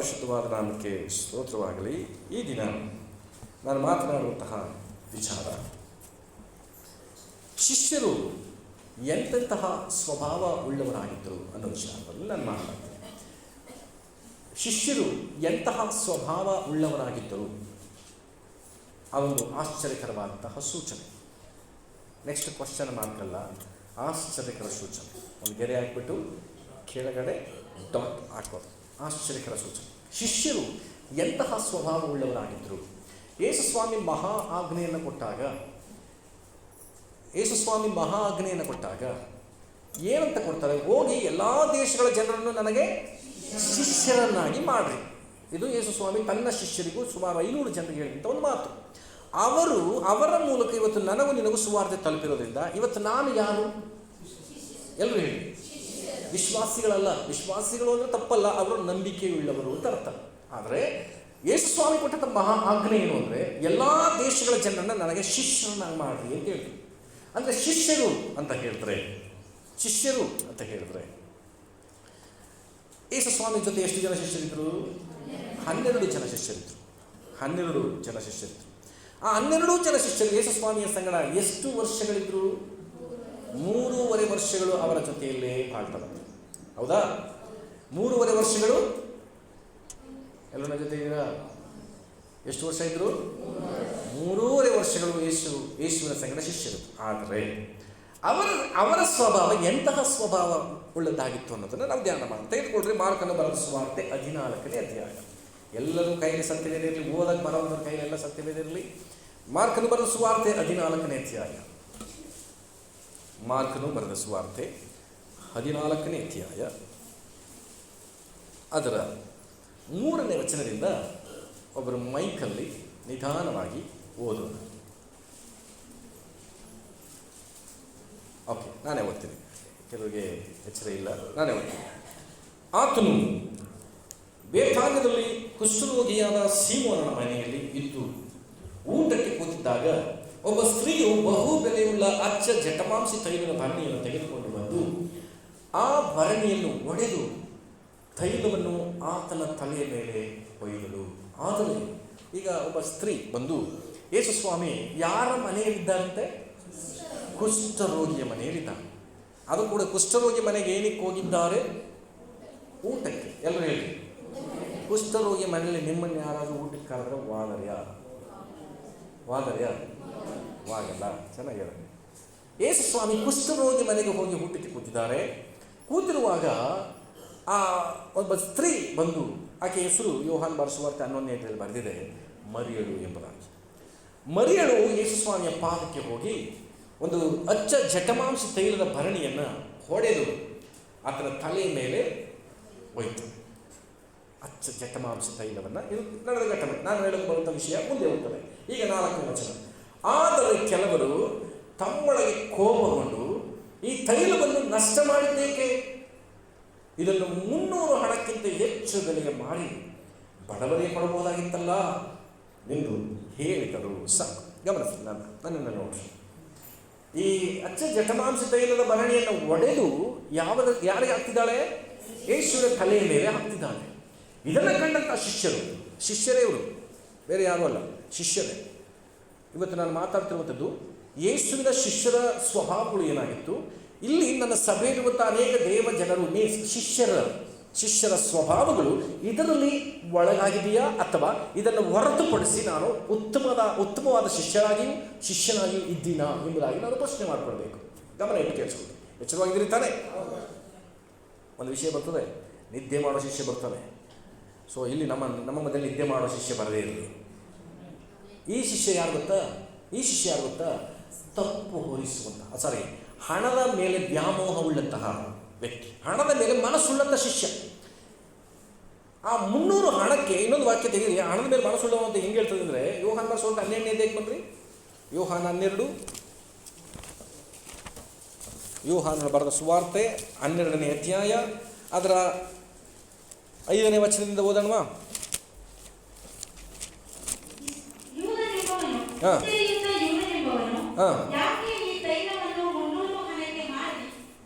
ಪರಿಶುದ್ಧವಾದ ನಾಮಕ್ಕೆ ಸ್ತೋತ್ರವಾಗಲಿ. ಈ ದಿನ ನಾನು ಮಾತನಾಡುವಂತಹ ವಿಚಾರ, ಶಿಷ್ಯರು ಎಂತೆಂತಹ ಸ್ವಭಾವ ಉಳ್ಳವರಾಗಿದ್ದರು ಅನ್ನೋ ವಿಚಾರದಲ್ಲಿ ನಾನು ಮಾತನಾಡ್ತೇನೆ. ಶಿಷ್ಯರು ಎಂತಹ ಸ್ವಭಾವ ಉಳ್ಳವರಾಗಿದ್ದರು ಆ ಒಂದು ಆಶ್ಚರ್ಯಕರವಾದಂತಹ ಸೂಚನೆ. ನೆಕ್ಸ್ಟ್ ಕ್ವಶನ್ ಮಾರ್ಕಲ್ಲ, ಆಶ್ಚರ್ಯಕರ ಸೂಚನೆ. ಒಂದು ಗೆರೆ ಹಾಕ್ಬಿಟ್ಟು ಕೆಳಗಡೆ ಡಾಟ್ ಹಾಕೋದು. ಆಶ್ಚರ್ಯಕರ ಸೂಚನೆ. ಶಿಷ್ಯರು ಎಂತಹ ಸ್ವಭಾವ ಉಳ್ಳವರಾಗಿದ್ದರು. ಯೇಸುಸ್ವಾಮಿ ಮಹಾ ಆಜ್ಞೆಯನ್ನು ಕೊಟ್ಟಾಗ ಏನಂತ ಕೊಡ್ತಾರೆ? ಹೋಗಿ ಎಲ್ಲ ದೇಶಗಳ ಜನರನ್ನು ನನಗೆ ಶಿಷ್ಯರನ್ನಾಗಿ ಮಾಡ್ರಿ. ಇದು ಯೇಸುಸ್ವಾಮಿ ತನ್ನ ಶಿಷ್ಯರಿಗೂ ಸುಮಾರು 500 ಜನರಿಗೆ ಹೇಳಿದಂಥ ಒಂದು ಮಾತು. ಅವರ ಮೂಲಕ ಇವತ್ತು ನನಗೂ ನಿನಗೂ ಸುವಾರ್ತೆ ತಲುಪಿರೋದ್ರಿಂದ ಇವತ್ತು ನಾನು ಯಾರು? ಎಲ್ಲರೂ ಹೇಳಿ. ವಿಶ್ವಾಸಿಗಳಲ್ಲ. ವಿಶ್ವಾಸಿಗಳು ಅಂದರೆ ತಪ್ಪಲ್ಲ, ಅವರು ನಂಬಿಕೆಯುಳ್ಳವರು ಅಂತ ಅರ್ಥ. ಆದರೆ ಯೇಸುಸ್ವಾಮಿ ಕೊಟ್ಟಂಥ ಮಹಾ ಆಜ್ಞೆ ಏನು ಅಂದರೆ ಎಲ್ಲ ದೇಶಗಳ ಜನರನ್ನು ನನಗೆ ಶಿಷ್ಯರನ್ನಾಗಿ ಮಾಡ್ರಿ ಅಂತ ಹೇಳಿದ್ರು. ಅಂದರೆ ಶಿಷ್ಯರು ಅಂತ ಹೇಳಿದ್ರೆ ಯೇಸುಸ್ವಾಮಿ ಜೊತೆ ಎಷ್ಟು ಜನ ಶಿಷ್ಯರಿದ್ದರು? 12 ಜನ ಶಿಷ್ಯರಿದ್ದರು. ಆ 12 ಜನ ಶಿಷ್ಯರು ಯೇಸುಸ್ವಾಮಿಯ ಸಂಗಡ ಎಷ್ಟು ವರ್ಷಗಳಿದ್ರು? 3.5 ವರ್ಷಗಳು ಅವರ ಜೊತೆಯಲ್ಲೇ ಬಾಳ್ತಾರೆ. ಹೌದಾ? 3.5 ವರ್ಷಗಳು ಎಲ್ಲರ ಜೊತೆ ಇದ್ದೀರಾ? ಎಷ್ಟು ವರ್ಷ ಇದ್ರು? 3.5 ವರ್ಷಗಳು ಯೇಸುವಿನ ಸಂಗಡ ಶಿಷ್ಯರು. ಆದರೆ ಅವರ ಸ್ವಭಾವ ಎಂತಹ ಸ್ವಭಾವ ಉಳ್ಳದ್ದಾಗಿತ್ತು ಅನ್ನೋದನ್ನು ನಾವು ಧ್ಯಾನ ಮಾಡಿ ತೆಗೆದುಕೊಳ್ರಿ. ಮಾರ್ಕನು ಬರೆದ ಸುವಾರ್ತೆ 14ನೇ ಅಧ್ಯಾಯ. ಎಲ್ಲರೂ ಕೈಯಲ್ಲಿ ಸತ್ಯವೇದಿರಲಿ, ಓದಕ್ಕೆ ಬರೋದ್ರ ಕೈಯಲ್ಲೆಲ್ಲ ಸತ್ಯವೇದಿರಲಿ. ಮಾರ್ಕನು ಬರೆದ ಸುವಾರ್ತೆ 14ನೇ ಅಧ್ಯಾಯ. ಮಾರ್ಕನು ಬರೆದ ಸುವಾರ್ತೆ 14ನೇ ಅಧ್ಯಾಯ, ಅದರ 3ನೇ ವಚನದಿಂದ ಒಬ್ಬರು ಮೈಕಲ್ಲಿ ನಿಧಾನವಾಗಿ ಓದೋಣ. ಓಕೆ, ನಾನೇ ಓದ್ತೀನಿ. ಕೆಲವರಿಗೆ ಎಚ್ಚರ ಇಲ್ಲ, ನಾನೇ ಓದ್ತೀನಿ. ಆತನು ಬೇಥಾನ್ಯದಲ್ಲಿ ಕುಷ್ಠರೋಗಿಯಾದ ಸೀಮೋನನ ಮನೆಯಲ್ಲಿ ಇದ್ದು ಊಟಕ್ಕೆ ಕೂತಿದ್ದಾಗ ಒಬ್ಬ ಸ್ತ್ರೀಯು ಬಹು ಬೆಲೆಯುಳ್ಳ ಅಚ್ಚ ಜಟಮಾಂಸಿ ತೈಲದ ಭರಣಿಯನ್ನು ತೆಗೆದುಕೊಂಡು ಬಂದು ಆ ಭರಣಿಯನ್ನು ಒಡೆದು ತೈಲವನ್ನು ಆತನ ತಲೆಯ ಮೇಲೆ ಒಯ್ದಳು. ಆದರೆ ಈಗ ಒಬ್ಬ ಸ್ತ್ರೀ ಬಂದು, ಯೇಸುಸ್ವಾಮಿ ಯಾರ ಮನೆಯಲ್ಲಿದ್ದಾರಂತೆ? ಕುಷ್ಠರೋಗಿಯ ಮನೆಯಲ್ಲಿದ್ದಾರೆ. ಅದು ಕೂಡ ಕುಷ್ಠರೋಗಿ ಮನೆಗೆ ಏನಕ್ಕೆ ಹೋಗಿದ್ದಾರೆ? ಊಟಕ್ಕೆ. ಎಲ್ಲರೂ ಹೇಳಿ. ಕುಷ್ಠರೋಗಿ ಮನೆಯಲ್ಲಿ ನಿಮ್ಮನ್ನು ಯಾರಾದರೂ ಊಟಕ್ಕೆ ಕರೆದ್ರೆ ವಾಗಲ್ಲ. ಚೆನ್ನಾಗಿ ಹೇಳಿ. ಯೇಸುಸ್ವಾಮಿ ಕುಷ್ಠರೋಗಿ ಮನೆಗೆ ಹೋಗಿ ಊಟಕ್ಕೆ ಕೂತಿರುವಾಗ ಆ ಒಬ್ಬ ಸ್ತ್ರೀ ಬಂದು, ಆಕೆ ಹೆಸರು ಯೋಹಾನ್ ಬರೆಸುವಾರ್ತೆ 11ನೇ ಅಧ್ಯಾಯದಲ್ಲಿ ಬರೆದಿದೆ, ಮರಿಯಳು ಎಂಬುದಾಗಿ. ಮರಿಯಳು ಯೇಸುಸ್ವಾಮಿಯ ಪಾದಕ್ಕೆ ಹೋಗಿ ಒಂದು ಅಚ್ಚ ಜಟಮಾಂಸಿ ತೈಲದ ಭರಣಿಯನ್ನು ಹೊಡೆದು ಆತನ ತಲೆಯ ಮೇಲೆ ಹೋಯಿತು. ಅಚ್ಚ ಜಟಮಾಂಸ ತೈಲವನ್ನು, ಇದು ನಡೆದ ಘಟನೆ. ನಾನು ಹೇಳಲು ಬರುವಂಥ ವಿಷಯ ಮುಂದೆ ಹೋಗ್ತದೆ. ಈಗ 4ನೇ ವಚನ. ಆದರೆ ಕೆಲವರು ತಮ್ಮೊಳಗೆ ಕೋಪಗೊಂಡು ಈ ತೈಲವನ್ನು ನಷ್ಟ ಮಾಡಿದ್ದೇಕೆ? ಇದನ್ನು 300 ಹಣಕ್ಕಿಂತ ಹೆಚ್ಚು ಬೆಲೆಗೆ ಮಾರಿ ಬಡವರಿಗೆ ಕೊಡಬಹುದಾಗಿತ್ತಲ್ಲ ಎಂದು ಹೇಳಿದರು. ಗಮನಿಸಿ, ನನ್ನನ್ನು ನೋಡ್ರಿ. ಈ ಅಚ್ಚ ಜಟಮಾಂಸ ತೈಲದ ಭರಣಿಯನ್ನು ಒಡೆದು ಯಾರಿಗೆ ಹಾಕ್ತಿದ್ದಾಳೆ? ಯೇಸುವಿನ ತಲೆಯ ಮೇಲೆ ಹಾಕ್ತಿದ್ದಾಳೆ. ಇದನ್ನು ಕಂಡಂಥ ಶಿಷ್ಯರೇ ಇವರು, ಬೇರೆ ಯಾರೂ ಅಲ್ಲ, ಶಿಷ್ಯರೇ. ಇವತ್ತು ನಾನು ಮಾತಾಡ್ತಿರುವಂಥದ್ದು ಯೇಸುವಿನ ಶಿಷ್ಯರ ಸ್ವಭಾವಗಳು ಏನಾಗಿತ್ತು. ಇಲ್ಲಿ ನನ್ನ ಸಭೆಯಿರುವಂಥ ಅನೇಕ ದೇವ ಜನರು, ಶಿಷ್ಯರ ಸ್ವಭಾವಗಳು ಇದರಲ್ಲಿ ಒಳಗಾಗಿದೆಯಾ ಅಥವಾ ಇದನ್ನು ಹೊರತುಪಡಿಸಿ ನಾನು ಉತ್ತಮವಾದ ಶಿಷ್ಯನಾಗಿಯೂ ಇದ್ದೀನಾ ಎಂಬುದಾಗಿ ನಾನು ಪ್ರಶ್ನೆ ಮಾಡಿಕೊಳ್ಬೇಕು. ಗಮನ ಇಟ್ಟು ಕೇಳಿಸ್ಕೊಂಡು ಎಚ್ಚರವಾಗಿದ್ದೀರಿ ತಾನೆ? ಒಂದು ವಿಷಯ ಬರ್ತದೆ, ನಿದ್ದೆ ಮಾಡೋ ಶಿಷ್ಯ ಬರ್ತಾನೆ. ಸೊ ಇಲ್ಲಿ ನಮ್ಮ ಮಧ್ಯದಲ್ಲಿ ನಿದ್ದೆ ಮಾಡೋ ಶಿಷ್ಯ ಬರದೇ ಇರಲಿ. ಈ ಶಿಷ್ಯ ಯಾರು ಗೊತ್ತಾ? ತಪ್ಪು ಹೋಲಿಸುವಂತಹ, ಹಣದ ಮೇಲೆ ವ್ಯಾಮೋಹವುಳ್ಳಂತಹ ವ್ಯಕ್ತಿ, ಹಣದ ಮೇಲೆ ಮನಸ್ಸುಳ್ಳಂಥ ಶಿಷ್ಯ. ಆ 300 ಹಣಕ್ಕೆ ಇನ್ನೊಂದು ವಾಕ್ಯ ತೆಗೆದಿರಿ. ಹಣದ ಮೇಲೆ ಮನಸ್ಸುಳ್ಳವ ಅಂತ ಹೆಂಗೆ ಹೇಳ್ತದೆ ಅಂದರೆ, ಯೋಹಾನ್ ಬರೆಸುವಂತ 12ನೇ ಅಧ್ಯಾಯಕ್ಕೆ ಬನ್ನಿರಿ. ಯೋಹಾನ್ 12, ಯೋಹಾನ್ ಬರೆದ ಸುವಾರ್ತೆ 12ನೇ ಅಧ್ಯಾಯ, ಅದರ 5ನೇ ವಚನದಿಂದ ಓದೋಣವಾ?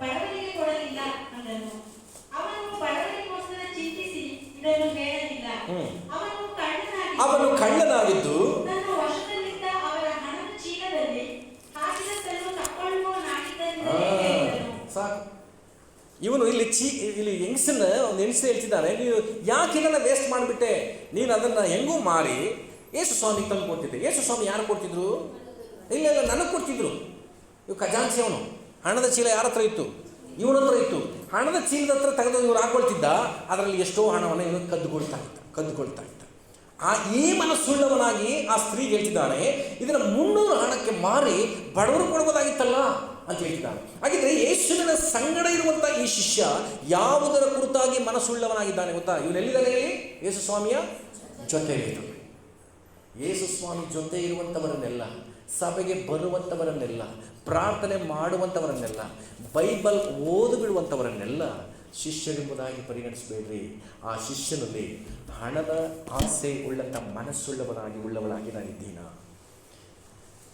ಬಡವರಿಗೆ ಕೊಡಲಿಲ್ಲ ಅಂದನು. ಅವನು ಬಡವರಿಗೋಸ್ಕರ ಚಿಂತಿಸಿ ಇದನ್ನು ಹೇಳಲಿಲ್ಲ, ಸ್ವಾಧೀನನಾಗಿದ್ದು ಸಾಕು. ಇವನು ಇಲ್ಲಿ ಒಂದು ಹೆಂಗಸು ಹೇಳ್ತಿದ್ದಾನೆ, ನೀನು ಯಾಕೆ ಇದನ್ನು ವೇಸ್ಟ್ ಮಾಡಿಬಿಟ್ಟೆ, ನೀನು ಅದನ್ನು ಹೆಂಗೂ ಮಾರಿ ಯೇಸು ಸ್ವಾಮಿಗೆ ತಂದು ಕೊಡ್ತಿದ್ದೆ. ಯೇಸು ಸ್ವಾಮಿ ಯಾರು ಕೊಡ್ತಿದ್ರು? ಇಲ್ಲ ನನಗೆ ಕೊಡ್ತಿದ್ರು. ಇವು ಖಜಾಂಚಿ ಅವನು. ಹಣದ ಚೀಲ ಯಾರ ಹತ್ರ ಇತ್ತು? ಇವನ ಹತ್ರ ಇತ್ತು. ಹಣದ ಚೀಲದ ಹತ್ರ ತೆಗೆದು ಇವ್ರು ಹಾಕೊಳ್ತಿದ್ದ, ಅದರಲ್ಲಿ ಎಷ್ಟೋ ಹಣವನ್ನು ಇವನು ಕದ್ದುಕೊಳ್ತಾ ಇದ್ದ. ಈ ಮನಸ್ಸುಳ್ಳವನಾಗಿ ಆ ಸ್ತ್ರೀಗೆ ಹೇಳ್ತಿದ್ದಾನೆ, ಇದನ್ನು 300 ಹಣಕ್ಕೆ ಮಾರಿ ಬಡವರು ಕೊಡ್ಬೋದಾಗಿತ್ತಲ್ಲ ಅಂತ ಹೇಳ್ತಿದ್ದಾನೆ. ಹಾಗಿದ್ರೆ ಯೇಸುವಿನ ಸಂಗಡ ಇರುವಂಥ ಈ ಶಿಷ್ಯ ಯಾವುದರ ಕುರಿತಾಗಿ ಮನಸ್ಸುಳ್ಳವನಾಗಿದ್ದಾನೆ ಗೊತ್ತಾ? ಇವನೆಲ್ಲಿದ್ದಾನೆ ಹೇಳಿ? ಯೇಸು ಸ್ವಾಮಿಯ ಜೊತೆ ಇದ್ದಾನೆ. ಯೇಸು ಸ್ವಾಮಿ ಜೊತೆ ಇರುವಂಥವರನ್ನೆಲ್ಲ, ಸಭೆಗೆ ಬರುವಂಥವರನ್ನೆಲ್ಲ, ಪ್ರಾರ್ಥನೆ ಮಾಡುವಂಥವರನ್ನೆಲ್ಲ, ಬೈಬಲ್ ಓದು ಬಿಡುವಂಥವರನ್ನೆಲ್ಲ ಶಿಷ್ಯರೆಂಬುದಾಗಿ ಪರಿಗಣಿಸಬೇಡ್ರಿ. ಆ ಶಿಷ್ಯನಲ್ಲಿ ಹಣದ ಆಸೆ ಉಳ್ಳಂಥ ಉಳ್ಳವಳಾಗಿ ನಾನಿದ್ದೀನ.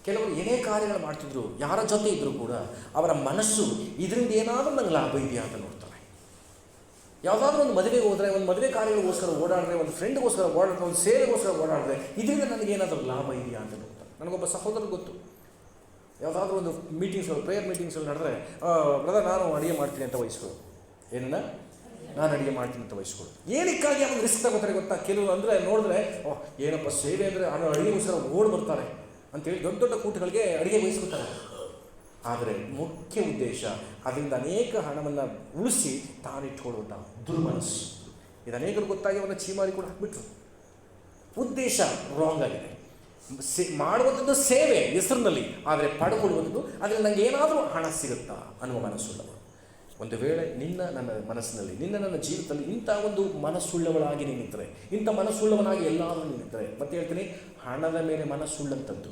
ಕೆಲವರು ಏನೇ ಕಾರ್ಯಗಳು ಮಾಡ್ತಿದ್ರು, ಯಾರ ಜೊತೆ ಇದ್ದರೂ ಕೂಡ ಅವರ ಮನಸ್ಸು ಇದರಿಂದ ಏನಾದರೂ ನಂಗೆ ಲಾಭ ಇದೆಯಾ ಅಂತ ನೋಡ್ತಾರೆ. ಯಾವುದಾದ್ರೂ ಒಂದು ಮದುವೆಗೆ ಹೋದರೆ, ಒಂದು ಮದುವೆ ಕಾರ್ಯಗಳಿಗೋಸ್ಕರ ಓಡಾಡಿದ್ರೆ, ಒಂದು ಫ್ರೆಂಡ್ಗೋಸ್ಕರ ಓಡಾಡಿದ್ರೆ, ಒಂದು ಸೇವೆಗೋಸ್ಕರ ಓಡಾಡಿದ್ರೆ, ಇದರಿಂದ ನನಗೇನಾದರೂ ಲಾಭ ಇದೆಯಾ ಅಂತ ನೋಡ್ತಾರೆ. ನನಗೊಬ್ಬ ಸಹೋದರ ಗೊತ್ತು, ಯಾವುದಾದ್ರೂ ಒಂದು ಪ್ರೇಯರ್ ಮೀಟಿಂಗ್ಸ್ಗಳು ನಡೆದ್ರೆ, ಬ್ರದರ್ ನಾನು ಅಡುಗೆ ಮಾಡ್ತೀನಿ ಅಂತ ವಹಿಸ್ಕೊಳ್ಳು. ಏನನ್ನ? ನಾನು ಅಡುಗೆ ಮಾಡ್ತೀನಿ ಅಂತ ವಹಿಸ್ಕೊಳ್ಳು. ಏನಕ್ಕಾಗಿ ಅವನು ರಿಸ್ಕ್ ತಗೋತಾರೆ ಗೊತ್ತಾ? ಕೆಲವರು ಅಂದರೆ ನೋಡಿದ್ರೆ, ಏನಪ್ಪ ಸೇವೆ ಅಂದರೆ ಅಡುಗೆಗೋಸ್ಕರ ಓಡಿ ಬರ್ತಾರೆ ಅಂತೇಳಿ ದೊಡ್ಡ ದೊಡ್ಡ ಕೂಟಗಳಿಗೆ ಅಡುಗೆ ವಹಿಸ್ಕೊತಾರೆ. ಆದರೆ ಮುಖ್ಯ ಉದ್ದೇಶ ಅದರಿಂದ ಅನೇಕ ಹಣವನ್ನು ಉಳಿಸಿ ತಾನಿಟ್ಕೊಳ್ಳುವಂಥ ದುರ್ಮನಸ್ಸು. ಇದು ಅನೇಕರು ಗೊತ್ತಾಗಿ ಅವನ್ನ ಚೀಮಾರಿ ಕೂಡ ಹಾಕ್ಬಿಟ್ರು. ಉದ್ದೇಶ ರಾಂಗ್ ಆಗಿದೆ. ಮಾಡುವಂಥದ್ದು ಸೇವೆ ಹೆಸರಿನಲ್ಲಿ, ಆದರೆ ಪಡ್ಕೊಳ್ಳುವಂಥದ್ದು ಅದರಲ್ಲಿ ನನಗೆ ಏನಾದರೂ ಹಣ ಸಿಗುತ್ತಾ ಅನ್ನುವ ಮನಸ್ಸುಳ್ಳವ. ಒಂದು ವೇಳೆ ನನ್ನ ಮನಸ್ಸಿನಲ್ಲಿ, ನನ್ನ ಜೀವಿತದಲ್ಲಿ ಇಂಥ ಒಂದು ಮನಸ್ಸುಳ್ಳವಳಾಗಿ ನೀನಿದ್ದರೆ, ಇಂಥ ಮನಸ್ಸುಳ್ಳವನಾಗಿ ಎಲ್ಲಾದರೂ ನೀನಿದ್ದರೆ, ಮತ್ತೆ ಹೇಳ್ತೀನಿ, ಹಣದ ಮೇಲೆ ಮನಸ್ಸುಳ್ಳಂಥದ್ದು.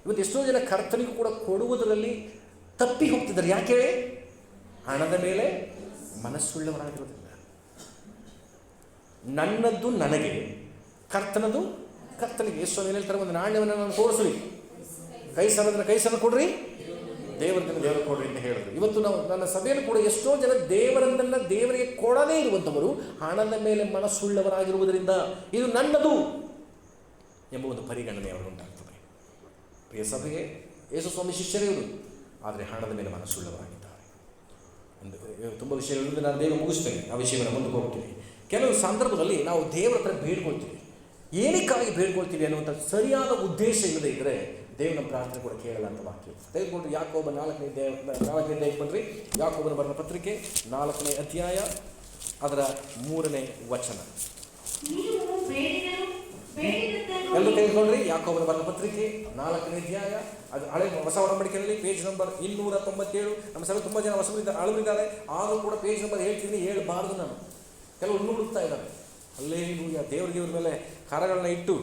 ಇವತ್ತು ಎಷ್ಟೋ ಜನ ಕರ್ತನಿಗೂ ಕೂಡ ಕೊಡುವುದರಲ್ಲಿ ತಪ್ಪಿ ಹೋಗ್ತಿದ್ದಾರೆ. ಯಾಕೆ ಹೇಳಿ? ಹಣದ ಮೇಲೆ ಮನಸ್ಸುಳ್ಳವರಾಗಿರೋದಿಲ್ಲ. ನನ್ನದ್ದು ನನಗೆ, ಕರ್ತನದು ಕರ್ತನಿಗೆ. ಯೇಸು ಏನು ಹೇಳ್ತಾರೆ? ಒಂದು ನಾಣ್ಯವನ್ನು ನಾನು ತೋರಿಸ್ರಿ, ಕೈ ಸರದನ್ನು ಕೊಡ್ರಿ, ದೇವರದನ್ನು ದೇವರು ಕೊಡ್ರಿ ಅಂತ ಹೇಳಿದ್ರು. ಇವತ್ತು ನಾವು ನನ್ನ ಸಭೆಯಲ್ಲಿ ಕೂಡ ಎಷ್ಟೋ ಜನ ದೇವರನ್ನೆಲ್ಲ ದೇವರಿಗೆ ಕೊಡದೇ ಇರುವಂಥವರು ಹಣದ ಮೇಲೆ ಮನಸ್ಸುಳ್ಳವರಾಗಿರುವುದರಿಂದ ಇದು ನನ್ನದು ಎಂಬ ಒಂದು ಪರಿಗಣನೆ ಅವರಿಗುಂಟಾಗ್ತದೆ. ಪ್ರಿಯ ಸಭೆಗೆ, ಯೇಸು ಸ್ವಾಮಿ ಶಿಷ್ಯರೇ ಇವರು, ಆದರೆ ಹಣದ ಮೇಲೆ ಮನಸ್ಸುಳ್ಳವರಾಗಿದ್ದಾರೆ. ತುಂಬ ವಿಷಯಗಳಿಂದ ನಾನು ಬೇಗ ಮುಗಿಸ್ತೇನೆ, ಆ ವಿಷಯವನ್ನು ಮುಂದಕ್ಕೆ ಹೋಗ್ತೀನಿ. ಕೆಲವು ಸಂದರ್ಭದಲ್ಲಿ ನಾವು ದೇವರ ಹತ್ರ ಬೇಡ್ಕೊಳ್ತೀವಿ. ಏನಕ್ಕಾಗಿ ಬೇಡ್ಕೊಳ್ತೀವಿ ಅನ್ನುವಂಥ ಸರಿಯಾದ ಉದ್ದೇಶ ಇಲ್ಲದೆ ಇದ್ದರೆ ದೇವ ನಮ್ಮ ಪ್ರಾರ್ಥನೆ ಕೂಡ ಕೇಳಲ್ಲ ಅಂತ ವಾಕ್ಯ. ತೆಗೆದುಕೊಂಡು ಯಾಕೋಬ 4ನೇ ಅಧ್ಯಾಯಕ್ಕೆ ಬನ್ನಿರಿ. ಯಾಕೋಬನ ಬರೆದ ಪತ್ರಿಕೆ 4ನೇ ಅಧ್ಯಾಯ ಅದರ 3ನೇ ವಚನ. ಎಲ್ಲ ತೆಗೆದುಕೊಂಡ್ರಿ. ಯಾಕೋಬನ ಬರೆದ ಪತ್ರಿಕೆ 4ನೇ ಅಧ್ಯಾಯ, ಅದು ಹೊಸ ಒಡಂಬಡಿಕೆಯಲ್ಲಿ ಪೇಜ್ ನಂಬರ್ 297. ನಮ್ಮ ಸಭೆ ತುಂಬ ಜನ ಹಳಬರಿದ್ದಾರೆ, ಆದರೂ ಕೂಡ ಪೇಜ್ ನಂಬರ್ ಹೇಳ್ತೀನಿ, ಹೇಳಬಾರ್ದು ನಾನು. ಕೆಲವರು ಹುಡುಕ್ತಾ ಇದ್ದಾರೆ. ಅಲ್ಲೇ ದೇವ್ರ ಮೇಲೆ ಕರಗಳನ್ನ ಇಟ್ಟು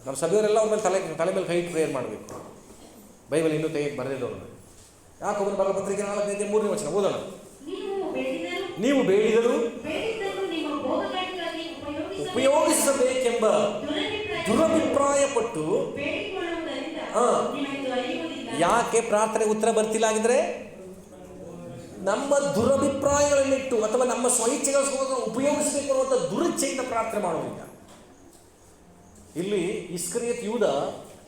ನಮ್ಮ ಸಭೆಯವರೆಲ್ಲ ಅವ್ರ ಮೇಲೆ ತಲೆ ಮೇಲೆ ಕೈ ಇಟ್ಟು ಪ್ರೇಯರ್ ಮಾಡಬೇಕು. ಬೈಬಲ್ ಇನ್ನೂ ತೆಗೆದು ಬರೆದಿದ್ದವ್ರನ್ನ. ಯಾಕೋಬನ ಬರೆದ ಪತ್ರಿಕೆ 4ನೇ ಅಧ್ಯಾಯ 3ನೇ ವಚನ ಓದೋಣ. ನೀವು ಬೇಡಿದರೂ ಉಪಯೋಗಿಸಬೇಕೆಂಬ ದುರಭಿಪ್ರಾಯ ಪಟ್ಟು ಯಾಕೆ ಪ್ರಾರ್ಥನೆ ಉತ್ತರ ಬರ್ತಿಲ್ಲ ಆಗಿದ್ರೆ? ನಮ್ಮ ದುರಭಿಪ್ರಾಯಗಳನ್ನಿಟ್ಟು ಅಥವಾ ನಮ್ಮ ಸ್ವಇಚ್ಛೆಗೋಸ್ಕರ ಉಪಯೋಗಿಸಬೇಕು ಅನ್ನುವಂಥ ದುರಿಚ್ಛೆಯಿಂದ ಪ್ರಾರ್ಥನೆ ಮಾಡೋದಿಲ್ಲ. ಇಲ್ಲಿ ಇಸ್ಕರಿಯತ್ ಯೂದ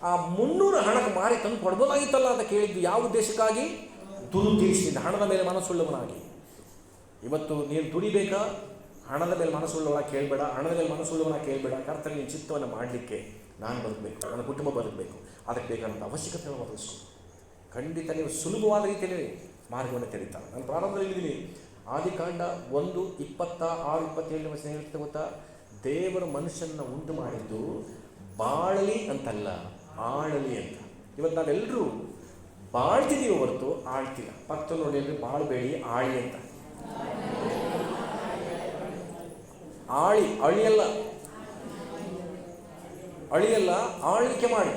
ಆ 300 ಹಣಕ್ಕೆ ಮಾರಿ ತಂದು ಕೊಡ್ಬೋದಾಗಿತ್ತಲ್ಲ ಅಂತ ಕೇಳಿದ್ದು ಯಾವ ಉದ್ದೇಶಕ್ಕಾಗಿ? ದುರುದ್ದೇಶದಿಂದ, ಹಣದ ಮೇಲೆ ಮನಸ್ಸುಳ್ಳವನಾಗಿ. ಇವತ್ತು ನೀನು ದುಡಿಬೇಕಾ? ಹಣದ ಮೇಲೆ ಮನಸ್ಸುಳ್ಳವನಾಗಿ ಕೇಳಬೇಡ, ಹಣದ ಮೇಲೆ ಮನಸ್ಸುಳ್ಳವನಾಗಿ ಕೇಳಬೇಡ. ಕರ್ತನ ನಿನ್ನ ಚಿತ್ತವನ್ನು ಮಾಡಲಿಕ್ಕೆ ನಾನು ಬದುಕಬೇಕು, ನನ್ನ ಕುಟುಂಬ ಬದುಕಬೇಕು, ಅದಕ್ಕೆ ಬೇಕಾದಂಥ ಅವಶ್ಯಕತೆಗಳನ್ನು ಒದಗಿಸು. ಖಂಡಿತ ನೀವು ಸುಲಭವಾದ ರೀತಿಯಲ್ಲಿ ಮಾರ್ಗವನ್ನು ತೆರೀತಾರೆ. ನಾನು ಪ್ರಾರಂಭದಲ್ಲಿ ಹೇಳಿದ್ದೀನಿ, ಆದಿಕಾಂಡ 1:26-27 ವಚನ ಹೇಳ್ತದೆ ಗೊತ್ತಾ? ದೇವರು ಮನುಷ್ಯನ ಉಂಟು ಮಾಡಿದ್ದು ಬಾಳಲಿ ಅಂತಲ್ಲ, ಆಳಲಿ ಅಂತ. ಇವತ್ತು ನಾವೆಲ್ಲರೂ ಬಾಳ್ತಿದ್ದೀವಿ ಹೊರತು ಆಳ್ತಿಲ್ಲ. ಪಕ್ಕ ನೋಡಿ, ಬಾಳ್ಬೇಡಿ, ಆಳಿ ಅಂತ. ಅಳಿಯಲ್ಲ, ಆಳ್ವಿಕೆ ಮಾಡಿ.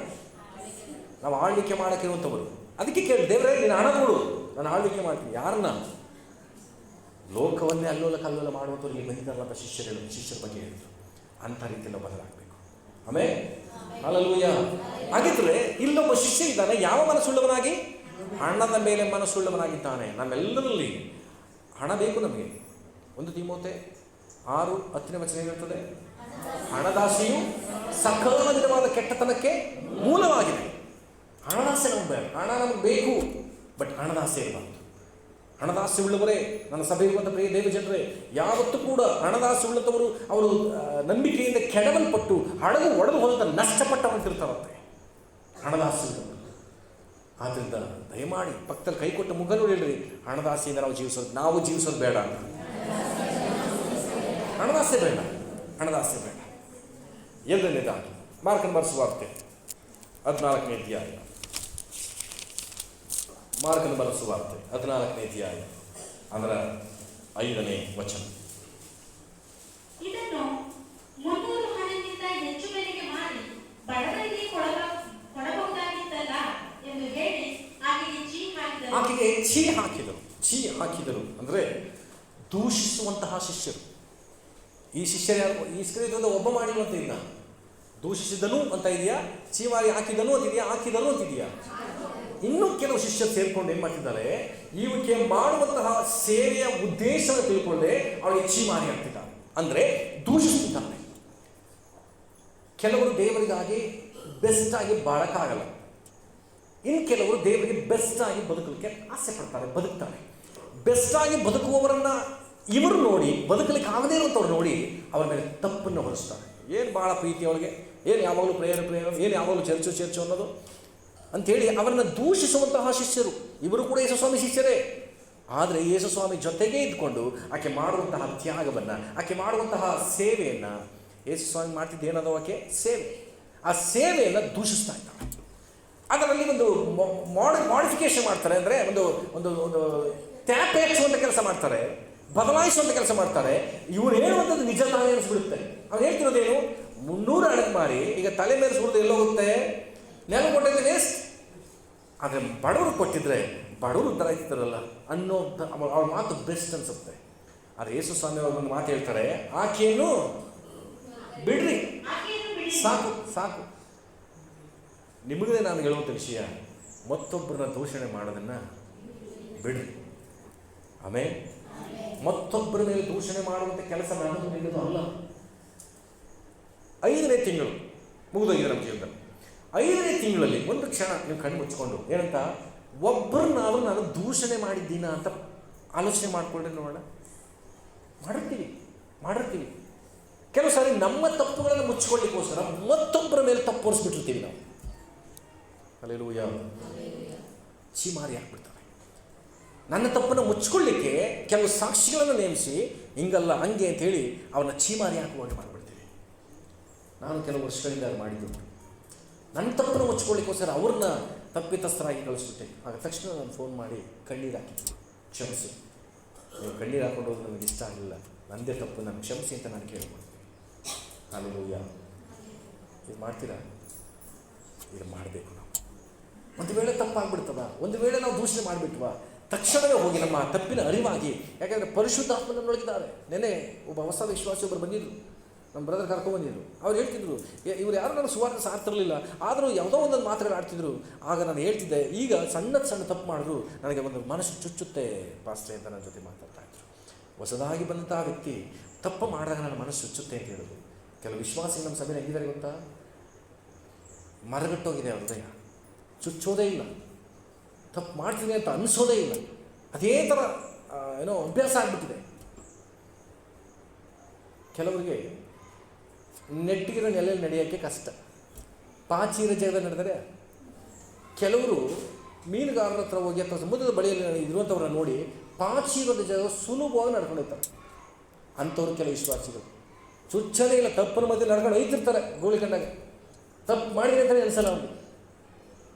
ನಾವು ಆಳ್ವಿಕೆ ಮಾಡೋಕ್ಕಿರುವಂಥವರು. ಅದಕ್ಕೆ ಕೇಳಿ, ದೇವರೇ ನೀನು ಹಣ ಕೊಡು, ನಾನು ಆಳ್ವಿಕೆ ಮಾಡ್ತೀನಿ. ಯಾರನ್ನ? ಲೋಕವನ್ನೇ ಅಲ್ಲೋಲ ಮಾಡುವಂಥವ್ರು ಇಲ್ಲಿ ಬಂದಿದ್ದಾರಲ್ಲ ಅಂತ ಶಿಷ್ಯರ ಬಗ್ಗೆ ಹೇಳಿದ್ರು. ಅಂಥ ರೀತಿಯಲ್ಲಿ ಬದಲಾಗಬೇಕು. ಆಮೇಲೆ ಹಲ್ಲೆಲೂಯಾ. ಹಾಗಿದ್ರೆ ಇಲ್ಲೊಬ್ಬ ಶಿಷ್ಯ ಇದ್ದಾನೆ, ಯಾವ ಮನಸ್ಸುಳ್ಳವನಾಗಿ? ಹಣದ ಮೇಲೆ ಮನಸ್ಸುಳ್ಳವನಾಗಿದ್ದಾನೆ. ನಮ್ಮೆಲ್ಲರಲ್ಲಿ ಹಣ ಬೇಕು ನಮಗೆ. 1 ತಿಮೋಥೆ 6:10 ವಚನ ಏನಿರ್ತದೆ? ಹಣದಾಸೆಯು ಸಕಲ ವಿಧವಾದ ಕೆಟ್ಟತನಕ್ಕೆ ಮೂಲವಾಗಿದೆ. ಹಣದಾಸೆ ನಮಗೆ ಬೇಡ, ಹಣ ನಮಗೆ ಬೇಕು, ಬಟ್ ಹಣದಾಸೆ ಇರಬಾರ್ದು. ಹಣದಾಸೆ ಉಳ್ಳವರೇ, ನನ್ನ ಸಭೆ ಇರುವಂಥ ಪ್ರಿಯ ದೇವ ಜನರೇ, ಯಾವತ್ತೂ ಕೂಡ ಹಣದಾಸೆ ಉಳ್ಳಂಥವರು ಅವರು ನಂಬಿಕೆಯಿಂದ ಕೆಡವಲ್ಪಟ್ಟು ಹಡಗು ಒಡೆದು ಹೋದಂಥ ನಷ್ಟಪಟ್ಟವಂತಿರ್ತಾರಂತೆ ಹಣದಾಸೆ ಉಳ್ಳವರು. ಆದ್ದರಿಂದ ದಯಮಾಡಿ ಪಕ್ಕದಲ್ಲಿ ಕೈ ಕೊಟ್ಟು ಮುಖ ನೋಡಿ ಹೇಳ್ರಿ, ಹಣದಾಸೆಯಿಂದ ನಾವು ಜೀವಿಸೋದು ಬೇಡ ಅಂತ. ಹಣದಾಸೆ ಬೇಡ, ಹಣದಾಸೆ ಬೇಡ. ಎರಡನೇದಾಗಿ ಮಾರ್ಕನ ಬರೆಸುವಾರ್ತೆ 14ನೇ ಅಧ್ಯಾಯ, ಮಾರ್ಕನ ಬರೆಸುವಾರ್ತೆ 14ನೇ ಅಧ್ಯಾಯ ಅದರ 5ನೇ ವಚನ. ಇದನ್ನು 300 ಹಣಕ್ಕಿಂತ ಹೆಚ್ಚು ಬೆಲೆಗೆ ಮಾರಿ ಬಡವರಿಗೆ ಕೊಡಬಹುದಾಗಿತ್ತಲ್ಲ ಎಂದು ಹೇಳಿ ಆಕೆಗೆ ಛೀ ಹಾಕಿದರು. ಅಂದರೆ ದೂಷಿಸುವಂತಹ ಶಿಷ್ಯರು. ಈ ಶಿಷ್ಯರು ಯಾರು? ಇಸ್ಕರಿಯೋತ ಒಬ್ಬ ಮಾಡಿರುವಂತ ಇಲ್ಲ. ದೂಷಿಸಿದನು ಅಂತ ಇದೆಯಾ, ಚೀಮಾರಿ ಹಾಕಿದನು ಅಂತಿದೆಯಾ, ಹಾಕಿದನು ಅಂತಿದೆಯಾ? ಇನ್ನೂ ಕೆಲವು ಶಿಷ್ಯರು ಸೇರ್ಕೊಂಡು ಏನ್ ಮಾಡ್ತಿದ್ದಾರೆ, ಈಕೆ ಮಾಡುವಂತಹ ಸೇವೆಯ ಉದ್ದೇಶವನ್ನು ತಿಳ್ಕೊಳ್ಳದೆ ಅವಳಿಗೆ ಚೀಮಾರಿ ಆಗ್ತಿದ್ದಾರೆ, ಅಂದ್ರೆ ದೂಷಿಸುತ್ತಿದ್ದಾರೆ. ಕೆಲವರು ದೇವರಿಗಾಗಿ ಬೆಸ್ಟ್ ಆಗಿ ಬಾಳಕ್ಕಾಗಲ್ಲ, ಇನ್ನು ಕೆಲವರು ದೇವರಿಗೆ ಬೆಸ್ಟ್ ಆಗಿ ಬದುಕಲಿಕ್ಕೆ ಆಸೆ ಪಡ್ತಾರೆ, ಬದುಕ್ತಾರೆ. ಬೆಸ್ಟ್ ಆಗಿ ಬದುಕುವವರನ್ನ ಇವರು ನೋಡಿ, ಬದುಕಲಿಕ್ಕೆ ಆಗದೇ ಇರುವಂಥವ್ರು ನೋಡಿ ಅವರ ಮೇಲೆ ತಪ್ಪನ್ನು ಹೊರಿಸ್ತಾರೆ. ಏನು ಭಾಳ ಪ್ರೀತಿ ಅವಳಿಗೆ, ಏನು ಯಾವಾಗಲೂ ಪ್ರೇಯರ್, ಏನು ಯಾವಾಗಲೂ ಚರ್ಚು ಅನ್ನೋದು ಅಂಥೇಳಿ ಅವರನ್ನು ದೂಷಿಸುವಂತಹ ಶಿಷ್ಯರು. ಇವರು ಕೂಡ ಯೇಸುಸ್ವಾಮಿ ಶಿಷ್ಯರೇ. ಆದರೆ ಯೇಸುಸ್ವಾಮಿ ಜೊತೆಗೇ ಇದ್ಕೊಂಡು ಆಕೆ ಮಾಡುವಂತಹ ತ್ಯಾಗವನ್ನು, ಆಕೆ ಮಾಡುವಂತಹ ಸೇವೆಯನ್ನು, ಯೇಸುಸ್ವಾಮಿ ಮಾಡ್ತಿದ್ದೇನದು ಆಕೆ ಸೇವೆ, ಆ ಸೇವೆಯನ್ನು ದೂಷಿಸ್ತಾ ಇದ್ದಾರೆ. ಅದರಲ್ಲಿ ಒಂದು ಮಾಡಿಫಿಕೇಶನ್ ಮಾಡ್ತಾರೆ. ಅಂದರೆ ಒಂದು ಟ್ಯಾಪ್ ಹೆಚ್ಚುವಂಥ ಕೆಲಸ ಮಾಡ್ತಾರೆ, ಬದಲಾಯಿಸುವಂಥ ಕೆಲಸ ಮಾಡ್ತಾರೆ. ಇವ್ರು ಹೇಳುವಂಥದ್ದು ನಿಜ ತಾನೇ ಅನಿಸ್ಬಿಡುತ್ತೆ. ಅವ್ರು ಹೇಳ್ತಿರೋದೇನು, 300 ಹಣಕ್ಕೆ ಮಾರಿ ಈಗ ತಲೆ ಮೇಲೆ ಸುರಿದು ಎಲ್ಲೋಗುತ್ತೆ, ನೆಲ ಕೊಟ್ಟಿದ್ರೆ ವೇಸ್ಟ್. ಆದರೆ ಬಡವರು ಕೊಟ್ಟಿದ್ರೆ ಬಡವರು ಉದ್ಧಾರ ಆಗ್ತಿದ್ದಾರಲ್ಲ ಅನ್ನೋ ಅವ್ರ ಮಾತು ಬೆಸ್ಟ್ ಅನಿಸುತ್ತೆ. ಆದರೆ ಯೇಸುಸ್ವಾಮಿ ಅವ್ರ ಒಂದು ಮಾತು ಹೇಳ್ತಾರೆ, ಆಕೆಯನ್ನು ಬಿಡ್ರಿ, ಸಾಕು. ನಿಮಗೆ ನಾನು ಹೇಳುವಂಥ ವಿಷಯ, ಮತ್ತೊಬ್ಬರನ್ನ ದೂಷಣೆ ಮಾಡೋದನ್ನು ಬಿಡ್ರಿ. ಆಮೇಲೆ ಮತ್ತೊಬ್ಬರ ಮೇಲೆ ದೂಷಣೆ ಮಾಡುವಂಥ ಕೆಲಸ ನಾನು ನಿಲ್ಲೋದು ಅಲ್ಲ. 5ನೇ ತಿಂಗಳು ಮುಗಿದೋಗಿದೆ ನಮ್ಮ ಜೀವನದಲ್ಲಿ. 5ನೇ ತಿಂಗಳಲ್ಲಿ ಒಂದು ಕ್ಷಣ ನೀವು ಕಣ್ಣು ಮುಚ್ಕೊಂಡು ಏನಂತ, ಒಬ್ಬರನ್ನಾದ್ರೂ ನಾನು ದೂಷಣೆ ಮಾಡಿದ್ದೀನ ಅಂತ ಆಲೋಚನೆ ಮಾಡಿಕೊಂಡ್ರೆ ನೋಡೋಣ. ಮಾಡಿರ್ತೀವಿ. ಕೆಲವು ಸಾರಿ ನಮ್ಮ ತಪ್ಪುಗಳನ್ನು ಮುಚ್ಚಿಕೊಳ್ಳಿಕ್ಕೋಸ್ಕರ ಮತ್ತೊಬ್ಬರ ಮೇಲೆ ತಪ್ಪು ಹೊರಿಸ್ಬಿಟ್ಟಿರ್ತೀವಿ ನಾವು. ಹಲ್ಲೆಲೂಯಾ. ಚೀಮಾರಿ ಹಾಕ್ಬಿಡ್ತಾರೆ. ನನ್ನ ತಪ್ಪನ್ನು ಮುಚ್ಚಿಕೊಳ್ಳಿಕ್ಕೆ ಕೆಲವು ಸಾಕ್ಷಿಗಳನ್ನು ನೇಮಿಸಿ ಹಿಂಗಲ್ಲ ಹಂಗೆ ಅಂತೇಳಿ ಅವನ್ನ ಚೀಮಾರಿ ಹಾಕುವಂತೆ ಮಾಡಿಬಿಡ್ತೀವಿ. ನಾನು ಕೆಲವು ವರ್ಷಗಳಿಂದ ಮಾಡಿದ್ದು, ನನ್ನ ತಪ್ಪನ್ನು ಮುಚ್ಚಿಕೊಳ್ಳಿಕ್ಕೋಸ್ಕರ ಅವ್ರನ್ನ ತಪ್ಪಿತಸ್ಥರಾಗಿ ಕಳಿಸ್ಬಿಟ್ಟೆ. ಆಗ ತಕ್ಷಣ ನಾನು ಫೋನ್ ಮಾಡಿ ಕಣ್ಣೀರು ಹಾಕಿದ್ದೆ, ಕ್ಷಮಿಸಿ, ನೀವು ಕಣ್ಣೀರು ಹಾಕೊಂಡು ಹೋದ್ರೆ ನನಗೆ ಇಷ್ಟ ಆಗಲಿಲ್ಲ, ನನ್ನದೇ ತಪ್ಪು, ನಾನು ಕ್ಷಮಿಸಿ ಅಂತ ನಾನು ಕೇಳ್ಕೊಳ್ತೀನಿ. ಹಲ್ಲೆಲೂಯಾ. ಇದು ಮಾಡ್ತೀರಾ? ಇದು ಮಾಡಬೇಕು ನಾವು. ಒಂದು ವೇಳೆ ತಪ್ಪಾಗ್ಬಿಡ್ತದ, ಒಂದು ವೇಳೆ ನಾವು ದೂಷಣೆ ಮಾಡಿಬಿಟ್ವಾ, ತಕ್ಷಣವೇ ಹೋಗಿ ನಮ್ಮ ತಪ್ಪಿನ ಅರಿವಾಗಿ, ಯಾಕಂದರೆ ಪರಿಶುದ್ಧಾತ್ಮನ ನೋಡಿದ್ದಾರೆ. ನೆನೆ ಒಬ್ಬ ಹೊಸ ವಿಶ್ವಾಸಿ ಒಬ್ಬರು ಬಂದಿದ್ರು, ನಮ್ಮ ಬ್ರದರ್ ಕರ್ಕೊಂಡ್ಬಂದಿದ್ರು. ಅವ್ರು ಹೇಳ್ತಿದ್ರು, ಇವ್ರು ಯಾರು ನಾನು ಸುವಾರ್ತೆ ಸಾರ್ತಿರಲಿಲ್ಲ, ಆದರೂ ಯಾವುದೋ ಒಂದೊಂದು ಮಾತುಗಳು ಆಡ್ತಿದ್ರು. ಆಗ ನಾನು ಹೇಳ್ತಿದ್ದೆ, ಈಗ ಸಣ್ಣ ತಪ್ಪು ಮಾಡಿದ್ರು ನನಗೆ ಒಂದು ಮನಸ್ಸು ಚುಚ್ಚುತ್ತೆ ಪಾಸ್ಟ್ರೆ ಅಂತ ನನ್ನ ಜೊತೆ ಮಾತಾಡ್ತಾ ಇದ್ರು. ಹೊಸದಾಗಿ ಬಂದಂತಹ ವ್ಯಕ್ತಿ ತಪ್ಪು ಮಾಡಿದಾಗ ನನ್ನ ಮನಸ್ಸು ಚುಚ್ಚುತ್ತೆ ಅಂತ ಹೇಳೋದು. ಕೆಲವು ವಿಶ್ವಾಸಿ ನಮ್ಮ ಸಭೆಯಲ್ಲಿ ಹೆಂಗಿದ್ದಾರೆ ಗೊತ್ತಾ, ಮರಗಟ್ಟೋಗಿದೆ ಅವ್ರ ಹೃದಯ, ಚುಚ್ಚೋದೇ ಇಲ್ಲ, ತಪ್ಪು ಮಾಡ್ತೀನಿ ಅಂತ ಅನಿಸೋದೇ ಇಲ್ಲ. ಅದೇ ಥರ ಅಭ್ಯಾಸ ಆಗಿಬಿಟ್ಟಿದೆ. ಕೆಲವರಿಗೆ ನೆಟ್ಟಿಗಿರೋ ನೆಲೆಯಲ್ಲಿ ನಡೆಯೋಕ್ಕೆ ಕಷ್ಟ, ಪಾಚಿರೋ ಜಾಗದಲ್ಲಿ ನಡೆದರೆ. ಕೆಲವರು ಮೀನುಗಾರರ ಹತ್ರ ಹೋಗಿ ಅಥವಾ ಸಮುದ್ರದ ಬಳಿಯಲ್ಲಿ ಇರುವಂಥವ್ರನ್ನ ನೋಡಿ ಪಾಚಿರೋದ ಜಾಗ ಸುಲಭವಾಗಿ ನಡ್ಕೊಂಡು ಹೋಗ್ತಾರೆ. ಅಂಥವ್ರು ಕೆಲವು ವಿಶ್ವಾಸಿಗಳು ಚುಚ್ಚದೇ ಇಲ್ಲ, ತಪ್ಪನ ಮಧ್ಯೆ ನಡ್ಕೊಂಡು ಹೋಯ್ತಿರ್ತಾರೆ. ಗೋಳಿ ಕಂಡಾಗ ತಪ್ಪು ಮಾಡಿದ್ರೆ ಅಂತಲೇ ಅನಿಸಲ್ಲ ಅವ್ರಿಗೆ.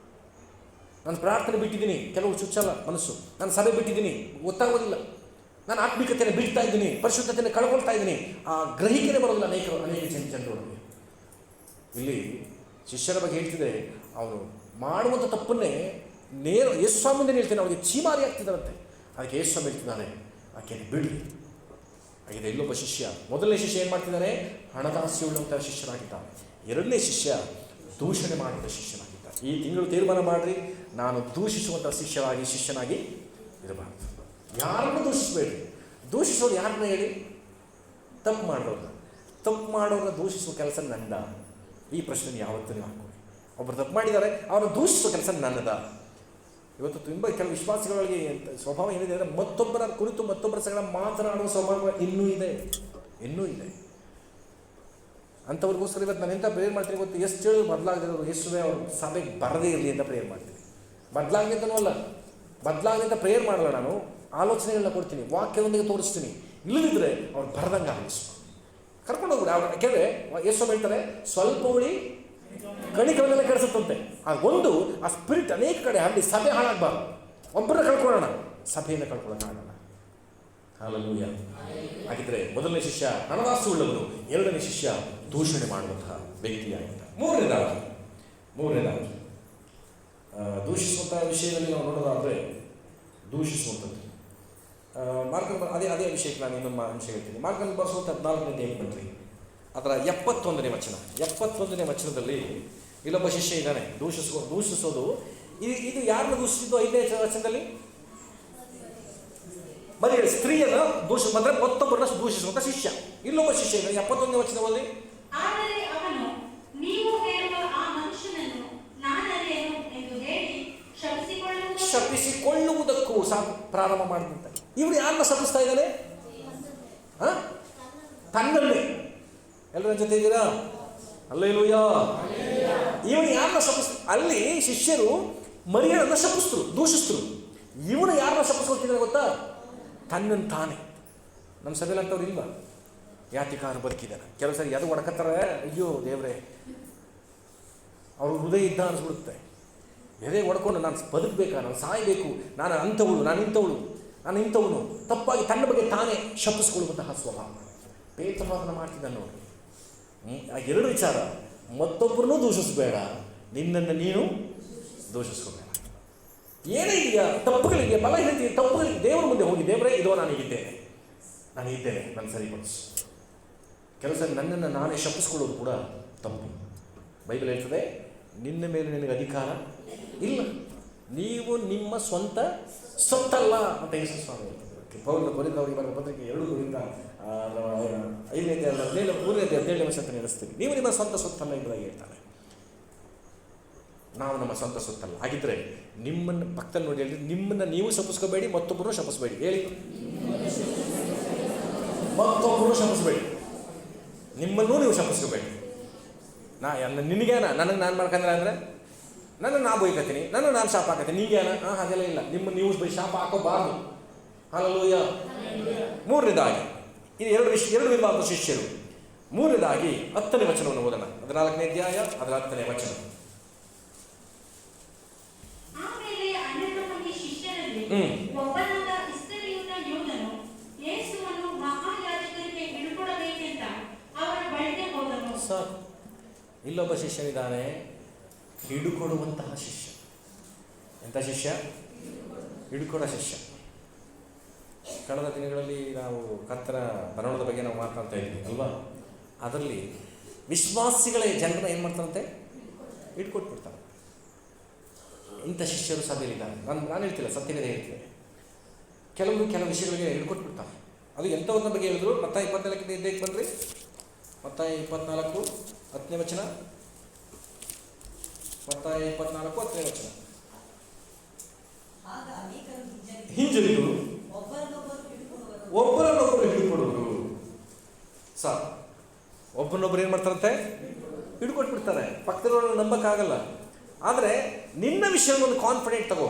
ನಾನು ಪ್ರಾರ್ಥನೆ ಬಿಟ್ಟಿದ್ದೀನಿ, ಕೆಲವು ಚುಚ್ಚಲ್ಲ ಮನಸ್ಸು. ನಾನು ಸಭೆ ಬಿಟ್ಟಿದ್ದೀನಿ, ಗೊತ್ತಾಗೋದಿಲ್ಲ. ನಾನು ಆತ್ಮಿಕತೆಯನ್ನು ಬಿಡ್ತಾ ಇದ್ದೀನಿ, ಪರಿಶುದ್ಧತೆಯನ್ನು ಕಳ್ಕೊಳ್ತಾ ಇದ್ದೀನಿ, ಆ ಗ್ರಹಿಕೆನೇ ಬರೋದಿಲ್ಲ ಅನೇಕ ಜನರೊಳಗೆ. ಇಲ್ಲಿ ಶಿಷ್ಯರ ಬಗ್ಗೆ ಹೇಳ್ತಿದೆ, ಅವನು ಮಾಡುವಂಥ ತಪ್ಪನ್ನೇ ಯೇಸುಸ್ವಾಮಿಂದ ಹೇಳ್ತೇನೆ, ಅವನಿಗೆ ಚೀಮಾರಿ ಆಗ್ತಿದ್ದಾರಂತೆ. ಅದಕ್ಕೆ ಯೇಸುಸ್ವಾಮಿ ಹೇಳ್ತಿದ್ದಾನೆ, ಆಕೆ ಬಿಡಿ ಆಗಿದೆ. ಇಲ್ಲೊಬ್ಬ ಶಿಷ್ಯ, ಮೊದಲನೇ ಶಿಷ್ಯ ಏನು ಮಾಡ್ತಿದ್ದಾನೆ, ಹಣದಾಸೆ ಉಳ್ಳಂಥ ಶಿಷ್ಯನಾಗಿದ್ದಾನೆ. ಎರಡನೇ ಶಿಷ್ಯ ದೂಷಣೆ ಮಾಡುವಂಥ ಶಿಷ್ಯನಾಗಿದ್ದಾನೆ. ಈ ತಿಂಗಳು ತೀರ್ಮಾನ ಮಾಡಿರಿ, ನಾನು ದೂಷಿಸುವಂಥ ಶಿಷ್ಯನಾಗಿ ಇರಬಾರ್ದು. ಯಾರನ್ನು ದೂಷಿಸಬೇಡಿ. ದೂಷಿಸೋದು ಯಾರನ್ನ ಹೇಳಿ, ತಪ್ಪು ಮಾಡೋದು. ತಪ್ಪು ಮಾಡೋರನ್ನ ದೂಷಿಸುವ ಕೆಲಸ ನಂದ? ಈ ಪ್ರಶ್ನೆ ಯಾವತ್ತೂ ನೀವು ಹಾಕೊಳ್ಳಿ. ಒಬ್ಬರು ತಪ್ಪು ಮಾಡಿದ್ದಾರೆ, ಅವರನ್ನು ದೂಷಿಸುವ ಕೆಲಸ ನನ್ನದ? ಇವತ್ತು ತುಂಬ ಕೆಲವು ವಿಶ್ವಾಸಿಗಳಿಗೆ ಸ್ವಭಾವ ಏನಿದೆ ಅಂದರೆ ಮತ್ತೊಬ್ಬರ ಕುರಿತು ಮತ್ತೊಬ್ಬರ ಸಂಗಡ ಮಾತನಾಡುವ ಸ್ವಭಾವ ಇನ್ನೂ ಇದೆ. ಅಂಥವ್ರಿಗೋಸ್ಕರ ಇವತ್ತು ನಾನು ಎಂಥ ಪ್ರೇಯರ್ ಮಾಡ್ತೀನಿ ಗೊತ್ತು? ಎಷ್ಟು ಹೇಳಿ ಬದಲಾಗದಿರೋರು ಯೇಸುವೆ ಅವ್ರು ಸಭೆಗೆ ಬರದೇ ಇರಲಿ ಅಂತ ಪ್ರೇಯರ್ ಮಾಡ್ತೀನಿ. ಬದಲಾಗಲಿ ಅಂತನೂ ಅಲ್ಲ, ಬದಲಾಗಲಿ ಅಂತ ಪ್ರೇಯರ್ ಮಾಡಲ್ಲ, ನಾನು ಆಲೋಚನೆಗಳನ್ನ ಕೊಡ್ತೀನಿ, ವಾಕ್ಯವೊಂದಿಗೆ ತೋರಿಸ್ತೀನಿ. ಇಲ್ಲದಿದ್ದರೆ ಅವ್ರು ಬರದಂಗೆ ಆಗಿಸು ಕರ್ಕೊಂಡು ಹೋಗ್ಬಿಡಿ. ಅವ್ರು ಯಾಕೆಂದರೆ ಯೇಸು ಹೇಳ್ತಾರೆ, ಸ್ವಲ್ಪ ಹುಳಿ ಕಣಿಕರನ್ನೆಲ್ಲ ಕೆಡಿಸುತ್ತಂತೆ. ಒಂದು ಆ ಸ್ಪಿರಿಟ್ ಅನೇಕ ಕಡೆ ಹರಡಿ ಸಭೆ ಹಾಳಾಗಬಾರ್ದು. ಒಬ್ಬರನ್ನ ಕಳ್ಕೊಳ್ಳೋಣ, ಸಭೆಯನ್ನು ಕಳ್ಕೊಳ್ಳೋಕ್ಕಾಗಲ್ಲ. ಹಲ್ಲೆಲೂಯಾ. ಹಾಗಿದ್ರೆ ಮೊದಲನೇ ಶಿಷ್ಯ ಹಣದಾಸೆ ಉಳ್ಳವನು, ಎರಡನೇ ಶಿಷ್ಯ ದೂಷಣೆ ಮಾಡುವಂತಹ ವ್ಯಕ್ತಿಯಾಗಿದ್ದ. ಮೂರನೇದಾಗಿ ದೂಷಿಸುವಂತಹ ವಿಷಯದಲ್ಲಿ ನಾವು ನೋಡೋದಾದರೆ ದೂಷಿಸುವಂಥದ್ದು ಅದೇ ವಿಷಯಕ್ಕೆ ನಾನು ಇನ್ನೊಂದು ಅಂಶ ಹೇಳ್ತೀನಿ. ಮಾರ್ಕಲ್ಲಿ ಬರೆಸುವಂಥ 14ನೇ ಅಧ್ಯಾಯಕ್ಕೆ ಬನ್ನಿರಿ. ಅದರ 71ನೇ ವಚನ. 71ನೇ ವಚನದಲ್ಲಿ ಇಲ್ಲೊಬ್ಬ ಶಿಷ್ಯ ಇದ್ದಾನೆ. ದೂಷಿಸೋದು ಇದು ಯಾರನ್ನು ದೂಷಿಸಿದ್ದು? 5ನೇ ವಚನದಲ್ಲಿ ಬರೀ ಸ್ತ್ರೀಯನ್ನು ಅಂದರೆ ಮತ್ತೊಬ್ಬರನ್ನ ದೂಷಿಸುವಂಥ ಶಿಷ್ಯ. ಇಲ್ಲೊಬ್ಬ ಶಿಷ್ಯ ಇದ್ದಾನೆ 71ನೇ ವಚನದಲ್ಲಿ. ಶಪಿಸಿಕೊಳ್ಳುವುದಕ್ಕೂ ಪ್ರಾರಂಭ ಮಾಡಿದಂತೆ. ಇವರು ಯಾರನ್ನ ಶಪಿಸ್ತಾ ಇದ್ದಾನೆ? ತನ್ನನ್ನೇ. ಎಲ್ಲರ ಜೊತೆ ಇದ್ದೀರಾ? ಹಲ್ಲೆಲೂಯಾ. ಇವನು ಯಾರನ್ನ ಅಲ್ಲಿ ಶಿಷ್ಯರು ಮರಿಯಳನ್ನ ಶಪಿಸ್ತರು, ದೂಷಿಸ್ತರು. ಇವನು ಯಾರನ್ನ ಶಪಿಸ್ಕೊಳ್ತಿದ್ದಾರೆ ಗೊತ್ತಾ? ತನ್ನನ್ನು ತಾನೇ. ನಮ್ಮ ಸಭೆಯಲ್ಲಿ ಅಂತವ್ರು ಇಲ್ವಾ? ಯಾತಿಕಾರ ಬದುಕಿದ್ದಾರೆ. ಕೆಲವು ಸರಿ ಅದು ಒಡಕತ್ತಾರೆ, ಅಯ್ಯೋ ದೇವರೇ, ಅವ್ರ ಹೃದಯ ಇದ್ದ ಅನಿಸ್ಬಿಡುತ್ತೆ. ಎದೆ ಒಡ್ಕೊಂಡು ನಾನು ಬದುಕಬೇಕಾ, ನಾನು ಸಾಯಬೇಕು, ನಾನು ಇಂಥವನು ತಪ್ಪಾಗಿ ತನ್ನ ಬಗ್ಗೆ ತಾನೇ ಶಪಿಸ್ಕೊಳ್ಳುವಂತಹ ಸ್ವಭಾವ ಪೇತ್ರವಾದನ ಮಾಡ್ತಿದ್ದಾನೆ ನೋಡಿ. ಆ ಎರಡು ವಿಚಾರ, ಮತ್ತೊಬ್ಬರನ್ನೂ ದೂಷಿಸಬೇಡ, ನಿನ್ನನ್ನು ನೀನು ದೂಷಿಸ್ಕೋಬೇಡ. ಏನೇ ಇದೆಯಾ ತಪ್ಪುಗಳಿಗೆ, ಬಲ ಹೇಳ್ತೀವಿ ತಪ್ಪುಗಳಿಗೆ ದೇವರ ಮುಂದೆ ಹೋಗಿ, ದೇವರೇ ಇದೋ ನಾನಿದ್ದೇನೆ, ನಾನು ಸರಿಪಡಿಸು. ಕೆಲವು ಸರಿ ನನ್ನನ್ನು ನಾನೇ ಶಪಿಸ್ಕೊಳ್ಳೋದು ಕೂಡ ತಪ್ಪು. ಬೈಬಲ್ ಹೇಳ್ತದೆ, ನಿನ್ನ ಮೇಲೆ ನಿನಗೆ ಅಧಿಕಾರ ಇಲ್ಲ, ನೀವು ನಿಮ್ಮ ಸ್ವಂತ ಸೊತ್ತಲ್ಲ ಅಂತ ಯೇಸು ಸ್ವಾಮಿ ಹೇಳ್ತಾರೆ. ಕೊರಿಂಥದವರಿಗೆ ಬರೆದ ಪತ್ರಿಕೆ 2 ಕೊರಿಂಥ 5ನೇ ಅಧ್ಯಾಯ 17ನೇ ವಚನ ನಡೆಸ್ತೀವಿ. ನೀವು ನಿಮ್ಮ ಸ್ವಂತ ಸೊತ್ತಲ್ಲ ಎಂಬುದಾಗಿ ಹೇಳ್ತಾರೆ. ನಾವು ನಮ್ಮ ಸ್ವಂತ ಸೊತ್ತಲ್ಲ. ಹಾಗಿದ್ರೆ ನಿಮ್ಮನ್ನು ಪಕ್ಕದಲ್ಲಿ ನೋಡಿ ಹೇಳಿ, ನಿಮ್ಮನ್ನು ನೀವು ಶಪಿಸ್ಕೋಬೇಡಿ, ಮತ್ತೊಬ್ಬರು ಶಪಿಸ್ಬೇಡಿ. ಹೇಳಿ, ಮತ್ತೊಬ್ಬರು ಶಪಿಸ್ಬೇಡಿ, ನಿಮ್ಮನ್ನೂ ನೀವು ಶಪಿಸ್ಕೋಬೇಡಿ. ನಿನಗೇನ ನನಗೆ ನಾನು ಮಾಡ್ಕೊಂಡ್ರೆ ಅಂದರೆ ನನಗೆ ನಾ ಬೈಕತ್ತೀನಿ, ನಾನು ಶಾಪ ಹಾಕತ್ತೀನಿ, ನೀಗೇನ? ಹಾಗೆಲ್ಲ ಇಲ್ಲ. ನೀವು ಶಾಪ ಹಾಕೋಬಾರ್ದು. ಹಲ್ಲೆಲೂಯಾ. ಮೂರನೇದಾಗಿ ಇದು ಎರಡು ವಿಧವಾದ ಶಿಷ್ಯರು. ಮೂರನೇದಾಗಿ 10ನೇ ವಚನವನ್ನು ಓದೋಣ. 14ನೇ ಅಧ್ಯಾಯ 10ನೇ ವಚನ. ಸರ್, ಇಲ್ಲೊಬ್ಬ ಶಿಷ್ಯನಿದ್ದಾನೆ, ಹಿಡುಕೊಡುವಂತಹ ಶಿಷ್ಯ. ಎಂಥ ಶಿಷ್ಯ? ಹಿಡುಕೊಡ ಶಿಷ್ಯ. ಕಳೆದ ದಿನಗಳಲ್ಲಿ ನಾವು ಕರ್ತರ ಬರವಣದ ಬಗ್ಗೆ ನಾವು ಮಾತನಾಡ್ತಾ ಇದ್ವಿ ಅಲ್ವಾ? ಅದರಲ್ಲಿ ವಿಶ್ವಾಸಿಗಳ ಜನರನ್ನ ಏನು ಮಾಡ್ತಾರಂತೆ? ಹಿಡ್ಕೊಟ್ಬಿಡ್ತಾರೆ. ಇಂಥ ಶಿಷ್ಯರು ಸಭೆಯಲ್ಲಿದ್ದಾರೆ. ನಾನು ಹೇಳ್ತಿಲ್ಲ, ಸತ್ಯವೇದ ಹೇಳ್ತೇನೆ. ಕೆಲವು ವಿಷಯಗಳಿಗೆ ಹಿಡ್ಕೊಟ್ಬಿಡ್ತಾರೆ. ಅದು ಎಂಥವ್ರನ್ನ ಬಗ್ಗೆ ಹೇಳಿದ್ರು? ಮತ್ತಾಯ 24ನೇ ಅಧ್ಯಾಯಕ್ಕೆ ಬನ್ನಿರಿ. ಮತ್ತಾಯ 24 10ನೇ ವಚನ. ಮತ್ತಾಯ 24 10ನೇ ವಚನ. ಹಿಂಜರಿದು ಒಬ್ಬರನ್ನೊಬ್ಬರು ಹಿಡ್ಕೊಡುವರು. ಸಾಕು, ಒಬ್ಬರನ್ನೊಬ್ಬರು ಏನು ಮಾಡ್ತಾರಂತೆ? ಹಿಡ್ಕೊಟ್ಬಿಡ್ತಾರೆ. ಪಕ್ಕದವ್ರನ್ನ ನಂಬಕ್ಕಾಗಲ್ಲ. ಆದರೆ ನಿನ್ನ ವಿಷಯವನ್ನು ಕಾನ್ಫಿಡೆಂಟ್ ತಗೋ,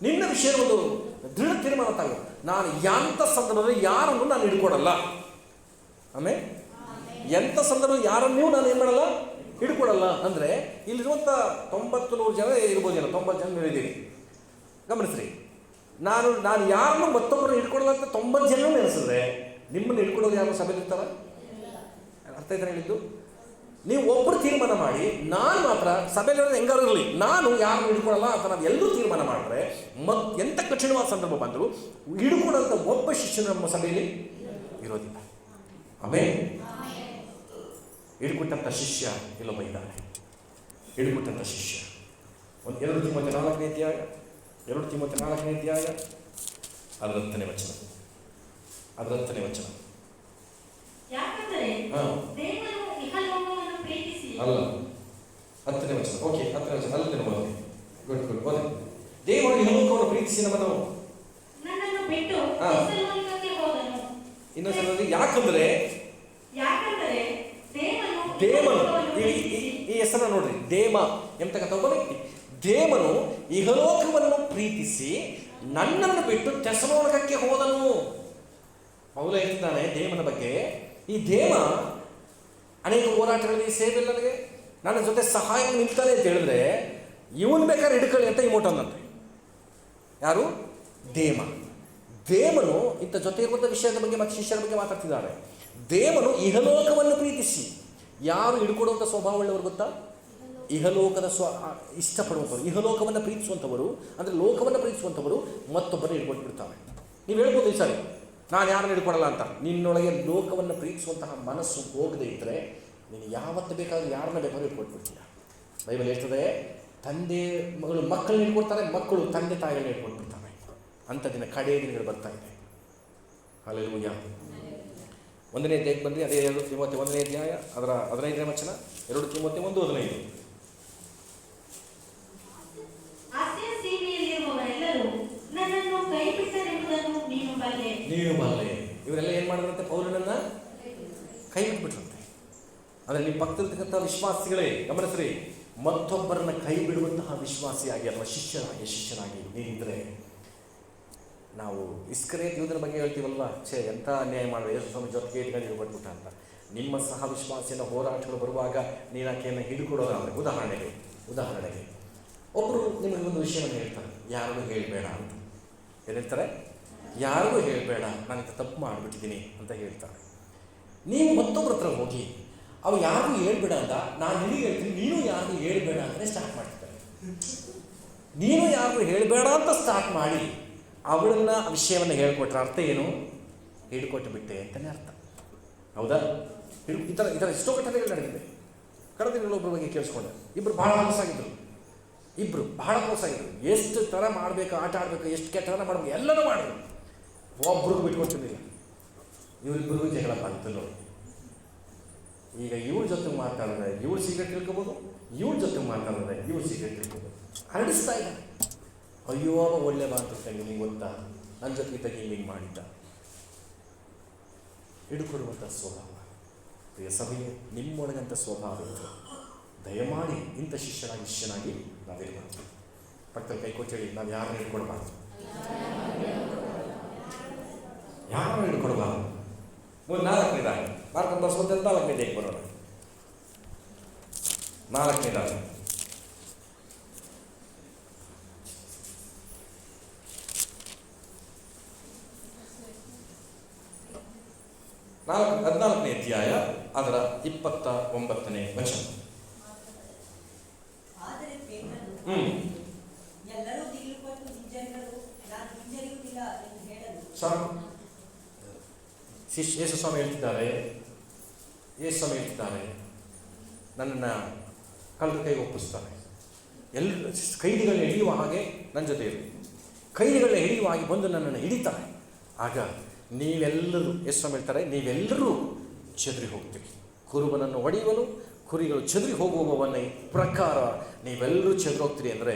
ನಿನ್ನ ವಿಷಯವನ್ನು ದೃಢ ತೀರ್ಮಾನ ತಗೋ. ನಾನು ಎಂಥ ಸಂದರ್ಭದಲ್ಲಿ ಯಾರನ್ನು ನಾನು ಹಿಡ್ಕೊಡಲ್ಲ. ಆಮೇಲೆ ಎಂಥ ಸಂದರ್ಭದಲ್ಲಿ ಯಾರನ್ನೂ ನಾನು ಏನು ಮಾಡಲ್ಲ, ಹಿಡ್ಕೊಡಲ್ಲ. ಅಂದರೆ ಇಲ್ಲಿರುವಂಥ 90-100 ಜನ ಇರ್ಬೋದೇನೋ, 90 ಜನ ಇದ್ದೀರಿ. ಗಮನಿಸ್ರಿ, ನಾನು ಯಾರನ್ನೂ ಮತ್ತೊಬ್ಬರನ್ನು ಹಿಡ್ಕೊಡಲ್ಲ ಅಂತ 90 ಜನ ನೆನೆಸಿದ್ರೆ ನಿಮ್ಮನ್ನು ಹಿಡ್ಕೊಡೋದು ಯಾರು ಸಭೆಯಲ್ಲಿ ಇರ್ತಾರ? ಅರ್ಥ ಆಯ್ತಾನೆ ಹೇಳಿದ್ದು? ನೀವು ಒಬ್ಬರು ತೀರ್ಮಾನ ಮಾಡಿ, ನಾನು ಮಾತ್ರ ಸಭೆಯಲ್ಲಿ ಹೆಂಗಾರು ಇರಲಿ, ನಾನು ಯಾರನ್ನು ಹಿಡ್ಕೊಡಲ್ಲ ಅಂತ ನಾವು ಎಲ್ಲರೂ ತೀರ್ಮಾನ ಮಾಡಿದ್ರೆ ಎಂಥ ಕಠಿಣವಾದ ಸಂದರ್ಭ ಬಂದರೂ ಹಿಡ್ಕೊಡೋಂಥ ಒಬ್ಬ ಶಿಷ್ಯನು ನಮ್ಮ ಸಭೆಯಲ್ಲಿ ಇರೋದಿಲ್ಲ. ಆಮೇಲೆ ಹಿಡ್ಕೊಟ್ಟಂಥ ಶಿಷ್ಯ ಇಲ್ಲೊಬ್ಬ ಇದ್ದಾನೆ. ಹಿಡ್ಕೊಟ್ಟಂಥ ಶಿಷ್ಯ 2 ತಿಮೋಥೆ 4ನೇ ಅಧ್ಯಾಯ 10ನೇ ವಚನ. ಯಾಕಂದರೆ ಹಾ. ದೇವರು ಇಹಲೋಕವನ್ನು ಪ್ರೀತಿಸಿ ಅಲ್ಲ, 10ನೇ ವಚನ. ಓಕೆ, 10ನೇ ವಚನ ಅಲ್ಲಿಂದ ಓದಿ. ಗುಡ್ ಓದಿ. ದೇವರು ಇಹಲೋಕವನ್ನು ಪ್ರೀತಿಸಿ ನಮ್ಮನ್ನು ನನ್ನನ್ನು ಬಿಟ್ಟು ಹಾ. ಥೆಸಲೋನಿಕಕ್ಕೆ ಹೋದನು. ಇನ್ನೊಂದ್ಸಲ ಓದಿ. ಯಾಕಂದ್ರೆ ದೇವನು ಈ ಹೆಸರನ್ನು ನೋಡ್ರಿ, ದೇಮ ಎಂಬತಕ್ಕಂಥ ಒಬ್ಬ ವ್ಯಕ್ತಿ. ದೇವನು ಇಹಲೋಕವನ್ನು ಪ್ರೀತಿಸಿ ನನ್ನನ್ನು ಬಿಟ್ಟು ಥೆಸಲೋನಿಕಕ್ಕೆ ಹೋದನು. ಪೌಲ ಹೇಳ್ತಿದ್ದಾನೆ ದೇವನ ಬಗ್ಗೆ. ಈ ದೇವ ಅನೇಕ ಹೋರಾಟಗಳಲ್ಲಿ ಸೇವೆ ನನಗೆ ನನ್ನ ಜೊತೆ ಸಹಾಯ ನಿಲ್ತಾನೆ ಅಂತ ಹೇಳಿದ್ರೆ ಇವನು ಬೇಕಾದ್ರೆ ಹಿಡ್ಕೊಳ್ಳಿ ಅಂತ ಇಮೋಟನ್ನಂತೆ. ಯಾರು? ದೇಮ. ದೇವನು ಇಂಥ ಜೊತೆ ಇರುವಂಥ ವಿಷಯದ ಬಗ್ಗೆ ಮತ್ತು ಶಿಷ್ಯರ ಬಗ್ಗೆ ಮಾತಾಡ್ತಿದ್ದಾರೆ. ದೇವನು ಇಹಲೋಕವನ್ನು ಪ್ರೀತಿಸಿ. ಯಾರು ಹಿಡ್ಕೊಡುವಂಥ ಸ್ವಭಾವವುಳ್ಳವರು ಗೊತ್ತಾ? ಇಹಲೋಕದ ಇಷ್ಟಪಡುವಂಥವ್ರು, ಇಹಲೋಕವನ್ನು ಪ್ರೀತಿಸುವಂಥವರು, ಅಂದರೆ ಲೋಕವನ್ನು ಪ್ರೀತಿಸುವಂಥವರು ಮತ್ತೊಬ್ಬರನ್ನು ಹಿಡ್ಕೊಂಡು ಬಿಡ್ತಾರೆ. ನೀವು ಹೇಳ್ಬೋದು ಈ ಸರಿ ನಾನು ಯಾರನ್ನು ಹಿಡ್ಕೊಡಲ್ಲ ಅಂತ. ನಿನ್ನೊಳಗೆ ಲೋಕವನ್ನು ಪ್ರೀತಿಸುವಂತಹ ಮನಸ್ಸು ಹೋಗದೇ ಇದ್ದರೆ ನೀನು ಯಾವತ್ತು ಬೇಕಾದರೂ ಯಾರನ್ನ ಬೇಕಾದ್ರೂ ಹಿಡ್ಕೊಟ್ಬಿಡ್ತೀಯ. ಬೈಬಲ್ ಹೇಳ್ತದೆ, ತಂದೆ ಮಗಳು ಮಕ್ಕಳನ್ನ ಹಿಡ್ಕೊಡ್ತಾರೆ, ಮಕ್ಕಳು ತಂದೆ ತಾಯಿಗಳನ್ನ ಹಿಡ್ಕೊಟ್ಬಿಡ್ತಾರೆ. ಅಂಥ ದಿನ ಕಡೆ ದಿನಗಳು ಬರ್ತಾ ಇದೆ. ಹಲ್ಲೆಲೂಯಾ. 1ನೇ ಅಧ್ಯಾಯಕ್ಕೆ ಬಂದರೆ ಅದೇ 2 ತಿಮೋಥೆ 1ನೇ ಅಧ್ಯಾಯ ಅದರ 15ನೇ ವಚನ, 2 ತಿಮೋಥೆ 1:15. ಆಸ್ಯ ಸೀಮೆಯಲ್ಲಿರುವವರೆಲ್ಲರೂ ನನ್ನನ್ನು ಕೈಬಿಟ್ಟರೆಂಬುದನ್ನು ನೀನು ಬಲ್ಲೆ. ಇವರೆಲ್ಲ ಏನು ಮಾಡಿದ್ರಂತೆ? ಪೌಲನನ್ನ ಕೈ ಬಿಟ್ಬಿಟ್ರಂತೆ. ಅಂದರೆ ನಿಮ್ಮ ಪಕ್ಕದಲ್ಲಿರ್ತಕ್ಕಂಥ ವಿಶ್ವಾಸಿಗಳೇ ಗಮನಿಸ್ರಿ, ಮತ್ತೊಬ್ಬರನ್ನ ಕೈ ಬಿಡುವಂತಹ ವಿಶ್ವಾಸಿಯಾಗಿ ಅಥವಾ ಶಿಷ್ಯನಾಗಿ ನೀನಿದ್ರೆ, ನಾವು ಇಸ್ಕರಿಯೋತ್ ಯೂದನ ಬಗ್ಗೆ ಹೇಳ್ತೀವಲ್ವ, ಎಂಥ ಅನ್ಯಾಯ ಮಾಡುವ ಯೇಸು ಸ್ವಾಮಿ ಜೊತೆಗೆ ಇಟ್ಕೊಂಡು ಬಿಟ್ಬಿಟ್ಟ ಅಂತ. ನಿಮ್ಮ ಸಹ ವಿಶ್ವಾಸಿನ ಹೋರಾಟಗಳು ಬರುವಾಗ ನೀನು ಆಕೆಯನ್ನು ಹಿಡ್ಕೊಡೋದಾದರೆ, ಉದಾಹರಣೆಗೆ ಒಬ್ಬರು ನಿಮಗೆ ಒಂದು ವಿಷಯವನ್ನು ಹೇಳ್ತಾರೆ, ಯಾರಿಗೂ ಹೇಳಬೇಡ ಅಂತ. ಏನು ಹೇಳ್ತಾರೆ? ಯಾರಿಗೂ ಹೇಳಬೇಡ, ನಾನು ಇಂಥ ತಪ್ಪು ಮಾಡಿಬಿಟ್ಟಿದ್ದೀನಿ ಅಂತ ಹೇಳ್ತಾರೆ. ನೀವು ಮತ್ತೊಬ್ಬರ ಹತ್ರ ಹೋಗಿ ಅವು ಯಾರಿಗೂ ಹೇಳ್ಬೇಡ ಅಂತ, ನಾನು ನಿನಗೆ ಹೇಳ್ತೀನಿ ನೀನು ಯಾರಿಗೂ ಹೇಳ್ಬೇಡ ಅಂತಲೇ ಸ್ಟಾರ್ಟ್ ಮಾಡ್ತಾರೆ. ನೀನು ಯಾರಿಗೂ ಹೇಳಬೇಡ ಅಂತ ಸ್ಟಾರ್ಟ್ ಮಾಡಿ ಅವಳನ್ನ ವಿಷಯವನ್ನು ಹೇಳ್ಕೊಟ್ರೆ ಅರ್ಥ ಏನು? ಹಿಡ್ಕೊಟ್ಟು ಬಿಟ್ಟೆ ಅಂತಲೇ ಅರ್ಥ. ಹೌದಾ? ಈ ಥರ ಎಷ್ಟೋ ಘಟನೆಗಳು ನಡೆದಿದೆ. ಕಳೆದ ದಿನಗಳು ಒಬ್ಬರ ಬಗ್ಗೆ ಕೇಳಿಸ್ಕೊಂಡೆ. ಇಬ್ಬರು ಬಹಳ ಕ್ಲೋಸ್ ಆಗಿದ್ರು. ಎಷ್ಟು ಥರ ಮಾಡಬೇಕು, ಆಟ ಆಡಬೇಕು, ಎಷ್ಟು ಕೆಟ್ಟತನ ಮಾಡಬೇಕು, ಎಲ್ಲನೂ ಮಾಡಿದ್ರು. ಒಬ್ರಿಗೂ ಬಿಟ್ಕೊಡ್ತಿರ್ಲಿಲ್ಲ. ಇವರಿಬ್ಬರಿಗೂ ಜಗಳ ಬಂತು ನೋಡಿ. ಈಗ ಇವಳ ಜೊತೆ ಮಾತಾಡಿದ್ರೆ ಇವಳು ಸೀಕ್ರೆಟ್ ತಿಳ್ಕೊಬೋದು, ಇವಳ ಜೊತೆ ಮಾತಾಡಿದ್ರೆ ಇವಳು ಸೀಕ್ರೆಟ್ ತಿಳ್ಕೊಬೋದು. ಹರಡಿಸ್ತಾ ಇಲ್ಲ. ಅಯ್ಯೋ ಅವ ಒಳ್ಳೆ ಮಾತು ನಿಮಗೆ ಗೊತ್ತಾ, ನನ್ನ ಜೊತೆಗೆ ತೆಗಿ ಹಿಂಗೆ ಮಾಡಿದ್ದ. ಹಿಡ್ಕೊಡುವಂಥ ಸ್ವಭಾವ. ಪ್ರಿಯ ಸಭೆಯೇ, ನಿಮ್ಮೊಳಗಂಥ ಸ್ವಭಾವ ಇತ್ತು. ದಯಮಾಡಿ ಇಂಥ ಶಿಷ್ಯನಾಗಿ ನಾವಿರಬಾರ್ದು. ಪಕ್ಕದಲ್ಲಿ ಕೈ ಕೊಚ್ಚೇಳಿ, ನಾವು ಯಾರನ್ನು ಹಿಡ್ಕೊಡ್ಬಾರ್ದು. ಯಾರನ್ನು ಹಿಡ್ಕೊಡ್ಬಾರ್ದು. 4ನೇದಾಗಿ ಮಾರ್ಕನ ಬರೆಸುವಂತೆ 4ನೇದಾಗಿ ಬರೋಣ. 4ನೇದಾಗಿ ನಾಲ್ಕು 14ನೇ ಅಧ್ಯಾಯ ಅದರ 29ನೇ ವಚನ. ಎಲ್ಲರೂ ದಿಗಿಲುಪಟ್ಟು ಹಿಂಜರಿದರು, ನಾನು ಹಿಂಜರಿಯುವುದಿಲ್ಲ ಎಂದು ಹೇಳಲು ಸಾಕು. ಯೇಸು ಸ್ವಾಮಿ ಹೇಳ್ತಿದ್ದಾರೆ, ನನ್ನನ್ನು ಕಳ್ಳರ ಕೈಗೆ ಒಪ್ಪಿಸ್ತಾರೆ. ಕೈದಿಗಳನ್ನ ಹಿಡಿಯುವ ಹಾಗೆ ನನ್ನ ಜೊತೆ ಇರು. ಕೈದಿಗಳನ್ನ ಹಿಡಿಯುವ ಹಾಗೆ ಬಂದು ನನ್ನನ್ನು ಹಿಡಿತಾರೆ. ಆಗ ನೀವೆಲ್ಲರೂ, ಯೇಸು ಸ್ವಾಮಿ ಹೇಳ್ತಾರೆ, ನೀವೆಲ್ಲರೂ ಚದುರಿ ಹೋಗ್ತೀವಿ. ಕುರುಬನನ್ನು ಹೊಡೆಯುವನು, ಕುರಿಗಳು ಚದುರಿ ಹೋಗುವವನ್ನ ಪ್ರಕಾರ ನೀವೆಲ್ಲರೂ ಚದುರಿ ಹೋಗ್ತೀರಿ ಅಂದರೆ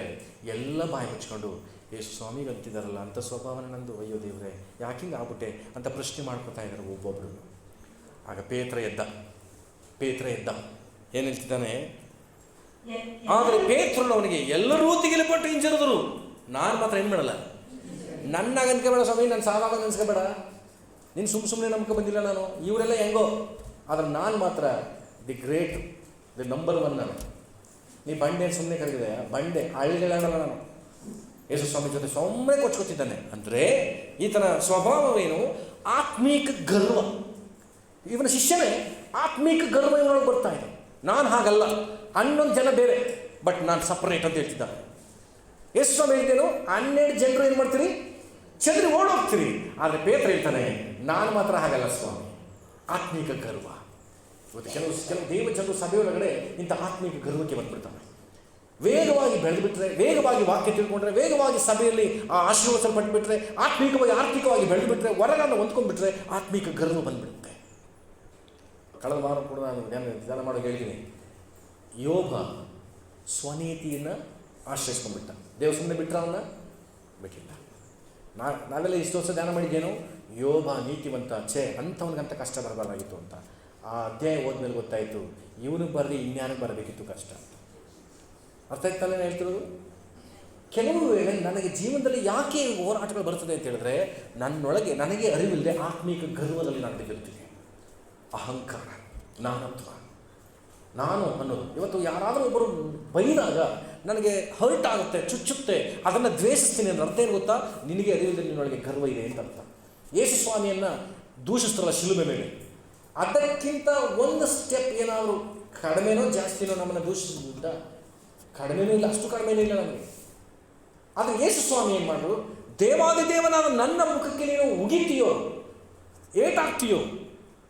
ಎಲ್ಲ ಬಾಯಿ ಮುಚ್ಕೊಂಡು ಯೇಸು ಸ್ವಾಮಿಗೆ ಅಂತಿದ್ದಾರಲ್ಲ ಅಂಥ ಸ್ವಭಾವನ ನಂದು, ಅಯ್ಯೋ ದೇವರೇ ಯಾಕೆ ಹಿಂಗೆ ಆಗ್ಬಿಟ್ಟೆ ಅಂತ ಪ್ರಶ್ನೆ ಮಾಡ್ಕೊತಾ ಇದ್ದಾರೆ ಒಬ್ಬೊಬ್ಬರು. ಆಗ ಪೇತ್ರ ಎದ್ದ. ಏನು ಹೇಳ್ತಿದ್ದಾನೆ? ಆದರೆ ಪೇತ್ರನು ಅವನಿಗೆ ಎಲ್ಲರೂ ತಿಗಿಲುಪಟ್ಟು ಹಿಂಜರಿದರು, ನಾನು ಮಾತ್ರ ಏನು ಮಾಡಲ್ಲ. ನನ್ನಾಗ ಅನ್ಕೋಬೇಡ ಸ್ವಾಮಿ, ನಾನು ಸಾವಾಗ ಅನ್ಸ್ಕೋಬೇಡ, ನೀನು ಸುಮ್ಮನೆ ನಂಬ್ಕೊ ಬಂದಿಲ್ಲ ನಾನು, ಇವರೆಲ್ಲ ಹೆಂಗೋ, ಆದರೆ ನಾನು ಮಾತ್ರ ದಿ ಗ್ರೇಟ್, ದಿ ನಂಬರ್ 1 ನಾನು. ನೀ ಬಂಡೆ ಸುಮ್ಮನೆ ಕರೆದಿದೆ, ಬಂಡೆ ಹಳ್ಳಿಗಳಲ್ಲ ನಾನು. ಯೇಸು ಸ್ವಾಮಿ ಜೊತೆ ಸುಮ್ಮನೆ ಕೊಚ್ಕೊತಿದ್ದಾನೆ ಅಂದರೆ ಈತನ ಸ್ವಭಾವವೇನು? ಆತ್ಮೀಕ ಗರ್ವ. ಇವನ ಶಿಷ್ಯನೇ ಆತ್ಮೀಕ ಗರ್ವ ಇವನೊಳಗೆ ಬರ್ತಾ ಇದೆ. ನಾನು ಹಾಗಲ್ಲ, 11 ಜನ ಬೇರೆ, ಬಟ್ ನಾನು ಸಪ್ರೇಟ್ ಅಂತ ಹೇಳ್ತಿದ್ದಾನೆ. ಯೇಸು ಸ್ವಾಮಿ ಹೇಳ್ತೇನು, 12 ಜನರು ಏನು ಮಾಡ್ತೀರಿ? ಚಂದ್ರಿ ಓಡೋಗ್ತೀರಿ. ಆದರೆ ಪೇತ್ರ ಹೇಳ್ತಾನೆ, ನಾನು ಮಾತ್ರ ಹಾಗಲ್ಲ ಸ್ವಾಮಿ. ಆತ್ಮೀಕ ಗರ್ವ. ಇವತ್ತು ಕೆಲವು ದೇವ ಜನರು ಸಭೆಯೊಳಗಡೆ ಇಂಥ ಆತ್ಮೀಕ ಗರ್ವಕ್ಕೆ ಬಂದ್ಬಿಡ್ತಾನೆ. ವೇಗವಾಗಿ ಬೆಳೆದುಬಿಟ್ರೆ, ವೇಗವಾಗಿ ವಾಕ್ಯ ತಿಳ್ಕೊಂಡ್ರೆ, ವೇಗವಾಗಿ ಸಭೆಯಲ್ಲಿ ಆಶೀರ್ವದಿಸಲ್ಪಟ್ಟುಬಿಟ್ರೆ, ಆತ್ಮೀಕವಾಗಿ ಆರ್ಥಿಕವಾಗಿ ಬೆಳೆದುಬಿಟ್ರೆ, ಹೊರಗನ್ನು ಹೊಂದ್ಕೊಂಡ್ಬಿಟ್ರೆ ಆತ್ಮೀಕ ಗರ್ವ ಬಂದ್ಬಿಡುತ್ತೆ. ಕಳೆದ ವಾರ ಕೂಡ ನಾನು ಧ್ಯಾನ ಮಾಡೋಕೆ ಹೇಳಿದ್ದೀನಿ. ಯೋಬ ಸ್ವನೀತಿಯನ್ನು ಆಶ್ರಯಿಸ್ಕೊಂಡ್ಬಿಟ್ಟ. ದೇವ್ರು ಸುಮ್ಮನೆ ಬಿಟ್ಟರೆ ಅವನ್ನ ಬಿಟ್ಟಿಲ್ಲ. ನಾವೆಲ್ಲ ಇಷ್ಟು ವರ್ಷ ಧ್ಯಾನ ಮಾಡಿದ್ದೇನು, ಯೋಬ ನೀತಿವಂತ, ಅಂಥವನಿಗಂತ ಕಷ್ಟ ಬರಬಾರ್ದಾಗಿತ್ತು ಅಂತ. ಆ ಅಧ್ಯಾಯ ಹೋದ್ಮೇಲೆ ಗೊತ್ತಾಯಿತು, ಇವನಿಗೆ ಬರಲಿ ಇನ್ಯಾರಿಗೆ ಬರಬೇಕಿತ್ತು ಕಷ್ಟ ಅಂತ. ಅರ್ಥ ಆಯ್ತಲ್ಲ ನಾನು ಹೇಳ್ತಿರೋದು? ಕೆಲವು ವೇಳೆ ನನಗೆ ಜೀವನದಲ್ಲಿ ಯಾಕೆ ಹೋರಾಟಗಳು ಬರ್ತದೆ ಅಂತ ಹೇಳಿದ್ರೆ, ನನ್ನೊಳಗೆ ನನಗೆ ಅರಿವಿಲ್ಲದೆ ಆತ್ಮೀಕ ಗರ್ವದಲ್ಲಿ ನಾನು ಬಿದ್ದಿರ್ತೀನಿ. ಅಹಂಕಾರ, ನಾನತ್ವ, ನಾನು ಅನ್ನೋದು. ಇವತ್ತು ಯಾರಾದರೂ ಒಬ್ಬರು ಬೈದಾಗ ನನಗೆ ಹರ್ಟ್ ಆಗುತ್ತೆ, ಚುಚ್ಚುತ್ತೆ, ಅದನ್ನು ದ್ವೇಷಿಸ್ತೀನಿ ಅನ್ನೋ ಅರ್ಥ ಏನು ಗೊತ್ತಾ? ನಿನಗೆ ಅರಿವಿಲ್ಲದೆ ನಿನ್ನೊಳಗೆ ಗರ್ವ ಇದೆ ಅಂತ ಅರ್ಥ. ಯೇಸು ಸ್ವಾಮಿಯನ್ನು ದೂಷಿಸ್ತಾರಲ್ಲ ಶಿಲುಬೆ ಮೇಲೆ, ಅದಕ್ಕಿಂತ ಒಂದು ಸ್ಟೆಪ್ ಏನಾದರೂ ಕಡಿಮೆನೋ ಜಾಸ್ತಿನೋ ನಮ್ಮನ್ನು ದೂಷಿಸಿದ್ದ? ಕಡಿಮೆನೂ ಇಲ್ಲ, ಅಷ್ಟು ಕಡಿಮೆನೂ ಇಲ್ಲ ನಮಗೆ. ಆದರೆ ಯೇಸು ಸ್ವಾಮಿ ಏನು ಮಾಡಿದ್ರು? ದೇವಾದಿದೇವನಾದ ನನ್ನ ಮುಖಕ್ಕೆ ನೀನು ಉಗಿತೀಯೋ, ಏಟಾಗ್ತೀಯೋ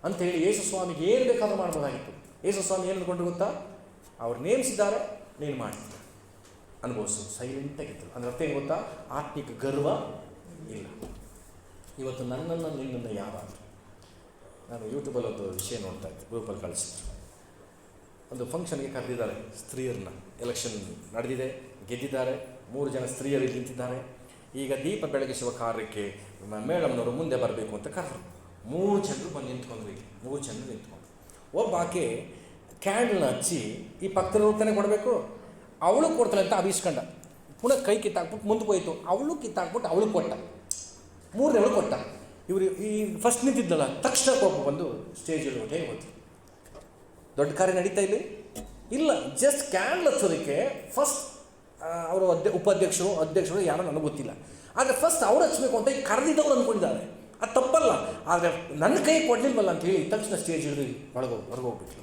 ಅಂಥೇಳಿ ಯೇಸು ಸ್ವಾಮಿಗೆ ಏನು ಬೇಕಾದ್ರೂ ಮಾಡ್ಬೋದಾಗಿತ್ತು. ಯೇಸು ಸ್ವಾಮಿ ಏನು ಅಂದ್ಕೊಂಡು ಗೊತ್ತಾ? ಅವ್ರು ನೇಮಿಸಿದ್ದಾರೆ, ನೀನು ಮಾಡ್ತೀಯ, ಅನುಭವಿಸು, ಸೈಲೆಂಟಾಗಿತ್ತು. ಅಂದ್ರೆ ಅರ್ಥ ಏನು ಗೊತ್ತಾ? ಆತ್ಮಿಕ ಗರ್ವ ಇಲ್ಲ. ಇವತ್ತು ನನ್ನನ್ನು ನಿನ್ನನ್ನು ಯಾವಾಗ, ನಾನು ಯೂಟ್ಯೂಬಲ್ಲಿ ಒಂದು ವಿಷಯ ನೋಡ್ತಾ ಇದ್ದೆ, ಗ್ರೂಪಲ್ಲಿ ಕಳಿಸಿದ್ರು. ಒಂದು ಫಂಕ್ಷನ್ಗೆ ಕರೆದಿದ್ದಾರೆ ಸ್ತ್ರೀಯರನ್ನ. ಎಲೆಕ್ಷನ್ ನಡೆದಿದೆ, ಗೆದ್ದಿದ್ದಾರೆ, 3 ಜನ ಸ್ತ್ರೀಯರು ನಿಂತಿದ್ದಾರೆ. ಈಗ ದೀಪ ಬೆಳಗಿಸುವ ಕಾರ್ಯಕ್ಕೆ ಮೇಡಮ್ನವರು ಮುಂದೆ ಬರಬೇಕು ಅಂತ ಕರೆದ್ರು. 3 ಜನರು ಬಂದು ನಿಂತ್ಕೊಂಡ್ರು. 3 ಜನರು ನಿಂತ್ಕೊಂಡ್ರು. ಒಬ್ಬ ಆಕೆ ಕ್ಯಾಂಡಲ್ನ ಹಚ್ಚಿ ಈ ಪಕ್ಕದಲ್ಲಿ ಹೋಗ್ತಾನೆ ಕೊಡಬೇಕು, ಅವಳು ಕೊಡ್ತಾಳೆ ಅಂತ ಅಭಿಸ್ಕೊಂಡ. ಪುನಃ ಕೈ ಕಿತ್ತಾಕ್ಬಿಟ್ಟು ಮುಂದಕ್ಕೆ ಹೋಯ್ತು, ಅವಳು ಕಿತ್ತಾಕ್ಬಿಟ್ಟು ಅವಳು ಕೊಟ್ಟ, 3ನೇವಳು ಕೊಟ್ಟ. ಇವರು ಈ ಫಸ್ಟ್ ನಿಂತಿದ್ದಲ್ಲ, ತಕ್ಷಣ ಕೋಪ ಬಂದು ಸ್ಟೇಜ್ ಹೇಳಿ ಹೇಗೆ ಹೋಯ್ತು. ದೊಡ್ಡ ಕಾರ್ಯ ನಡೀತಾ ಇಲ್ಲಿ ಇಲ್ಲ, ಜಸ್ಟ್ ಕ್ಯಾಂಡಲ್ ಹಚ್ಚೋದಕ್ಕೆ ಫಸ್ಟ್ ಅವರು ಅಧ್ಯಕ್ಷರು ಯಾರೋ ನನಗೆ ಗೊತ್ತಿಲ್ಲ, ಆದರೆ ಫಸ್ಟ್ ಅವ್ರು ಹಚ್ಚಬೇಕು ಅಂತ ಈಗ ಕರೆದಿದ್ದವ್ರು ಅಂದ್ಕೊಂಡಿದ್ದಾರೆ. ಅದು ತಪ್ಪಲ್ಲ, ಆದರೆ ನನ್ನ ಕೈ ಕೊಡಲಿಲ್ವಲ್ಲ ಅಂತ ಹೇಳಿ ತಕ್ಷಣ ಸ್ಟೇಜ್ ಹಿಡಿದು ಹೊರಗೋಗ್ಬಿಟ್ಲು.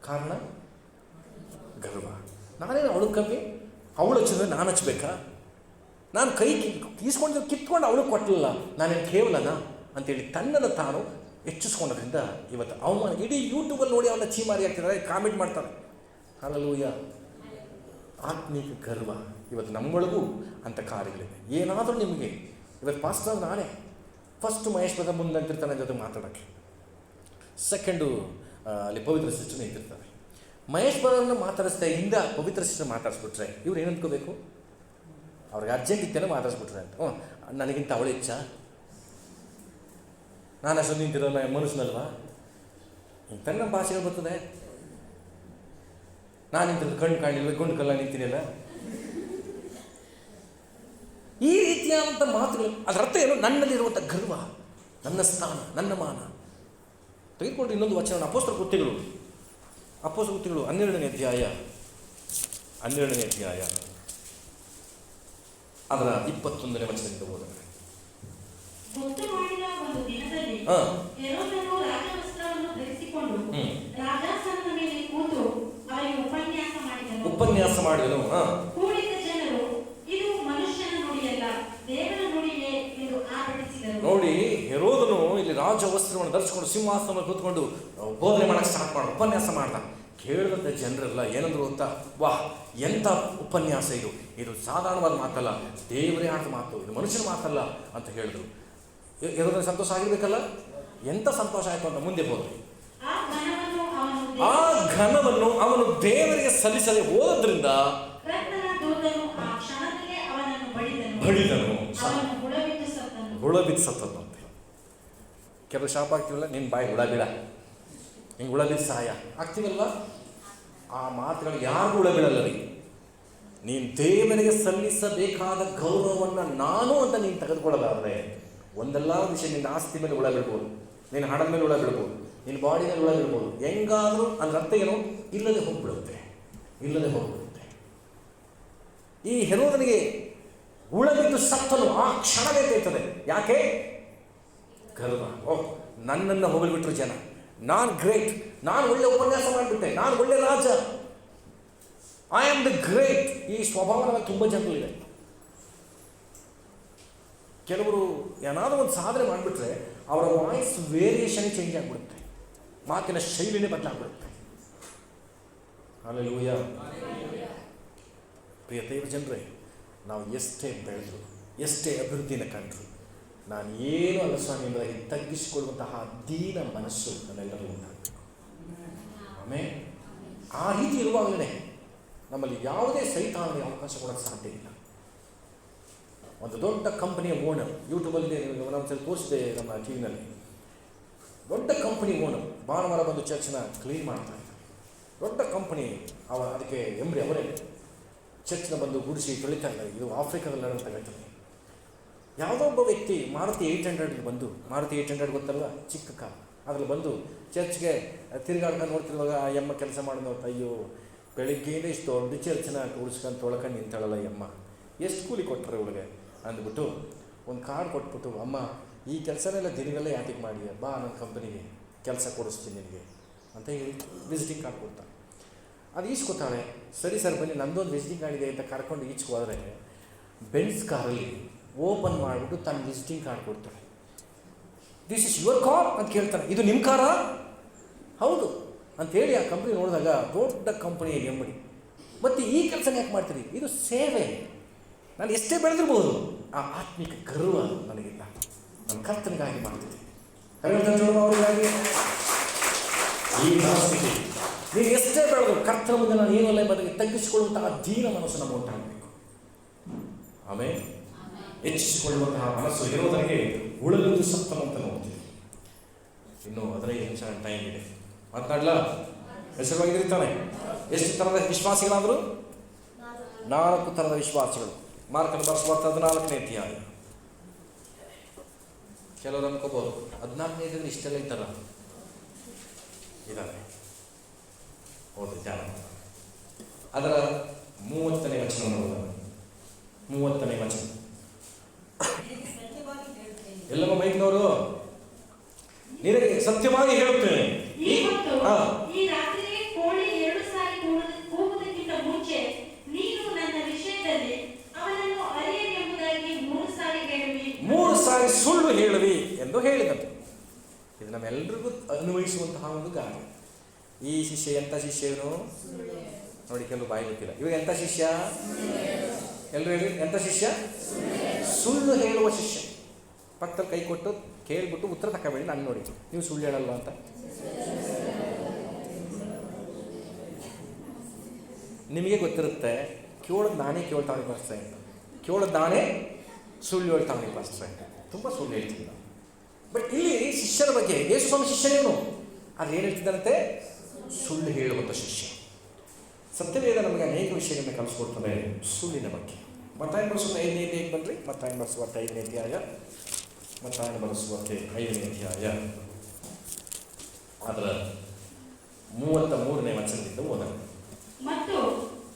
ಕಾರಣ ಗರ್ವ. ನಾನೇನು ಅವಳು ಕಮ್ಮಿ, ಅವಳು ಹಚ್ಚಿದ್ರೆ ನಾನು ಹಚ್ಬೇಕಾ? ನಾನು ಕೈ ಕಿತ್ಕೊಂಡು ಅವಳು ಕೊಟ್ಟಲಿಲ್ಲ, ನಾನೇನು ಕೇವಲನಾ ಅಂತೇಳಿ ತನ್ನನ್ನು ತಾನು ಹೆಚ್ಚಿಸ್ಕೊಂಡೋದ್ರಿಂದ ಇವತ್ತು ಅವಮಾನ. ಇಡೀ ಯೂಟ್ಯೂಬಲ್ಲಿ ನೋಡಿ ಅವನ್ನ ಚೀಮಾರಿ ಆಗ್ತಿದ್ದಾರೆ, ಕಾಮೆಂಟ್ ಮಾಡ್ತಾರೆ. ಹಲ್ಲೆಲೂಯಾ. ಆತ್ಮೀಕ ಗರ್ವ ಇವತ್ತು ನಮ್ಮೊಳಗೂ ಅಂಥ ಕಾರ್ಯಗಳಿದೆ. ಏನಾದರೂ ನಿಮಗೆ ಇವತ್ತು ಪಾಸ್ಟರ್ ನಾನೇ ಫಸ್ಟು ಮಹೇಶ್ ಬ್ರದರ್ ಮುಂದೆ ನಿಂತಿರ್ತಾನೆ ಜೊತೆ ಮಾತಾಡೋಕ್ಕೆ, ಸೆಕೆಂಡು ಅಲ್ಲಿ ಪವಿತ್ರ ಸಿಸ್ಟರ್ ನಿಂತಿರ್ತಾರೆ. ಮಹೇಶ್ ಬ್ರದರ್ನ ಮಾತಾಡಿಸ್ತಾ ಹಿಂದೆ ಪವಿತ್ರ ಸಿಸ್ಟರ್ ಮಾತಾಡಿಸ್ಬಿಟ್ರೆ ಇವ್ರು ಏನು ಅಂದ್ಕೋಬೇಕು? ಅವ್ರಿಗೆ ಅರ್ಜೆಂಟ್ ಇತ್ತೇನೋ ಮಾತಾಡಿಸ್ಬಿಟ್ರೆ ಅಂತ. ನನಗಿಂತ ಅವಳು ಹೆಚ್ಚ, ನಾನು ಅಷ್ಟು ನಿಂತಿರೋ ಮನುಷ್ಯನಲ್ವಾ? ಇಂಥ ನಮ್ಮ ಭಾಷೆಗಳು ಬರ್ತದೆ. ನಾನು ನಿಂತಿರೋದು ಕಣ್ಣು ಕಾಣಿಲ್ಲ, ಗುಂಡು ಕಲ್ಲ ನಿಂತಿನಿಲ್ಲ, ಈ ರೀತಿಯಾದಂಥ ಮಾತುಗಳು. ಅದರ ಅರ್ಥ ಏನು? ನನ್ನಲ್ಲಿರುವಂಥ ಗರ್ವ, ನನ್ನ ಸ್ಥಾನ, ನನ್ನ ಮಾನ. ತೆಗೆದುಕೊಂಡು ಇನ್ನೊಂದು ವಚನ, ಅಪೊಸ್ತಲ ಕೃತ್ಯಗಳು 12ನೇ ಅಧ್ಯಾಯ ಅದರ 21ನೇ ವಚನದಿಂದ ಹೋದರೆ, ಗೊತ್ತು ಮಾಡಿದ ಒಂದು ದಿನದಲ್ಲಿ ಹೆರೋದನು ರಾಜವಸ್ತ್ರವನ್ನು ಧರಿಸಿಕೊಂಡು ರಾಜಾಸನದ ಮೇಲೆ ಕೂತು ಅವರಿಗೆ ಉಪನ್ಯಾಸ ಮಾಡಿದನು. ಕೂಡಿದ್ದ ಜನರು, ಇದು ಮನುಷ್ಯನ ನುಡಿಯಲ್ಲ, ದೇವರ ನುಡಿಯೇ ಎಂದು ಆರ್ಭಟಿಸಿದರು. ನೋಡಿ, ಹೆರೋದನು ಇಲ್ಲಿ ರಾಜವಸ್ತ್ರವನ್ನು ಧರಿಸಿಕೊಂಡು ಸಿಂಹಾಸನ ಕೂತ್ಕೊಂಡು ಬೋಧನೆ ಮಾಡಕ್ಕೆ ಸ್ಟಾರ್ಟ್ ಮಾಡ, ಉಪನ್ಯಾಸ ಮಾಡ್ದ. ಕೇಳಿದಂಥ ಜನರೆಲ್ಲ ಏನಂದ್ರು ಗೊತ್ತಾ? ವಾಹ್, ಎಂಥ ಉಪನ್ಯಾಸ ಇದು, ಇದು ಸಾಧಾರಣವಾದ ಮಾತಲ್ಲ, ದೇವರೇ ಆದ ಮಾತು, ಇದು ಮನುಷ್ಯನ ಮಾತಲ್ಲ ಅಂತ ಹೇಳಿದ್ರು. ಹೆರೋದನಿಗೆ ಸಂತೋಷ ಆಗಿರ್ಬೇಕಲ್ಲ? ಎಂಥ ಸಂತೋಷ ಆಯಿತು ಅಂತ ಮುಂದೆ ಹೋದ್ರು. ಆ ಘನವನ್ನು ಅವನು ದೇವರಿಗೆ ಸಲ್ಲಿಸದೆ ಹೋದ್ರಿಂದ ಬಡಿದನು, ಹುಳ ಬಿದ್ದು ಸತ್ತಂತೆ. ಕೆಲವು ಶಾಪ ಆಗ್ತೀವಲ್ಲ, ನಿನ್ನ ಬಾಯಿ ಹುಳ ಬಿಡ, ಹಿಂಗೆ ಹುಳ ಬಿದ್ದು ಸಹಾಯ ಆಗ್ತೀವಲ್ವ? ಆ ಮಾತುಗಳು ಯಾರಿಗೂ ಹುಳ ಬೀಳಲ್ಲ ರೀ. ನೀನು ದೇವರಿಗೆ ಸಲ್ಲಿಸಬೇಕಾದ ಗೌರವವನ್ನು ನಾನು ಅಂತ ನೀನು ತೆಗೆದುಕೊಳ್ಳೋದಾದರೆ ಒಂದೆಲ್ಲ ವಿಷಯ, ನಿನ್ನ ಆಸ್ತಿ ಮೇಲೆ ಹುಳ ಬೀಳ್ಬೋದು, ನಿನ್ನ ಹಣದ ಮೇಲೆ ಹುಳ ಬೀಳ್ಬೋದು, ನಿನ್ನ ಬಾಡಿ ಮೇಲೆ ಹುಳ ಬೀಳ್ಬೋದು, ಹೆಂಗಾದರೂ ಅದ್ರ ಅರ್ಥ ಏನು? ಇಲ್ಲದೆ ಹೋಗ್ಬಿಡುತ್ತೆ. ಈ ಹೆರೋದನಿಗೆ ಹುಳ ಬಿದ್ದು ಸತ್ತನು ಆ ಕ್ಷಣವೇ ತೇಳ್ತದೆ. ಯಾಕೆ? ಗರ್ವ. ಓಹ್, ನನ್ನನ್ನು ಹೊಗಳ್ಬಿಟ್ರು ಜನ, ನಾನು ಗ್ರೇಟ್, ನಾನು ಒಳ್ಳೆ ಉಪನ್ಯಾಸ ಮಾಡಿಬಿಟ್ಟೆ, ನಾನು ಒಳ್ಳೆ ರಾಜ, ಐ ಆಮ್ ದ ಗ್ರೇಟ್. ಈ ಸ್ವಭಾವ ನಮಗೆ ತುಂಬ ಜನರಿದೆ. ಕೆಲವರು ಏನಾದರೂ ಒಂದು ಸಾಧನೆ ಮಾಡಿಬಿಟ್ರೆ ಅವರ ವಾಯ್ಸ್ ವೇರಿಯೇಷನ್ ಚೇಂಜ್ ಆಗಿಬಿಡುತ್ತೆ, ಮಾತಿನ ಶೈಲಿನೇ ಬದಲಾಗ್ಬಿಡುತ್ತೆ. ಹಲ್ಲೆಲೂಯಾ. ಪ್ರಿಯ ದೇವ ಜನರೇ, ನಾವು ಎಷ್ಟೇ ಬೆಳೆದ್ರು, ಎಷ್ಟೇ ಅಭಿವೃದ್ಧಿನ ಕಂಡ್ರು, ನಾನು ಏನು ಅಲ್ಲ ಸ್ವಾಮಿ ಎಂಬುದಾಗಿ ತಗ್ಗಿಸಿಕೊಳ್ಳುವಂತಹ ದೀನ ಮನಸ್ಸು ನಮ್ಮೆಲ್ಲರಿಗೂ ಉಂಟಾಗಬೇಕು. ಆಮೇಲೆ ಆ ರೀತಿ ಇರುವಾಗಲೇ ನಮ್ಮಲ್ಲಿ ಯಾವುದೇ ಸೈತಾನಿಗೆ ಅವಕಾಶ ಕೊಡೋಕ್ಕೆ ಸಾಧ್ಯ ಇಲ್ಲ. ಒಂದು ದೊಡ್ಡ ಕಂಪನಿಯ ಓನರ್, ಯೂಟ್ಯೂಬಲ್ಲಿ ಒಂದ್ಸಲ ತೋರಿಸಿದೆ ನಮ್ಮ ಟಿವಿನಲ್ಲಿ, ದೊಡ್ಡ ಕಂಪನಿ ಓನರ್ ಭಾನುವಾರ ಬಂದು ಚರ್ಚ್ನ ಕ್ಲೀನ್ ಮಾಡ್ತಾ ಇದ್ದಾರೆ. ದೊಡ್ಡ ಕಂಪನಿ, ಅದಕ್ಕೆ ಅವರೇ ಚರ್ಚ್ನ ಬಂದು ಗುಡಿಸಿ ತೊಳಿತಾ ಇದ್ದಾರೆ. ಇದು ಆಫ್ರಿಕಾದಲ್ಲಿ ನಡೆಯುವಂಥ ಘಟನೆ. ಯಾವುದೋ ಒಬ್ಬ ವ್ಯಕ್ತಿ ಮಾರುತಿ 800 ಬಂದು, ಮಾರುತಿ 800 ಗೊತ್ತಲ್ವ, ಚಿಕ್ಕ ಕಾರ್, ಅದ್ರಲ್ಲಿ ಬಂದು ಚರ್ಚ್ಗೆ ತಿರುಗಾಡ್ಕೊಂಡು ನೋಡ್ತಿರುವಾಗ ಆ ಎಮ್ಮ ಕೆಲಸ ಮಾಡೋದು, ಅಯ್ಯೋ ಬೆಳಿಗ್ಗೆಯಿಂದ ಇಷ್ಟು ದೊಡ್ಡ ಚರ್ಚ್ನ ಉಳಿಸ್ಕೊಂಡು ತೊಳ್ಕೊಂಡು ನಿಂತಾಳಲ್ಲ ಎಮ್ಮ, ಎಷ್ಟು ಕೂಲಿ ಕೊಟ್ಟರೆ ಇವಳಿಗೆ ಅಂದ್ಬಿಟ್ಟು ಒಂದು ಕಾರ್ಡ್ ಕೊಟ್ಬಿಟ್ಟು, ಅಮ್ಮ ಈ ಕೆಲಸನೆಲ್ಲ ದಿನಗಳೇ ಯಾತಿಗೆ ಮಾಡಿ, ಬಾ ನನ್ನ ಕಂಪನಿಗೆ ಕೆಲಸ ಕೊಡಿಸ್ತೀನಿ ನಿನಗೆ ಅಂತ ಹೇಳಿ ವಿಸಿಟಿಂಗ್ ಕಾರ್ಡ್ ಕೊಡ್ತಾನೆ. ಅದು ಈಸ್ಕೊತಾಳೆ. ಸರಿ ಸರ್ ಬನ್ನಿ, ನಂದೊಂದು ವಿಸಿಟಿಂಗ್ ಕಾರ್ಡ್ ಇದೆ ಅಂತ ಕರ್ಕೊಂಡು ಈಚ್ಕೋದ್ರೆ ಬೆನ್ಸ್ ಕಾರಲ್ಲಿ ಓಪನ್ ಮಾಡಿಬಿಟ್ಟು ತನ್ನ ವಿಸಿಟಿಂಗ್ ಕಾರ್ಡ್ ಕೊಡ್ತಾಳೆ. ದಿಸ್ ಇಸ್ ಯುವರ್ ಕಾರ್ ಅಂತ ಕೇಳ್ತಾನೆ. ಇದು ನಿಮ್ಮ ಕಾರಾ? ಹೌದು ಅಂಥೇಳಿ ಆ ಕಂಪ್ನಿ ನೋಡಿದಾಗ ದೊಡ್ಡ ಕಂಪನಿ ಎಂಬಡಿ. ಮತ್ತು ಈ ಕೆಲಸ ಯಾಕೆ ಮಾಡ್ತೀರಿ? ಇದು ಸೇವೆ. ನಾನು ಎಷ್ಟೇ ಬೆಳೆದಿರ್ಬೋದು, ಆ ಆತ್ಮಿಕ ಗರ್ವ ನನಗಿಲ್ಲ. ನನ್ನ ಕರ್ತನಿಗಾಗಿ ಮಾಡ್ತೀನಿ. ಅವರಿಗಾಗಿ ಈ ಮನಸ್ಥಿತಿ, ನೀವು ಎಷ್ಟೇ ಬೆಳೆದು ಕರ್ತನ ಮುಂದೆ ನಾನು ಏನಲ್ಲ ಎಂಬುದಾಗಿ ತಗ್ಗಿಸಿಕೊಳ್ಳುವಂತಹ ದೀನ ಮನಸ್ಸು ನಮ್ಮ ಉಂಟಾಗಬೇಕು. ಆಮೇಲೆ ಹೆಚ್ಚಿಸಿಕೊಳ್ಳುವಂತಹ ಮನಸ್ಸು ಇರೋದಕ್ಕೆ ಉಳಿದು ಸತ್ತನು ಅಂತ ನೋಡ್ತೀವಿ. ಇನ್ನೂ 15 ನಿಮಿಷ ಟೈಮ್ ಇದೆ, ಮಾತನಾಡಲ್ಲ. ಹೆಸರುವಾಗಿರ್ತಾನೆ. ಎಷ್ಟು ಥರದ ವಿಶ್ವಾಸಿಗಳಾದರೂ? 4 ಥರದ ವಿಶ್ವಾಸಿಗಳು. ಮಾರ್ಕನ ಬರೆಸುವಂಥ 14ನೇ ಅಧ್ಯಾಯ. ಕೆಲವರು ಅನ್ಕೋಬೋದು 14ನೇ ಇದ್ದರೆ ಇಷ್ಟೆಲ್ಲ ಇದ್ದಾರ ಇದ್ದಾರೆ. ಹೌದು, ಜಾಣ. ಅದರ 30ನೇ ವಚನ ನೋಡೋಣ. 30ನೇ ವಚನ. ಎಲ್ಲಮ್ಮ ಬೈಕ್ನವರು, ನಿನಗೆ ಸತ್ಯವಾಗಿ ಹೇಳುತ್ತೇನೆ, ಈ ರಾತ್ರಿ ಕೋಳಿ 2 ಸಾರಿ ಕೂಗುವುದಕ್ಕಿಂತ ಮುಂಚೆ ನೀನು ನನ್ನ ವಿಷಯದಲ್ಲಿ ಅವನನ್ನು ಅರಿಯನೆಂಬುದಾಗಿ 3 ಸಾರಿ ಹೇಳುವಿ. 3 ಸಾರಿ ಸುಳ್ಳು ಹೇಳುವಿ ಎಂದು ಹೇಳಿದಂತೆ. ಇದು ನಮ್ಮೆಲ್ಲರಿಗೂ ಅನ್ವಯಿಸುವಂತಹ ಒಂದು ಗಾದೆ. ಈ ಶಿಷ್ಯ ಎಂಥ ಶಿಷ್ಯ ಇವನು ನೋಡಿ, ಕೆಲವು ಬಾಯಿ ಗೊತ್ತಿಲ್ಲ. ಇವಾಗ ಎಂಥ ಶಿಷ್ಯ? ಎಲ್ಲರೂ ಹೇಳಿ, ಎಂಥ ಶಿಷ್ಯ? ಸುಳ್ಳು ಹೇಳುವ ಶಿಷ್ಯ. ಪಕ್ಕದಲ್ಲಿ ಕೈ ಕೊಟ್ಟು ಕೇಳ್ಬಿಟ್ಟು ಉತ್ತರ ತಗೋಬೇಡಿ, ನಾನು ನೋಡಿ ನೀವು ಸುಳ್ಳು ಹೇಳಲ್ವ ಅಂತ. ನಿಮಗೆ ಗೊತ್ತಿರುತ್ತೆ, ಕೇಳೋದು ನಾನೇ ಕೇಳ್ತಾವಣಿ ಪಾಸ್ಟ್ರೆ ಅಂತ, ಕೇಳೋದು ನಾನೇ ಸುಳ್ಳು ಹೇಳ್ತಾವಣಿ ಪಾಸ್ಟ್ರೆ ಅಂತ. ತುಂಬ ಸುಳ್ಳು ಹೇಳ್ತಿದ್ದ. ಬಟ್ ಇಲ್ಲಿ ಶಿಷ್ಯರ ಬಗ್ಗೆ, ಯೇಸು ಸ್ವಾಮಿ ಶಿಷ್ಯನೇನು ಅದು ಏನು ಹೇಳ್ತಿದ್ದಾರಂತೆ? ಸುಳ್ಳು ಹೇಳುವಂಥ ಶಿಷ್ಯ. ಸತ್ಯವೇದ ನಮಗೆ ಅನೇಕ ವಿಷಯಗಳನ್ನ ಕಲಿಸ್ಕೊಡ್ತಾರೆ ಸುಳ್ಳಿನ ಬಗ್ಗೆ. ಮತ್ತಾಯನ ಬರೆಸುವ 5ನೇ ಅಧ್ಯಾಯಕ್ಕೆ ಬನ್ನಿರಿ. ಮತ್ತಾಯನ ಬರೆಸುವ 5ನೇ ಅಧ್ಯಾಯ. ಮತ್ತಾಯನ ಬರೆಸುವ 5ನೇ ಅಧ್ಯಾಯ ಅದರ 33ನೇ ವಚನದಿಂದ ಓದೋಣ. ಮತ್ತು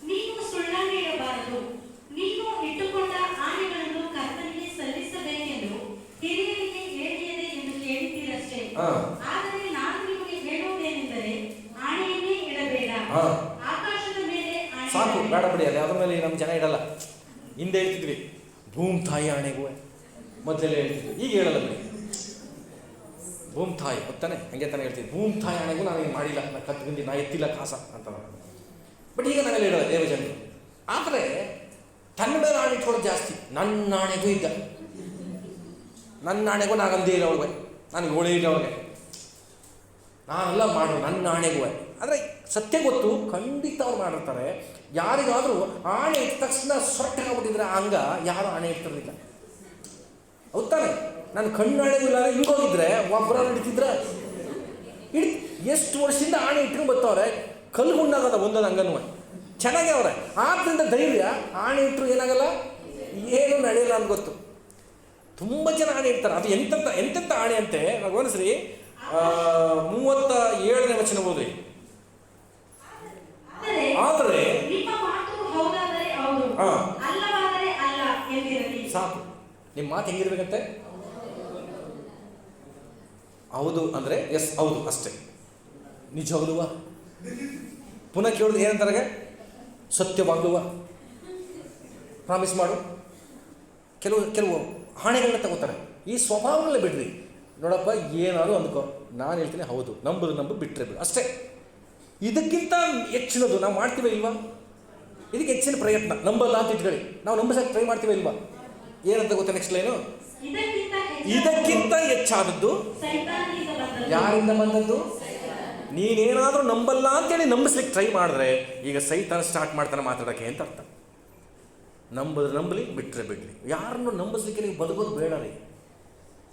ನೀನು ಸುಳ್ಳನ್ನು ಹೇಳಬಾರದು, ನೀನು ಇಟ್ಟುಕೊಂಡ ಆಣೆಗಳನ್ನು ಕರ್ತನಿಗೆ ಸಲ್ಲಿಸಬೇಕೆಂದು ಹಿರಿಯರಿಗೆ ಹೇಳಿಯದೆ ಎಂದು ಕೇಳಿದ್ದೀರಷ್ಟೇ. ಆದರೆ ನಾನು ನಿಮಗೆ ಹೇಳುವುದೇನೆಂದರೆ, ಆಣೆಯನ್ನೇ ಇಡಬೇಡ. ಆಕಾಶದ ಮೇಲೆ ಸಾಕು, ಬೇಡ ಬಿಡಿ, ಅದು ಯಾವ್ದ್ರ ಮೇಲೆ ನಮ್ಮ ಜನ ಇಡಲ್ಲ. ಹಿಂದೆ ಹೇಳ್ತಿದ್ವಿ ಭೂಮಿ ತಾಯಿ ಆಣೆಗೂ, ಮೊದಲೆಲ್ಲ ಹೇಳ್ತಿದ್ವಿ, ಈಗ ಹೇಳಲ್ಲ ಬಿಡಿ. ಭೂಮಿ ತಾಯಿ ಗೊತ್ತಾನೆ, ಹಂಗೆ ತಾನೇ ಹೇಳ್ತಿದ್ವಿ. ಭೂಮಿ ತಾಯಿ ಆಣೆಗೂ ನಾನು ಏನು ಮಾಡಿಲ್ಲ, ನಾನು ಕತ್ಕೊಂಡು ನಾ ಎತ್ತಿಲ್ಲ ಕಾಸ ಅಂತ. ಬಟ್ ಈಗ ನಾವೆಲ್ಲ ಹೇಳೋದು ದೇವಜನರು. ಆದರೆ ತನ್ನ ಮೇಲೆ ಆಣೆ ಇಟ್ಕೊಳ್ಳೋದು ಜಾಸ್ತಿ. ನನ್ನ ಆಣೆಗೂ ಇದ್ದ, ನನ್ನ ಆಣೆಗೂ ನಾಗಂದೇ ಇಲ್ಲ ಅವಳಿಗೆ, ನನಗೆ ಓಳೆ ಇಲ್ಲ ಅವಳಿಗೆ, ನಾನೆಲ್ಲ ಮಾಡೋದು ನನ್ನ ಆಣೆಗೂ. ಆದರೆ ಸತ್ಯ ಗೊತ್ತು, ಖಂಡಿತ ಅವ್ರು ಮಾಡಿರ್ತಾರೆ. ಯಾರಿಗಾದರೂ ಆಣೆ ಇಟ್ಟ ತಕ್ಷಣ ಸೊಟ್ಟಾಗ್ಬಿಟ್ಟಿದ್ರೆ ಹಂಗ ಯಾರು ಆಣೆ ಇಟ್ಟಿರಲಿಲ್ಲ. ಹೌದಾನೆ? ನಾನು ಕಣ್ಣಾಣೆಗೂ ಇಲ್ಲ ಹಿಂಗೋಗಿದ್ರೆ ಒಬ್ಬರ ಹಿಡಿತಿದ್ರೆ ಎಷ್ಟು ವರ್ಷದಿಂದ ಆಣೆ ಇಟ್ಕೊಂಡು ಬರ್ತಾವ್ರೆ, ಕಲ್ಗುಂಡಾಗದ ಒಂದೊಂದು ಅಂಗನೂ ಚೆನ್ನಾಗಿ ಅವ್ರೆ. ಆದ್ದರಿಂದ ಧೈರ್ಯ, ಆಣೆ ಇಟ್ಟರು ಏನಾಗಲ್ಲ, ಏನು ನಡೆಯಲ್ಲ ಅಂತ ಗೊತ್ತು. ತುಂಬ ಜನ ಆಣೆ ಇಡ್ತಾರೆ. ಅದು ಎಂತೆಂಥ ಆಣೆ ಅಂತೆ ನಾವು ಗಮನಿಸ್ರಿ. 37ನೇ ವಚನ ಓದಿ. ಆದರೆ ನಿಮ್ಮ ಮಾತು ಹೌದಾದರೆ ಹೌದು, ಅಲ್ಲವಾದರೆ ಅಲ್ಲ ಎಂದಿರಲಿ. ಸಾಕು. ನಿಮ್ಮ ಮಾತು ಹೆಂಗಿರ್ಬೇಕಂತೆ? ಹೌದು ಅಂದರೆ ಎಸ್ ಹೌದು ಅಷ್ಟೇ. ನಿಜವಾಗ್ಲುವ? ಪುನಃ ಕೇಳೋದು ಏನಂತಾರೆ? ಸತ್ಯವಾಗ್ಲುವ? ಪ್ರಾಮಿಸ್ ಮಾಡು. ಕೆಲವು ಹಾಣೆಗಳನ್ನ ತಗೋತಾರೆ. ಈ ಸ್ವಭಾವಗಳನ್ನ ಬಿಡ್ರಿ. ನೋಡಪ್ಪ ಏನಾದ್ರು ಅಂದ್ಕೋ, ನಾನು ಹೇಳ್ತೀನಿ ಹೌದು, ನಂಬು ಬಿಟ್ಟರೆ ಬಿಡು ಅಷ್ಟೇ. ಇದಕ್ಕಿಂತ ಹೆಚ್ಚಿನದು ನಾವು ಮಾಡ್ತೀವಿ ಇಲ್ವಾ? ಇದಕ್ಕೆ ಹೆಚ್ಚಿನ ಪ್ರಯತ್ನ. ನಂಬಲ್ಲ ಅಂತ ಇಟ್ಕೊಳ್ಳಿ, ನಾವು ನಂಬಿಸಕ್ಕೆ ಟ್ರೈ ಮಾಡ್ತೀವಿ ಇಲ್ವಾ? ಏನಂತ ಗೊತ್ತಾ ನೆಕ್ಸ್ಟ್ ಲೈನು? ಇದಕ್ಕಿಂತ ಇದಕ್ಕಿಂತ ಹೆಚ್ಚಾದದ್ದು ಸೈತಾನನಿಂದ ಬಂದದ್ದು. ಯಾರಿಂದ ಬಂದದ್ದು? ನೀನೇನಾದರೂ ನಂಬಲ್ಲ ಅಂತೇಳಿ ನಂಬಿಸ್ಲಿಕ್ಕೆ ಟ್ರೈ ಮಾಡಿದ್ರೆ ಈಗ ಸೈತಾನ ಸ್ಟಾರ್ಟ್ ಮಾಡ್ತಾನೆ ಮಾತಾಡೋಕ್ಕೆ ಅಂತ ಅರ್ಥ. ನಂಬಿದ್ರೆ ನಂಬಲಿ, ಬಿಟ್ಟರೆ ಬಿಡಲಿ. ಯಾರನ್ನು ನಂಬಿಸ್ಲಿಕ್ಕೆ ನೀವು ಬದುಕೋದು ಬೇಡ ರೀ.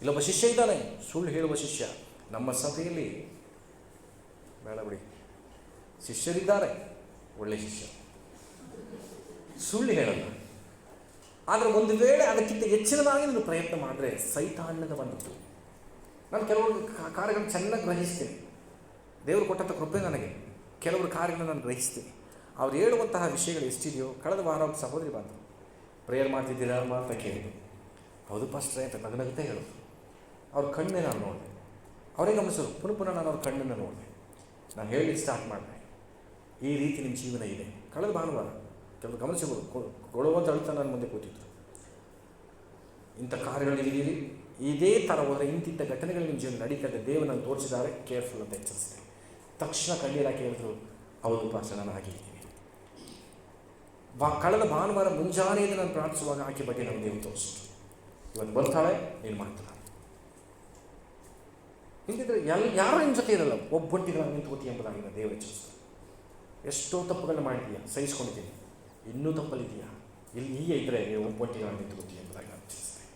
ಇಲ್ಲೊಬ್ಬ ಶಿಷ್ಯ ಇದ್ದಾನೆ, ಸುಳ್ಳು ಹೇಳುವ ಶಿಷ್ಯ. ನಮ್ಮ ಸಭೆಯಲ್ಲಿ ಬೇಡ ಬಿಡಿ, ಶಿಷ್ಯರಿದ್ದಾರೆ, ಒಳ್ಳೆ ಶಿಷ್ಯ, ಸುಳ್ಳು ಹೇಳಲ್ಲ. ಆದರೆ ಒಂದು ವೇಳೆ ಅದಕ್ಕಿಂತ ಹೆಚ್ಚಿನದಾಗಿ ನೀನು ಪ್ರಯತ್ನ ಮಾಡಿದ್ರೆ ಸೈತಾನದ ಬಂದದ್ದು. ನಾನು ಕೆಲವರು ಕಾರ್ಯಗಳನ್ನು ಚೆನ್ನಾಗಿ ಗ್ರಹಿಸ್ತೀನಿ. ದೇವರು ಕೊಟ್ಟಂಥ ಕೃಪೆ ನನಗೆ. ಕೆಲವರು ಕಾರ್ಯಗಳನ್ನು ನಾನು ಗ್ರಹಿಸ್ತೀನಿ. ಅವ್ರು ಹೇಳುವಂತಹ ವಿಷಯಗಳು ಎಷ್ಟಿದೆಯೋ. ಕಳೆದ ವಾರ ಒಂದು ಸಹೋದರಿ ಬಂತು, ಪ್ರೇಯರ್ ಮಾಡ್ತಿದ್ದೀರಾ ಅಂತ ಕೇಳಿದ್ರು. ಹೌದು ಪಾಸ್ಟ್ರೇ ಅಂತ ನಗನಗುತ್ತೆ ಹೇಳೋದು. ಅವ್ರ ಕಣ್ಣೇ ನಾನು ನೋಡಿದೆ. ಅವರೇ ಗಮನಿಸೋದು. ಪುನಃ ನಾನು ಅವ್ರ ಕಣ್ಣನ್ನು ನೋಡಿದೆ. ನಾನು ಹೇಳಲಿಕ್ಕೆ ಸ್ಟಾರ್ಟ್ ಮಾಡಿದೆ, ಈ ರೀತಿ ನಿಮ್ಮ ಜೀವನ ಇದೆ. ಕಳೆದ ಭಾನುವಾರ ಕೆಲವರು ಗಮನಿಸಬಹುದು, ಗೊಳುವಂತ ಅಳ್ತಾ ನನ್ನ ಮುಂದೆ ಕೂತಿದ್ರು. ಇಂಥ ಕಾರ್ಯಗಳು ಇದೀರಿ, ಇದೇ ಥರ ಹೋದರೆ ಇಂತಿಂಥ ಘಟನೆಗಳು ನಿಮ್ಮ ಜೀವನ ನಡೀತಾ ಇದೆ, ದೇವರನ್ನು ತೋರಿಸಿದ್ದಾರೆ, ಕೇರ್ಫುಲ್ ಅಂತ ಎಚ್ಚರಿಸಿದೆ. ತಕ್ಷಣ ಕಣ್ಣೀರಾಕಿ ಹೇಳಿದ್ರು, ಹೌದು ಪಾಸ್ಟರ್ ನಾನು ಆಗಿದ್ದೀನಿ. ಕಳೆದ ಭಾನುವಾರ ಮುಂಜಾನೆಯಿಂದ ನಾನು ಪ್ರಾರ್ಥಿಸುವಾಗ ಆಕೆ ಬಗ್ಗೆ ನಾವು ದೇವರು ತೋರಿಸಿದ್ರು. ಇವತ್ತು ಬರ್ತಾಳೆ, ನೀನು ಮಾಡ್ತಾಳೆ. ಹಿಂದಿದ್ರೆ ಯಾರು ನಿಮ್ಮ ಜೊತೆ ಇರಲ್ಲ, ಒಬ್ಬೊಂಟಿಗೆ ನಿಂತ್ಕೋತಿ ಎಂಬುದಾಗಿ ನಾನು ದೇವರು ಎಚ್ಚರಿಸ್ತಾರೆ. ಎಷ್ಟೋ ತಪ್ಪುಗಳನ್ನ ಮಾಡಿದೀಯಾ, ಸಹಿಸ್ಕೊಂಡಿದ್ದೀನಿ, ಇನ್ನೂ ತಪ್ಪಲ್ಲಿದೆಯಾ, ಇಲ್ಲಿ ಹೀಗೆ ಇದ್ದರೆ ನೀವು ಒಬ್ಬೊಂಟಿಗೆ ನಿಂತ್ಕೋತಿ ಎಂಬುದಾಗಿ ನಾನು ಎಚ್ಚರಿಸ್ತೇನೆ.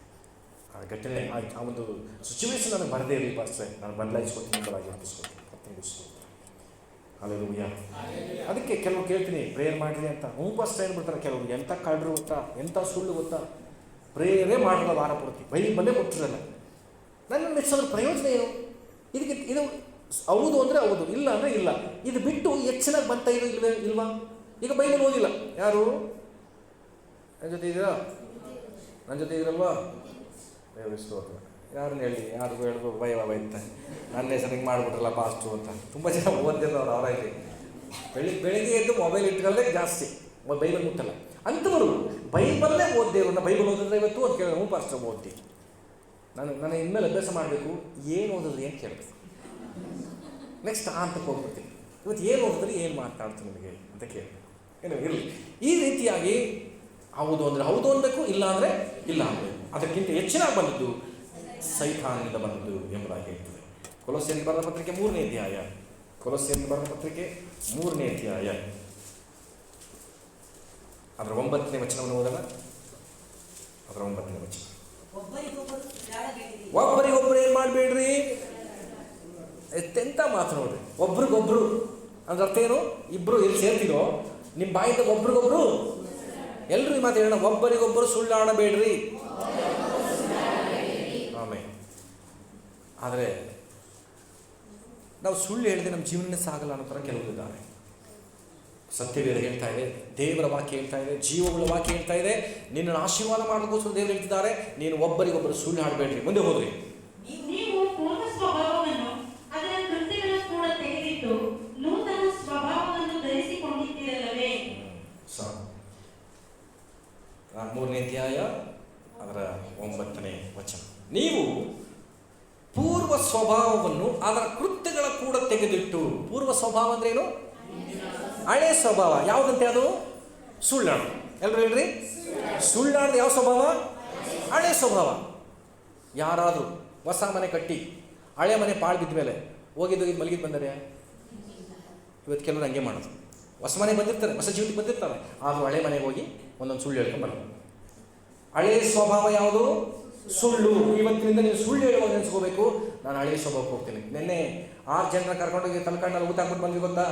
ಆ ಘಟನೆ ಆ ಒಂದು ಸಿಚುವೇಶನ್ ನನಗೆ ಬರದೇ ಇರಲಿ ಪಾಸ್ಟ್ರೆ, ನಾನು ಬದಲಾಯಿಸ್ಕೊತೀನಿ ಎಂಬುದಾಗಿ ಅರ್ಪಿಸ್ಕೊತೀನಿ. ಅಲ್ಲೆಲೂಯಾ. ಅದಕ್ಕೆ ಕೆಲವು ಕೇಳ್ತೀನಿ ಪ್ರೇಯರ್ ಮಾಡಲಿ ಅಂತ. ಪಾಸ್ಟರ್ ಏನ್ಬಿಡ್ತಾರೆ ಕೆಲವರು, ಎಂಥ ಕಳ್ಳರು ಗೊತ್ತಾ, ಎಂಥ ಸುಳ್ಳು ಗೊತ್ತಾ, ಪ್ರೇಯರೇ ಮಾಡಲ್ಲ ವಾರ ಪೂರ್ತಿ, ಬೈಬಲ್ಲೇ ಕೊಟ್ಟಿರಲ್ಲ. ನನ್ನ ನೆಚ್ಚೋದ್ರ ಪ್ರಯೋಜನ ಏನು? ಇದಕ್ಕೆ ಇದು ಹೌದು ಅಂದರೆ ಹೌದು, ಇಲ್ಲ ಅಂದರೆ ಇಲ್ಲ. ಇದು ಬಿಟ್ಟು ಹೆಚ್ಚಿನಾಗಿ ಬಂತ ಇಲ್ವಾ? ಈಗ ಬೈಬಲ್ ಓದಿಲ್ಲ ಯಾರು? ನನ್ನ ಜೊತೆ ಇದ್ದೀರಾ? ನನ್ನ ಜೊತೆ ಇದ್ರಲ್ವಾ? ಸ್ತೋತ್ರ. ಯಾರನ್ನ ಹೇಳಿ, ಯಾರಿಗೂ ಹೇಳಿದ್ರು ಭಯ ಅಂತ ನನ್ನ ಹೆಸರು ಹಿಂಗೆ ಮಾಡಿಬಿಟ್ರಲ್ಲ ಪಾಸ್ಟು ಅಂತ. ತುಂಬ ಜನ ಓದಿರೋರು ಅವರಾಗಿ ಬೆಳಿಗ್ಗೆ ಎದ್ದು ಮೊಬೈಲ್ ಇಟ್ಕೊಳ್ಳೋದೇ ಜಾಸ್ತಿ, ಬೈಬಲ್ ಮುಟ್ಟಲ್ಲ ಅಂಥವರು. ಬೈಬಲ್ಲೇ ಓದ್ದೇವ್ರನ್ನ ಬೈಬಲ್ ಓದಿದ್ರೆ ಇವತ್ತು ಅದು ಕೇಳೋದು, ಪಾಸ್ಟರ್ ಓದ್ತೀನಿ. ನಾನು ಇನ್ಮೇಲೆ ಅಭ್ಯಾಸ ಮಾಡಬೇಕು, ಏನು ಓದಿದ್ರಿ ಅಂತ ಕೇಳಬೇಕು. ನೆಕ್ಸ್ಟ್ ಅಂತಕ್ಕೆ ಹೋಗ್ಬಿಡ್ತೀನಿ, ಇವತ್ತು ಏನು ಓದಿದ್ರಿ, ಏನು ಮಾತಾಡ್ತೀನಿ ನಿಮಗೆ ಅಂತ ಕೇಳಬೇಕು. ಏನೋ ಇರಲಿ. ಈ ರೀತಿಯಾಗಿ ಹೌದು ಅಂದರೆ ಹೌದು ಅನ್ಬೇಕು, ಇಲ್ಲ ಅಂದರೆ ಇಲ್ಲ ಅನ್ಬೇಕು. ಅದಕ್ಕಿಂತ ಹೆಚ್ಚಿನಾಗಿ ಬಂದದ್ದು ಸೈತಾನನಿಂದ ಬಂದದ್ದು ಎಂಬುದಾಗಿ ಹೇಳ್ತದೆ. ಕೊಲೊಸ್ಸೆಯರಿಗೆ ಬರೆದ ಪತ್ರಿಕೆ 3ನೇ ಅಧ್ಯಾಯ, ಕೊಲೊಸ್ಸೆಯರಿಗೆ ಬರೆದ ಪತ್ರಿಕೆ 3ನೇ ಅಧ್ಯಾಯ ಅದರ 9ನೇ ವಚನವನ್ನು ಓದೋಣ. ಅದರ 9ನೇ ವಚನ, ಒಬ್ಬರಿಗೊಬ್ಬರು ಏನು ಮಾಡಬೇಡ್ರಿ. ಎಂತ ಮಾತು ನೋಡ್ರಿ, ಒಬ್ರಿಗೊಬ್ರು ಅಂದ್ರೆ ಅರ್ಥ ಏನು? ಇಬ್ರು ಎಲ್ಲಿ ಸೇರ್ತೀರೋ ನಿಮ್ಮ ಬಾಯಿಂದ ಒಬ್ರಿಗೊಬ್ರು ಎಲ್ಲರೂ ಈ ಮಾತು ಹೇಳೋಣ, ಒಬ್ಬರಿಗೊಬ್ಬರು ಸುಳ್ಳಾಡಬೇಡ್ರಿ. ಆಮೇಲೆ ಆದರೆ ನಾವು ಸುಳ್ಳು ಹೇಳಿದ್ರೆ ನಮ್ಮ ಜೀವನನೇ ಸಾಗಲ್ಲ ಅನ್ನೋ ಥರ ಕೆಲವರು ಇದ್ದಾರೆ. ಸತ್ಯವೇದ ಹೇಳ್ತಾ ಇದೆ, ದೇವರ ವಾಕ್ಯ ಹೇಳ್ತಾ ಇದೆ, ಜೀವಗಳ ವಾಕ್ಯ ಹೇಳ್ತಾ ಇದೆ, ನಿನ್ನನ್ನು ಆಶೀರ್ವಾದ ಮಾಡೋದಕ್ಕೋಸ್ಕರ ದೇವರು ಹೇಳ್ತಿದ್ದಾರೆ, ನೀನು ಒಬ್ಬರಿಗೊಬ್ಬರು ಸುಳ್ಳು ಆಡಬೇಡ್ರಿ. ಮುಂದೆ ಹೋದ್ರಿ, ನೀವು ಪೂರ್ವ ಸ್ವಭಾವವನ್ನು ಅದರ ಕೃತ್ಯಗಳ ಕೂಡ ತೆಗೆದಿಟ್ಟು ನೂತನ ಸ್ವಭಾವವನ್ನು ಧರಿಸಿಕೊಂಡಿದ್ದೀರಲ್ಲವೇ. 3ನೇ ಅಧ್ಯಾಯ ಅದರ 9ನೇ ವಚನ, ನೀವು ಪೂರ್ವ ಸ್ವಭಾವವನ್ನು ಅದರ ಕೃತ್ಯಗಳ ಕೂಡ ತೆಗೆದಿಟ್ಟು. ಪೂರ್ವ ಸ್ವಭಾವ ಅಂದ್ರೆ ಏನು? ಹಳೆ ಸ್ವಭಾವ. ಯಾವುದಂತೆ ಅದು? ಸುಳ್ಳಾಡು. ಎಲ್ಲರೂ ಹೇಳ್ರಿ, ಸುಳ್ಳಾಡ್ದು ಯಾವ ಸ್ವಭಾವ? ಹಳೆ ಸ್ವಭಾವ. ಯಾರಾದರೂ ಹೊಸ ಮನೆ ಕಟ್ಟಿ ಹಳೆ ಮನೆ ಪಾಳು ಬಿದ್ದ ಮೇಲೆ ಹೋಗಿದ್ದು ಮಲಗಿದ್ದು ಬಂದರೆ, ಇವತ್ತು ಕೆಲವರು ಹಂಗೆ ಮಾಡೋದು. ಹೊಸ ಮನೆಗೆ ಬಂದಿರ್ತಾರೆ, ಹೊಸ ಜೀವನಕ್ಕೆ ಬಂದಿರ್ತಾರೆ, ಆದರೂ ಹಳೆ ಮನೆಗೆ ಹೋಗಿ ಒಂದೊಂದು ಸುಳ್ಳು ಹೇಳ್ಕೊಂಬರೋದು. ಹಳೆ ಸ್ವಭಾವ ಯಾವುದು? ಸುಳ್ಳು. ಇವತ್ತಿನಿಂದ ನೀವು ಸುಳ್ಳು ಹೇಳುವಾಗ ನೆನೆಸ್ಕೋಬೇಕು, ನಾನು ಹಳೆ ಸ್ವಭಾವಕ್ಕೆ ಹೋಗ್ತೀನಿ. ನಿನ್ನೆ 6 ಜನರ ಕರ್ಕೊಂಡೋಗಿ ತಲಕಾಡಲ್ಲಿ ಊಟ ಹಾಕ್ಬಿಟ್ಟು ಬಂದ್ವಿ ಗೊತ್ತಾ?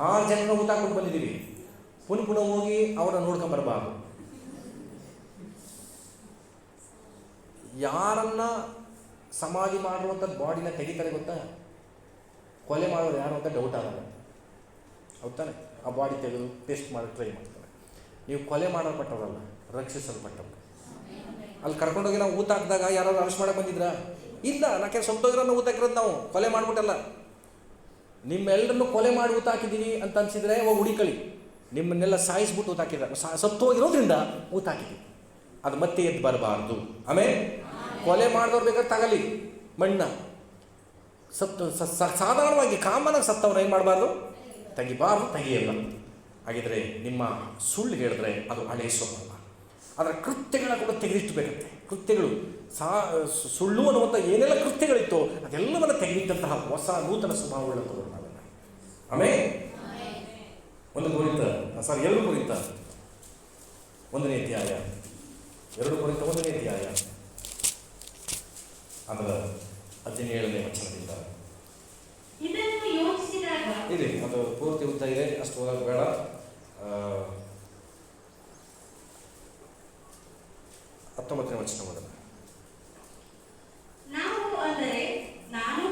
6 ಜನರ ಊಟ ಹಾಕ್ಬಿಟ್ಟು ಬಂದಿದ್ದೀವಿ. ಪುನಃ ಹೋಗಿ ಅವರನ್ನು ನೋಡ್ಕೊಂಬರ್ಬಾರ್ದು. ಯಾರನ್ನ ಸಮಾಧಿ ಮಾಡುವಂಥದ್ದು ಬಾಡಿನ ತೆಗಿತಾರೆ ಗೊತ್ತಾ? ಕೊಲೆ ಮಾಡೋರು ಯಾರು ಅಂತ ಡೌಟ್ ಆಗಲ್ಲ, ಹೌದಾನೆ? ಆ ಬಾಡಿ ತೆಗೆದು ಟೆಸ್ಟ್ ಮಾಡಿ ಟ್ರೈ ಮಾಡ್ತಾರೆ. ನೀವು ಕೊಲೆ ಮಾಡಲ್ಪಟ್ಟವರಲ್ಲ, ರಕ್ಷಿಸಲ್ಪಟ್ಟವರು. ಅಲ್ಲಿ ಕರ್ಕೊಂಡೋಗಿ ನಾವು ಊಟ ಹಾಕಿದಾಗ ಯಾರಾದ್ರು ಅರೆಸ್ಟ್ ಮಾಡಕ್ಕೆ ಬಂದಿದ್ರಾ? ಇಲ್ಲ. ನಾಕೆ ಸೊಂಟೋಗಿರೋನ್ನ ಊಟ ಹಾಕಿರೋದು ನಾವು, ಕೊಲೆ ಮಾಡಿಬಿಟ್ಟಲ್ಲ. ನಿಮ್ಮೆಲ್ಲರನ್ನು ಕೊಲೆ ಮಾಡಿ ಊಟ ಹಾಕಿದ್ದೀವಿ ಅಂತ ಅನಿಸಿದರೆ ಹೋಗಿ ಹುಡಿಕಳಿ. ನಿಮ್ಮನ್ನೆಲ್ಲ ಸಾಯಿಸ್ಬಿಟ್ಟು ಊಟ ಹಾಕಿದ್ರೆ, ಸತ್ತೋಗಿರೋದ್ರಿಂದ ಊಟ ಹಾಕಿದ್ದೀವಿ, ಅದು ಮತ್ತೆ ಎದ್ದು ಬರಬಾರ್ದು. ಆಮೇಲೆ ಕೊಲೆ ಮಾಡಿದವ್ರು ಬೇಕಾದ್ರೆ ತಗಲಿ ಮಣ್ಣ. ಸಾಧಾರಣವಾಗಿ ಕಾಮನಾಗಿ ಸತ್ತವ್ರು ಏನು ಮಾಡಬಾರ್ದು? ತೆಗಿಬಾರ್ದು, ತೆಗಿಯಲ್ಲ. ಹಾಗಿದ್ರೆ ನಿಮ್ಮ ಸುಳ್ಳು ಹೇಳಿದ್ರೆ ಅದು ಹಳೆ ಸ್ವಭಾವ. ಅದರ ಕೃತ್ಯಗಳ ಕೂಡ ತೆಗೆದಿಟ್ಟಬೇಕಂತೆ. ಕೃತ್ಯಗಳು ಸುಳ್ಳು ಅನ್ನುವಂಥ ಏನೆಲ್ಲ ಕೃತ್ಯಗಳಿತ್ತೋ ಅದೆಲ್ಲವನ್ನು ತೆಗೆದಿಟ್ಟಂತಹ ಹೊಸ ನೂತನ ಸ್ವಭಾವವುಳ್ಳವರು ನಾವೆಲ್ಲ. ಆಮೇಲೆ 2 ಕೊರಿಂಥ 1ನೇ ಅಧ್ಯಾಯ 2 ಕೊರಿಂಥ 1ನೇ ಅಧ್ಯಾಯ ಅದರ 17ನೇ ವಚನದಿಂದ ಇದನ್ನು ಯೋಚಿಸಿದಾಗ ಇದೆ. ಅದು ಪೂರ್ತಿ ಉದ್ದ ಇದೆ, ಅಷ್ಟು ಓದೋದು ಬೇಡ. 19ನೇ ವಚನ ಓದೋಣ. ನಾವು ಅಂದರೆ ನಾನು,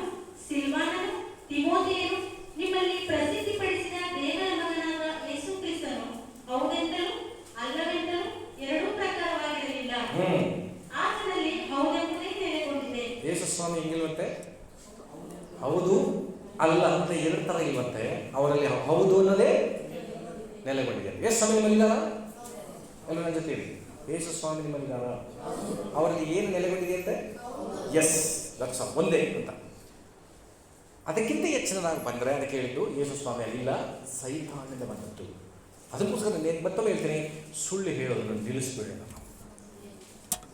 ಸಿಲ್ವಾನನು, ತಿಮೋಥೆಯನು ನಿಮ್ಮಲ್ಲಿ ಪ್ರಸಿದ್ಧಿಪಡಿಸಿದ ದೇವರ ಮಗನಾದ ಯೇಸು ಕ್ರಿಸ್ತನು ಹೌದೆಂತಲೂ ಅಲ್ಲವೆಂತಲೂ ಎರಡೂ ಪ್ರಕಾರವಾಗಿರಲಿಲ್ಲ. ಆತನಲ್ಲಿ ಹೌದೆಂಬುದೇ ನೆಲೆಗೊಂಡಿದೆ. ಯೇಸು ಸ್ವಾಮಿ ಹಿಂಗಿಲ್ವಂತೆ, ಹೌದು ಅಲ್ಲ ಅಂತ 2 ಥರ ಇಲ್ವಂತೆ. ಅವರಲ್ಲಿ ಹೌದು ಅನ್ನೋದೇ ನೆಲೆಗೊಂಡಿದೆ. ಯೇಸು ಸ್ವಾಮಿ ನಿಮ್ಮಲ್ಲಿದ್ದಾರ? ಎಲ್ಲ ನನ್ನ ಜೊತೆ ಇರಿ. ಯೇಸು ಸ್ವಾಮಿ ನಿಮ್ಮಲ್ಲಿದ್ದಾರ? ಅವರಲ್ಲಿ ಏನು ನೆಲೆಗೊಂಡಿದೆ ಅಂತೆ? ಎಸ್, ದಟ್ಸ್ ಆಲ್, ಒಂದೇ ಅಂತ. ಅದಕ್ಕಿಂತ ಹೆಚ್ಚಿನದಾಗಿ ಬಂದರೆ ಅದಕ್ಕೆ ಹೇಳಿದ್ದು ಯೇಸು ಸ್ವಾಮಿ ಅಲ್ಲಿಲ್ಲ, ಸೈತಾನದಿಂದ ಬಂದದ್ದು. ಅದಕ್ಕೋಸ್ಕರ ಮತ್ತೊಮ್ಮೆ ಹೇಳ್ತೀನಿ, ಸುಳ್ಳು ಹೇಳೋದನ್ನು ನಿಲ್ಲಿಸ್ಬೇಡಿ. ನಾನು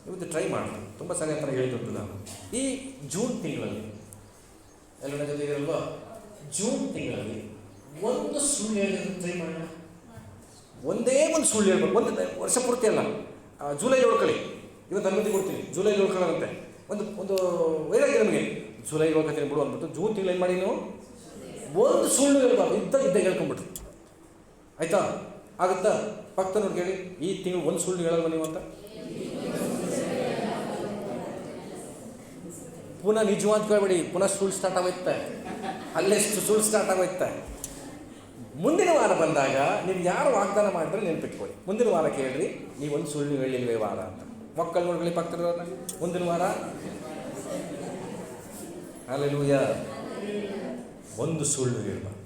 ಇವತ್ತು ಟ್ರೈ ಮಾಡೋಣ. ತುಂಬ ಸರಿ ಅಂತ ಹೇಳಿದ್ದು ನಾನು ಈ ಜೂನ್ ತಿಂಗಳಲ್ಲಿ ಎಲ್ಲರ ಜೊತೆ ಇರಲ್ವಾ, ಜೂನ್ ತಿಂಗಳಲ್ಲಿ ಒಂದು ಸುಳ್ಳು ಹೇಳೋದನ್ನು ಟ್ರೈ ಮಾಡೋಣ. ಒಂದೇ ಒಂದು ಸುಳ್ಳು ಹೇಳ್ಬೇಕು. ಒಂದು ವರ್ಷ ಪೂರ್ತಿ ಅಲ್ಲ, ಜುಲೈ ಹೇಳ್ಕೊಳ್ಳಿ. ಇವತ್ತು ಅನುಮತಿ ಕೊಡ್ತೀನಿ, ಜುಲೈ ಹೇಳ್ಕೊಳ್ಳೋದಂತೆ. ಒಂದು ವೈರಾಗ್ಯ ನಮಗೆ, ಜುಲೈ ಹೇಳ್ಕೊತೀನಿ ಬಿಡು ಅಂದ್ಬಿಟ್ಟು ಜೂನ್ ತಿಂಗಳು ಏನು ಮಾಡಿ ನೀವು ಒಂದು ಸುಳ್ಳು ಹೇಳ್ಬಾರ್ದು. ಇದ್ದ ಹೇಳ್ಕೊಂಬಿಟ್ರು, ಆಯ್ತಾ? ಆಗುತ್ತಾ? ಪಕ್ಕ ನೋಡಿ ಕೇಳಿ, ಈ ತಿಂಗಳು ಒಂದು ಸುಳ್ಳು ಹೇಳಲ್ವ ನೀವು ಅಂತ. ಪುನಃ ನಿಜವಾದ ಕೇಳಬೇಡಿ, ಪುನಃ ಸುಳ್ಳು ಸ್ಟಾರ್ಟ್ ಆಗೋಯ್ತೆ, ಅಲ್ಲೇ ಸುಳ್ಳು ಸ್ಟಾರ್ಟ್ ಆಗೋಯ್ತೆ. ಮುಂದಿನ ವಾರ ಬಂದಾಗ ನೀವು ಯಾರು ವಾಗ್ದಾನ ಮಾಡಿದ್ರೆ ನೆನ್ಪಿಟ್ಕೊಳ್ಳಿ. ಮುಂದಿನ ವಾರ ಕೇಳ್ರಿ, ನೀವೊಂದು ಸುಳ್ಳು ಹೇಳಿಲ್ವೇ ವಾರ ಅಂತ. ಮಕ್ಕಳು ನೋಡ್ಕೊಳ್ಳಿ ಪಕ್ಕದ ಮುಂದಿನ ವಾರ. ಹಲ್ಲೆಲೂಯಾ. ಒಂದು ಸುಳ್ಳು ಹೇಳ್ಬಾರ್ದು.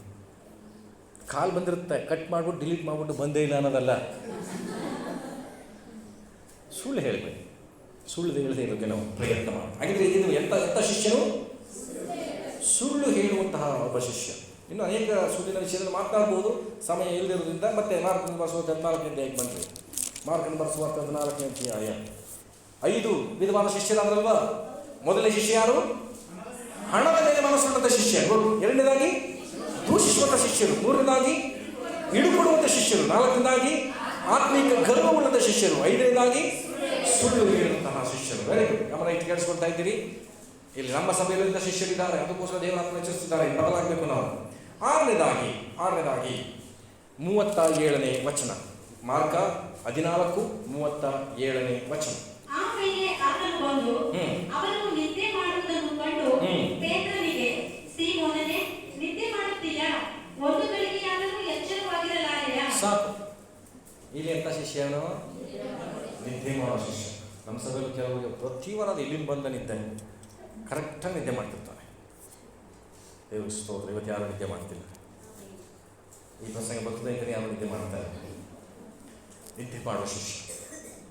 ಕಾಲ್ ಬಂದಿರುತ್ತೆ, ಕಟ್ ಮಾಡ್ಬಿಟ್ಟು ಡಿಲೀಟ್ ಮಾಡ್ಬಿಟ್ಟು ಬಂದೇ ಇಲ್ಲ ಅನ್ನೋದಲ್ಲ. ಸುಳ್ಳು ಹೇಳಬೇಡಿ, ಸುಳ್ಳು ಹೇಳದೆ ಇರೋಕ್ಕೆ ನಾವು ಪ್ರಯತ್ನ ಮಾಡಿ. ಹಾಗಿದ್ರೆ ಇದು ಎಂಥ ಶಿಷ್ಯನು? ಸುಳ್ಳು ಹೇಳುವಂತಹ ಒಬ್ಬ ಶಿಷ್ಯ. ಇನ್ನು ಅನೇಕ ಸುಳ್ಳಿನ ವಿಷಯದಲ್ಲಿ ಮಾತನಾಡ್ಬೋದು, ಸಮಯ ಇಲ್ಲದಿರೋದ್ರಿಂದ. ಮತ್ತೆ ಮಾರ್ಕನ ಬರೆಸುವ 14ನೇ ಅಧ್ಯಾಯಕ್ಕೆ ಬಂದ್ರಿ. ಮಾರ್ಕನ ಬರೆಸುವ 14ನೇ ಅಧ್ಯಾಯ 5 ವಿಧವಾದ ಶಿಷ್ಯರಾದ್ರಲ್ವ. ಮೊದಲನೇ ಶಿಷ್ಯ ಯಾರು? ಹಣದ ಮೇಲೆ ಮನಸ್ಸುಳ್ಳಂಥ ಶಿಷ್ಯ. ಎರಡನೇದಾಗಿ ದೂಷಿಸುವಂಥ ಶಿಷ್ಯರು. 3ನೇದಾಗಿ ಹಿಡುಕೊಡುವಂಥ ಶಿಷ್ಯರು. 4ನೇದಾಗಿ ಆತ್ಮೀಕ ಗರ್ವವುಳ್ಳಂಥ ಶಿಷ್ಯರು. 5ನೇದಾಗಿ ಸುಳ್ಳು ಹೇಳುವಂತಹ ಶಿಷ್ಯರು. Very good. ಗಮನ ಇಟ್ಟು ಕೇಳಿಸ್ಕೊಳ್ತಾ ಇದ್ದೀರಿ. ಇಲ್ಲಿ ನಮ್ಮ ಸಭೆಯಲ್ಲಿಂದ ಶಿಷ್ಯರಿದ್ದಾರೆ, ಅದಕ್ಕೋಸ್ಕರ ದೇವರನ್ನು ಎಚ್ಚರಿಸಿದ್ದಾರೆ, ಬದಲಾಗಬೇಕು ನಾವು. 6ನೇದಾಗಿ 37ನೇ ವಚನ, ಮಾರ್ಕ 14:37ನೇ ವಚನ. ಆಮೇಲೆ ಆತನು ಬಂದು ಅವನು ನಿದ್ದೆ ಮಾಡುವುದನ್ನು ಕಂಡು ಪೇತ್ರನಿಗೆ, ಸೀಮೋನನೇ, ನಿದ್ದೆ ಮಾಡುತ್ತೀಯಾ? ಒಂದು ಗಳಿಗೆಯಾದರೂ ಎಚ್ಚರವಾಗಿರಲಾರೆಯಾ? ಸಾಕು. ಇಲ್ಲಿ ಎಂಥ ಶಿಷ್ಯನು? ನಿದ್ದೆ ಮಾಡೋ ಶಿಷ್ಯ. ನಮ್ಮ ಸಭೆಯಲ್ಲಿ ಕೆಲವರಿಗೆ ಪ್ರತಿ ವಾರ ಇಲ್ಲಿಂದ ಬಂದ ನಿದ್ದೆ ಕರೆಕ್ಟಾಗಿ ನಿದ್ದೆ ಮಾಡ್ತಿರ್ತಾರೆ. ದೇವ್ರ ಸ್ತೋತ್ರ. ಇವತ್ತು ಯಾರು ನಿದ್ದೆ ಮಾಡ್ತಿಲ್ಲ. ಈ ಪ್ರಸಂಗ ಬರ್ತದೆ ಅಂತ ಯಾರು ನಿದ್ದೆ ಮಾಡ್ತಾರೆ? ನಿದ್ದೆ ಮಾಡುವ ಶಿಷ್ಯ.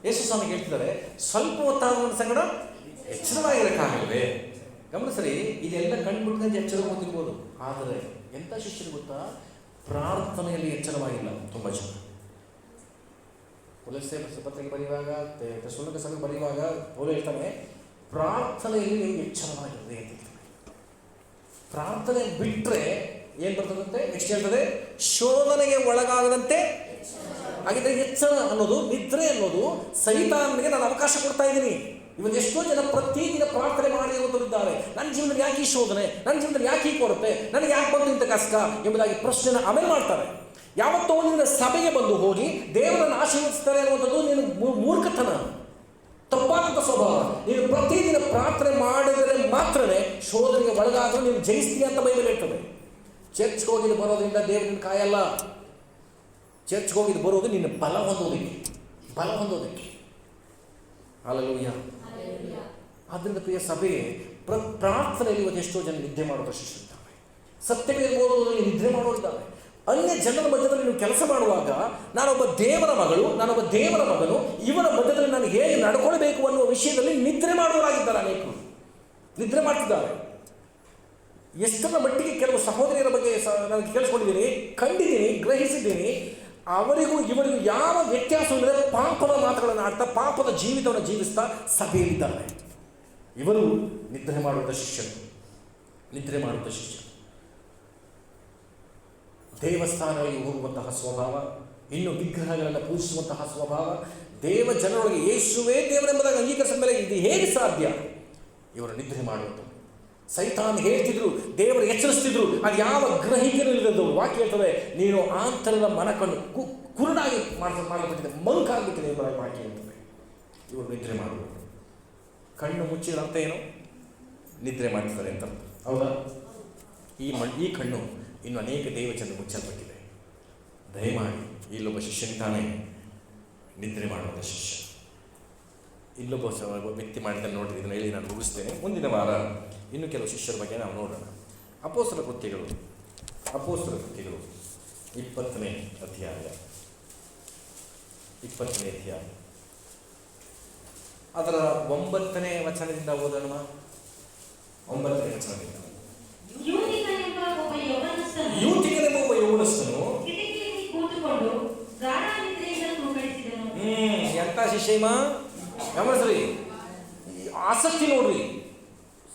ಯೇಸು ಸ್ವಾಮಿ ಹೇಳ್ತಿದ್ದಾರೆ, ಸ್ವಲ್ಪ ಹೊತ್ತಾದ ಸಂಗಡ ಎಚ್ಚರವಾಗಿರಕ್ಕಾಗಲ್ವೇ? ಗಮನಿಸ್ರಿ, ಇದೆಲ್ಲ ಕಂಡುಬಿಟ್ಕೊಂಡು ಎಚ್ಚರ ಗೊತ್ತಿರ್ಬೋದು. ಆದರೆ ಎಂಥ ಶಿಷ್ಯರು ಗೊತ್ತಾ? ಪ್ರಾರ್ಥನೆಯಲ್ಲಿ ಎಚ್ಚರವಾಗಿಲ್ಲ ತುಂಬ ಜನ. ಪೊಲೀಸೆ ಪತ್ರಿಕೆ ಬರೆಯುವಾಗ, ಸುಳ್ಳು ಸಭೆ ಬರೆಯುವಾಗ ಪೌಲ ಹೇಳ್ತಾನೆ, ಪ್ರಾರ್ಥನೆಯಲ್ಲಿ ನೀವು ಎಚ್ಚರವಾಗಿರದೆ ಅಂತ ಹೇಳ್ತಾರೆ. ಪ್ರಾರ್ಥನೆ ಬಿಟ್ಟರೆ ಏನು ಬರ್ತದಂತೆ? ನೆಕ್ಸ್ಟ್ ಹೇಳ್ತದೆ, ಶೋಧನೆಗೆ ಒಳಗಾಗದಂತೆ. ಹಾಗಿದ್ರೆ ಎಚ್ಚರ ಅನ್ನೋದು, ನಿದ್ರೆ ಅನ್ನೋದು ಸೈತಾನನಿಗೆ ನಾನು ಅವಕಾಶ ಕೊಡ್ತಾ ಇದ್ದೀನಿ. ಇವತ್ತು ಎಷ್ಟೋ ಜನ ಪ್ರತಿದಿನ ಪ್ರಾರ್ಥನೆ ಮಾಡಿರುವಂಥವ್ರಿದ್ದಾರೆ. ನನ್ನ ಜೀವನದಲ್ಲಿ ಯಾಕೆ ಈ ಶೋಧನೆ, ನನ್ನ ಜೀವನದಲ್ಲಿ ಯಾಕೆ ಈ ಕೊರತೆ, ನನಗೆ ಯಾಕೆ ಬಂದು ಇಂಥ ಕಷ್ಟ ಎಂಬುದಾಗಿ ಪ್ರಶ್ನೆನ ಆಮೇಲೆ ಮಾಡ್ತಾರೆ. ಯಾವತ್ತೋ ನಿನ್ನ ಸಭೆಗೆ ಬಂದು ಹೋಗಿ ದೇವರನ್ನು ಆಶೀರ್ವದಿಸ್ತಾರೆ ಅನ್ನುವಂಥದ್ದು ನೀನು ಮೂರ್ಖತನ, ತಪ್ಪಾದಂಥ ಸ್ವಭಾವ. ನೀನು ಪ್ರತಿದಿನ ಪ್ರಾರ್ಥನೆ ಮಾಡಿದರೆ ಮಾತ್ರನೇ ಶೋಧನೆಗೆ ಒಳಗಾದರೂ ನೀನು ಜಯಿಸ್ತೀಯ ಅಂತ ಬೈಬಲ್ ಹೇಳ್ತದೆ. ಚರ್ಚ್ಗೆ ಹೋಗಿದ್ದು ಬರೋದ್ರಿಂದ ದೇವರನ್ನ ಕಾಯಲ್ಲ. ಚರ್ಚ್ಗೆ ಹೋಗಿದ್ದು ಬರೋದು ನಿನ್ನ ಬಲ ಹೊಂದೋದಕ್ಕೆ. ಹಲ್ಲೆಲೂಯಾ. ಆದ್ದರಿಂದ ಪ್ರಿಯ ಸಭೆ, ಪ್ರಾರ್ಥನೆಯಲ್ಲಿ ಇವತ್ತು ಎಷ್ಟೋ ಜನ ನಿದ್ದೆ ಮಾಡುವ ಶಿಷ್ಯರಿದ್ದಾರೆ. ಸತ್ಯವೇದ ಓದುವುದರಲ್ಲಿ ನಿದ್ರೆ ಮಾಡೋರಿದ್ದಾರೆ. ಅನ್ಯ ಜನರ ಮಧ್ಯದಲ್ಲಿ ನೀವು ಕೆಲಸ ಮಾಡುವಾಗ, ನಾನೊಬ್ಬ ದೇವರ ಮಗಳು, ನಾನೊಬ್ಬ ದೇವರ ಮಗನು, ಇವರ ಮಧ್ಯದಲ್ಲಿ ನಾನು ಹೇಗೆ ನಡ್ಕೊಳ್ಬೇಕು ಅನ್ನುವ ವಿಷಯದಲ್ಲಿ ನಿದ್ರೆ ಮಾಡುವವರಾಗಿದ್ದಾರೆ. ಅನೇಕರು ನಿದ್ರೆ ಮಾಡ್ತಿದ್ದಾರೆ. ಎಷ್ಟರ ಮಟ್ಟಿಗೆ ಕೆಲವು ಸಹೋದರಿಯರ ಬಗ್ಗೆ ನಾನು ಕೇಳಿಸ್ಕೊಂಡಿದ್ದೀನಿ, ಕಂಡಿದ್ದೀನಿ, ಗ್ರಹಿಸಿದ್ದೀನಿ. ಅವರಿಗೂ ಇವರಿಗೂ ಯಾವ ವ್ಯತ್ಯಾಸವಿಲ್ಲದೆ ಪಾಪದ ಮಾತುಗಳನ್ನು ಆಡ್ತಾ ಪಾಪದ ಜೀವಿತವನ್ನು ಜೀವಿಸ್ತಾ ಸಭೆಯಲ್ಲಿದ್ದಾರೆ. ಇವರು ನಿದ್ರೆ ಮಾಡುವಂಥ ಶಿಷ್ಯರು. ದೇವಸ್ಥಾನಗಳಿಗೆ ಹೋಗುವಂತಹ ಸ್ವಭಾವ, ಇನ್ನು ವಿಗ್ರಹಗಳನ್ನು ಪೂಜಿಸುವಂತಹ ಸ್ವಭಾವ, ದೇವ ಜನರೊಳಗೆ ಯೇಸುವೇ ದೇವರೆಂಬುದಾಗಿ ಅಂಗೀಕರಿಸಿದ ಮೇಲೆ ಇದು ಹೇಗೆ ಸಾಧ್ಯ? ಇವರು ನಿದ್ರೆ ಮಾಡುವಂಥದ್ದು. ಸೈತಾನ್ ಹೇಳ್ತಿದ್ರು, ದೇವರು ಎಚ್ಚರಿಸ್ತಿದ್ರು, ಅದು ಯಾವ ಗ್ರಹಿಕೆನೂ ಇಲ್ಲದವರು. ವಾಕ್ಯ ಹೇಳ್ತದೆ, ನೀನು ಆಂತರದ ಮನಕನ್ನು ಕುರುಡಾಗಿ ಮಾಡಲ್ಪಟ್ಟಿದೆ, ಮಂಕಾಗ್ಬಿಟ್ಟಿದೆ ಎಂಬುದಾಗಿ ವಾಕ್ಯ ಹೇಳ್ತದೆ. ಇವರು ನಿದ್ರೆ ಮಾಡುವುದು. ಕಣ್ಣು ಮುಚ್ಚಿದ ಅರ್ಥ ಏನು? ನಿದ್ರೆ ಮಾಡ್ತಿದ್ದಾರೆ ಅಂತ. ಹೌದಾ? ಈ ಕಣ್ಣು ಇನ್ನು ಅನೇಕ ದೇವಚಂದ್ರ ಮುಚ್ಚಲ್ಪಟ್ಟಿದೆ. ದಯಮಾಡಿ ಇಲ್ಲೊಬ್ಬ ಶಿಷ್ಯನಿದ್ದಾನೆ, ನಿದ್ರೆ ಮಾಡುವಂಥ ಶಿಷ್ಯ. ಇಲ್ಲೊಬ್ಬ ವ್ಯಕ್ತಿ ಮಾಡಿದ್ದನ್ನು ನೋಡಿದ್ರೆ ಇದನ್ನು ಹೇಳಿ ನಾನು ಮುಗಿಸ್ತೇನೆ. ಮುಂದಿನ ವಾರ ಇನ್ನು ಕೆಲವು ಶಿಷ್ಯರ ಬಗ್ಗೆ ನಾವು ನೋಡೋಣ. ಅಪೊಸ್ತಲ ಕೃತ್ಯಗಳು 20ನೇ ಅಧ್ಯಾಯ ಅದರ 9ನೇ ವಚನದಿಂದ ಓದೋಣ. 9ನೇ ವಚನದಿಂದ. ಯೂತಿಕನೆಂಬ ಒಬ್ಬ ಯೌವನಸ್ಥನು ಕಿಟಕಿಯಲ್ಲಿ ಕೂತುಕೊಂಡು ಗಾಢ ನಿದ್ರೆಯಿಂದ ತೂಕಡಿಸಿದನು. ಎಂಥ ಶಿಷ್ಯಮ ಗಮನಿಸ್ರಿ, ಆಸಕ್ತಿ ನೋಡ್ರಿ.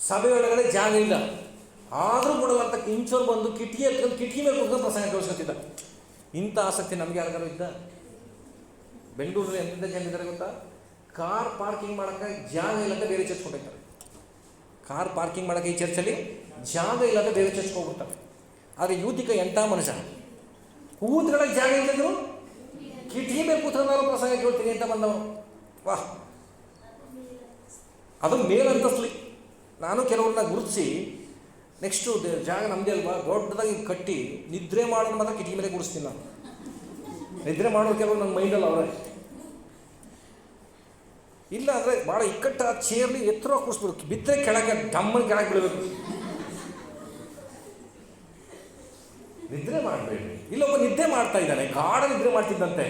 ಸಭೆಯೊಳಗಡೆ ಜಾಗ ಇಲ್ಲ, ಆದರೂ ಕೊಡುವಂಥ ಇಂಚೋರು ಬಂದು ಕಿಟಕಿ ಮೇಲೆ ಕೂತ್ಕೊಂಡು ಪ್ರಸಂಗ ಕೇಳಿಸ್ಕೊತಿದ್ದ. ಇಂಥ ಆಸಕ್ತಿ ನಮಗೆ ಯಾರಿಗಾರು ಇದ್ದ? ಬೆಂಗಳೂರಲ್ಲಿ ಎಂತೆಂಥ ಜನ ಇದ್ದಾರೆ ಗೊತ್ತಾ? ಕಾರ್ ಪಾರ್ಕಿಂಗ್ ಮಾಡೋಕ್ಕೆ ಜಾಗ ಇಲ್ಲಂತ ಬೇರೆ ಚರ್ಚ್ ಕೊಟ್ಟಿರ್ತಾರೆ. ಕಾರ್ ಪಾರ್ಕಿಂಗ್ ಮಾಡೋಕ್ಕೆ ಈ ಚರ್ಚಲ್ಲಿ ಜಾಗ ಇಲ್ಲಂತ ಬೇರೆ ಚರ್ಚ್ ಹೋಗ್ಬಿಡ್ತಾರೆ. ಆದರೆ ಯೂತಿಕ ಎಂಥ ಮನುಷ್ಯ, ಕೂತ್ಕೊಳ್ಳೋಕೆ ಜಾಗ ಇಲ್ಲದ್ರು ಕಿಟಕಿ ಮೇಲೆ ಕೂತ್ಕೊಂಡಾರು ಪ್ರಸಂಗ ಕೇಳ್ತೀನಿ ಅಂತ ಬಂದವರು. ವಾಹ್, ಅದು ಮೇಲಂತಸ್ಲಿ. ನಾನು ಕೆಲವ್ರನ್ನ ಗುರುತಿಸಿ ನೆಕ್ಸ್ಟು ಜಾಗ ನಮ್ಮದೇ ಅಲ್ವಾ, ದೊಡ್ಡದಾಗಿ ಕಟ್ಟಿ ನಿದ್ರೆ ಮಾಡೋದು ಮಾತ್ರ ಕಿಟಕಿ ಮೇಲೆ ಕೂರಿಸ್ತೀನಿ ನಾನು. ನಿದ್ರೆ ಮಾಡೋರು ಕೆಲವರು ನನ್ನ ಮೈಂಡಲ್ಲಿ ಅವರೇ ಇಲ್ಲ ಅಂದರೆ ಭಾಳ ಇಕ್ಕಟ್ಟ ಚೇರ್ಲಿ ಎತ್ತರ ಕೂರಿಸ್ಬಿಡು, ಬಿದ್ದರೆ ಕೆಳಗೆ ಡಮ್ಮನ್ನು ಕೆಳಗೆ ಬಿಡಬೇಕು. ನಿದ್ರೆ ಮಾಡಬೇಡಿ. ಇಲ್ಲೊಬ್ಬ ನಿದ್ದೆ ಮಾಡ್ತಾ ಇದ್ದಾನೆ, ಗಾಢ ನಿದ್ರೆ ಮಾಡ್ತಿದ್ದಂತೆ.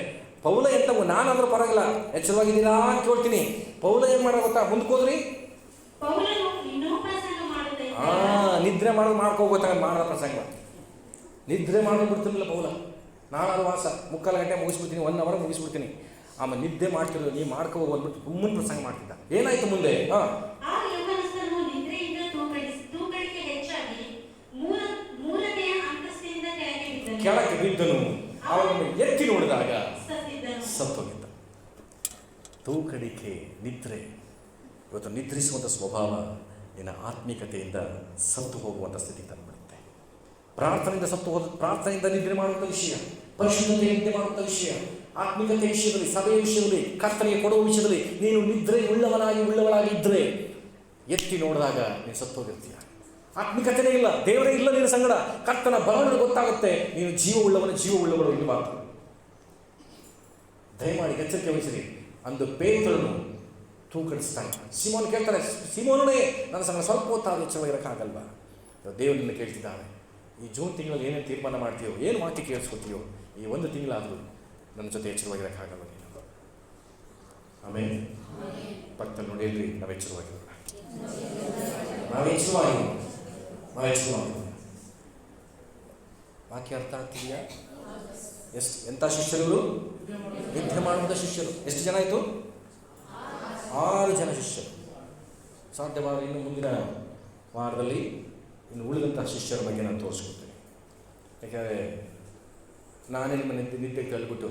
ಪೌಲ ಎಂತ, ನಾನಾದ್ರೂ ಪರವಾಗಿಲ್ಲ ಎಚ್ಚರವಾಗಿದ್ದೀರಾ ಅಂತ ಕೇಳ್ತೀನಿ. ಪೌಲ ಏನು ಮಾಡೋ ಗೊತ್ತಾ? ಮುಂದಕ್ಕೆ ಹೋದ್ರಿ, ನಿದ್ರೆ ಮಾಡೋದು ಮಾಡ್ಕೋಗೋತ್ತಾಗ ಮಾಡೋ ಪ್ರಸಂಗ. ನಿದ್ರೆ ಮಾಡೋದು ಬಿಡ್ತೀನಿಲ್ಲ ಪೌಲ. ನಾನಾದ್ರು ವಾಸ 3/4 ಗಂಟೆ ಮುಗಿಸ್ಬಿಡ್ತೀನಿ, 1 ಅವರ್ ಮುಗಿಸ್ಬಿಡ್ತೀನಿ. ಆಮೇಲೆ ನಿದ್ದೆ ಮಾಡ್ತಿರೋದು ನೀವು ಮಾಡ್ಕೋ ಅಂದ್ಬಿಟ್ಟು ಗುಮ್ಮನ್ ಪ್ರಸಂಗ ಮಾಡ್ತಿದ್ದ. ಏನಾಯ್ತು ಮುಂದೆ? ಕೆಳಕ್ಕೆ ಬಿದ್ದನು. ಅವನನ್ನು ಎತ್ತಿ ನೋಡಿದಾಗ ಸತ್ತೋಗಿದ್ದ. ತೂಕಡಿಕೆ, ನಿದ್ರೆ. ಇವತ್ತು ನಿದ್ರಿಸುವಂಥ ಸ್ವಭಾವ ನಿನ್ನ ಆತ್ಮಿಕತೆಯಿಂದ ಸತ್ತು ಹೋಗುವಂಥ ಸ್ಥಿತಿ ತಂದುಬಿಡುತ್ತೆ. ಪ್ರಾರ್ಥನೆಯಿಂದ ಸತ್ತು ಹೋದ, ಪ್ರಾರ್ಥನೆಯಿಂದ ನಿದ್ರೆ ಮಾಡುವಂಥ ವಿಷಯ, ಪರಿಶುದ್ಧತೆ ನಿದ್ರೆ ಮಾಡುವಂಥ ವಿಷಯ, ಆತ್ಮಿಕತೆ ವಿಷಯದಲ್ಲಿ, ಸಭೆಯ ವಿಷಯದಲ್ಲಿ, ಕರ್ತನಿಗೆ ಕೊಡುವ ವಿಷಯದಲ್ಲಿ ನೀನು ನಿದ್ರೆ ಉಳ್ಳವಳಾಗಿ ಇದ್ದರೆ ಎತ್ತಿ ನೋಡಿದಾಗ ನೀನು ಸತ್ತೋಗಿರ್ತೀಯ. ಆತ್ಮಿಕತೆನೇ ಇಲ್ಲ, ದೇವರೇ ಇಲ್ಲ ನಿನ್ನ ಸಂಗಡ, ಕರ್ತನ ಬಲವನ್ನು ಗೊತ್ತಾಗುತ್ತೆ, ನೀನು ಜೀವ ಉಳ್ಳವಳು ಇರಬಾರ್ದು. ದಯಮಾಡಿ ಎಚ್ಚರಿಕೆ ವಹಿಸಿರಿ. ಅಂದು ಪೇತ್ರನು ತೂಕಡಿಸ್ತಾನೆ. ಸಿಮೋನ್ ಕೇಳ್ತಾರೆ, ಸಿಮೋನೇ ನನ್ನ ಸಂಗಡ ಸ್ವಲ್ಪ ಹೊತ್ತಾದರೂ ಎಚ್ಚರವಾಗಿರೋಕ್ಕಾಗಲ್ವಾ? ದೇವರು ನಿನ್ನ ಕೇಳ್ತಿದ್ದಾನೆ. ಈ ಜೂನ್ ತಿಂಗಳಲ್ಲಿ ಏನೇನು ತೀರ್ಮಾನ ಮಾಡ್ತೀಯೋ, ಏನು ವಾಕ್ಯ ಕೇಳಿಸ್ಕೊತೀಯೋ, ಈ 1 ತಿಂಗಳಾದರೂ ನನ್ನ ಜೊತೆ ಎಚ್ಚರವಾಗಿರೋಕ್ಕಾಗಲ್ಲ ನೀನು. ಆಮೇಲೆ ಪಕ್ಕದಲ್ಲಿ ನೋಡಿಲ್ರಿ, ನಾವು ಎಚ್ಚರವಾಗಿರೋಣ. ವಾಕ್ಯ ಅರ್ಥ ಆಗ್ತಿದೆಯಾ? ಎಂಥ ಶಿಷ್ಯರು? ನಿದ್ರೆ ಮಾಡುವಂಥ ಶಿಷ್ಯರು. ಎಷ್ಟು ಜನ ಆಯಿತು? 6 ಜನ ಶಿಷ್ಯರು. ಸಾಧ್ಯವಾದರೆ ಇನ್ನು ಮುಂದಿನ ವಾರದಲ್ಲಿ ಇನ್ನು ಉಳಿದಂಥ ಶಿಷ್ಯರ ಬಗ್ಗೆ ನಾನು ತೋರಿಸ್ಕೊಡ್ತೀನಿ. ಯಾಕೆಂದರೆ ನಾನೇ ನಿಮ್ಮ ನಿದ್ದೆ ಕೇಳಿಬಿಟ್ಟು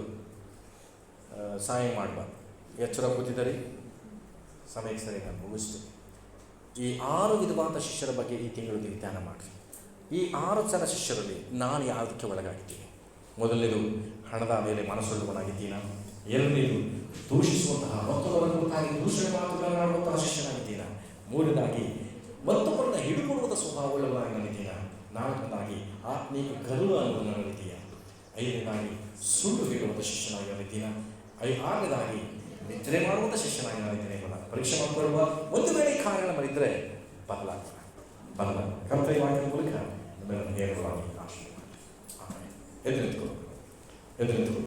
ಸಹಾಯ ಮಾಡಬಾರ್ದು. ಎಚ್ಚರ ಕೂತಿದ್ದಾರೆ, ಸಮಯಕ್ಕೆ ಸರಿ ನಾನು ಮುಗಿಸ್ತೀನಿ. ಈ 6 ವಿಧವಾದ ಶಿಷ್ಯರ ಬಗ್ಗೆ ಈ ತಿಂಗಳು ನೀವು ಧ್ಯಾನ ಮಾಡಿ. ಈ 6 ಜನ ಶಿಷ್ಯರಲ್ಲಿ ನಾನು ಯಾವುದಕ್ಕೆ ಒಳಗಾಗಿದ್ದೀನಿ? ಮೊದಲನೇದು, ಹಣದ ಮೇಲೆ ಮನಸ್ಸುಳ್ಳವನಾಗಿದ್ದೀನ. ಎರಡನೇದು, ದೂಷಿಸುವಂತಹ ಮತ್ತೊಬ್ಬರನ್ನು ಕುರಿತಾಗಿ ದೂಷಣೆ ಮಾತುಗಳನ್ನಾಡುವಂತಹ ಶಿಷ್ಯನಾಗಿದ್ದೀನ. ಮೂರನೇದಾಗಿ, ಮತ್ತೊಬ್ಬರನ್ನ ಹಿಡಿದುಕೊಳ್ಳುವ ಸ್ವಭಾವವುಳ್ಳವನಾಗಿ ನಾನಿದ್ದೀನ. 4ನೇದಾಗಿ, ಆತ್ಮೀಕ ಗರ್ವ ಅನ್ನೋದು ನನ್ನಲ್ಲಿದೆಯಾ. 5ನೇದಾಗಿ, ಸುಳ್ಳು ಹೇಳುವಂಥ ಶಿಷ್ಯನಾಗಿ ನಾನಿದ್ದೀನ. 6ನೇದಾಗಿ, ನಿದ್ರೆ ಮಾಡುವಂಥ ಶಿಷ್ಯನಾಗಿ ನಾನಿದ್ದೇನೆ ಎಂಬ ಪರೀಕ್ಷೆ ಮಾಡಿಕೊಳ್ಳುವ. ಒಂದು ವೇಳೆ ಕಾರ್ಯಗಳನ್ನು ಮಾಡಿದರೆ ಬಲ ಕರ್ತವ್ಯ ಮಾಡಿದ ಮೂಲಕ ನಮ್ಮನ್ನು ನೇರವಾಗಿ ಆಶೀರ್ವಾದ. ಎದ್ದು ನಿಂತ್ಕೊ.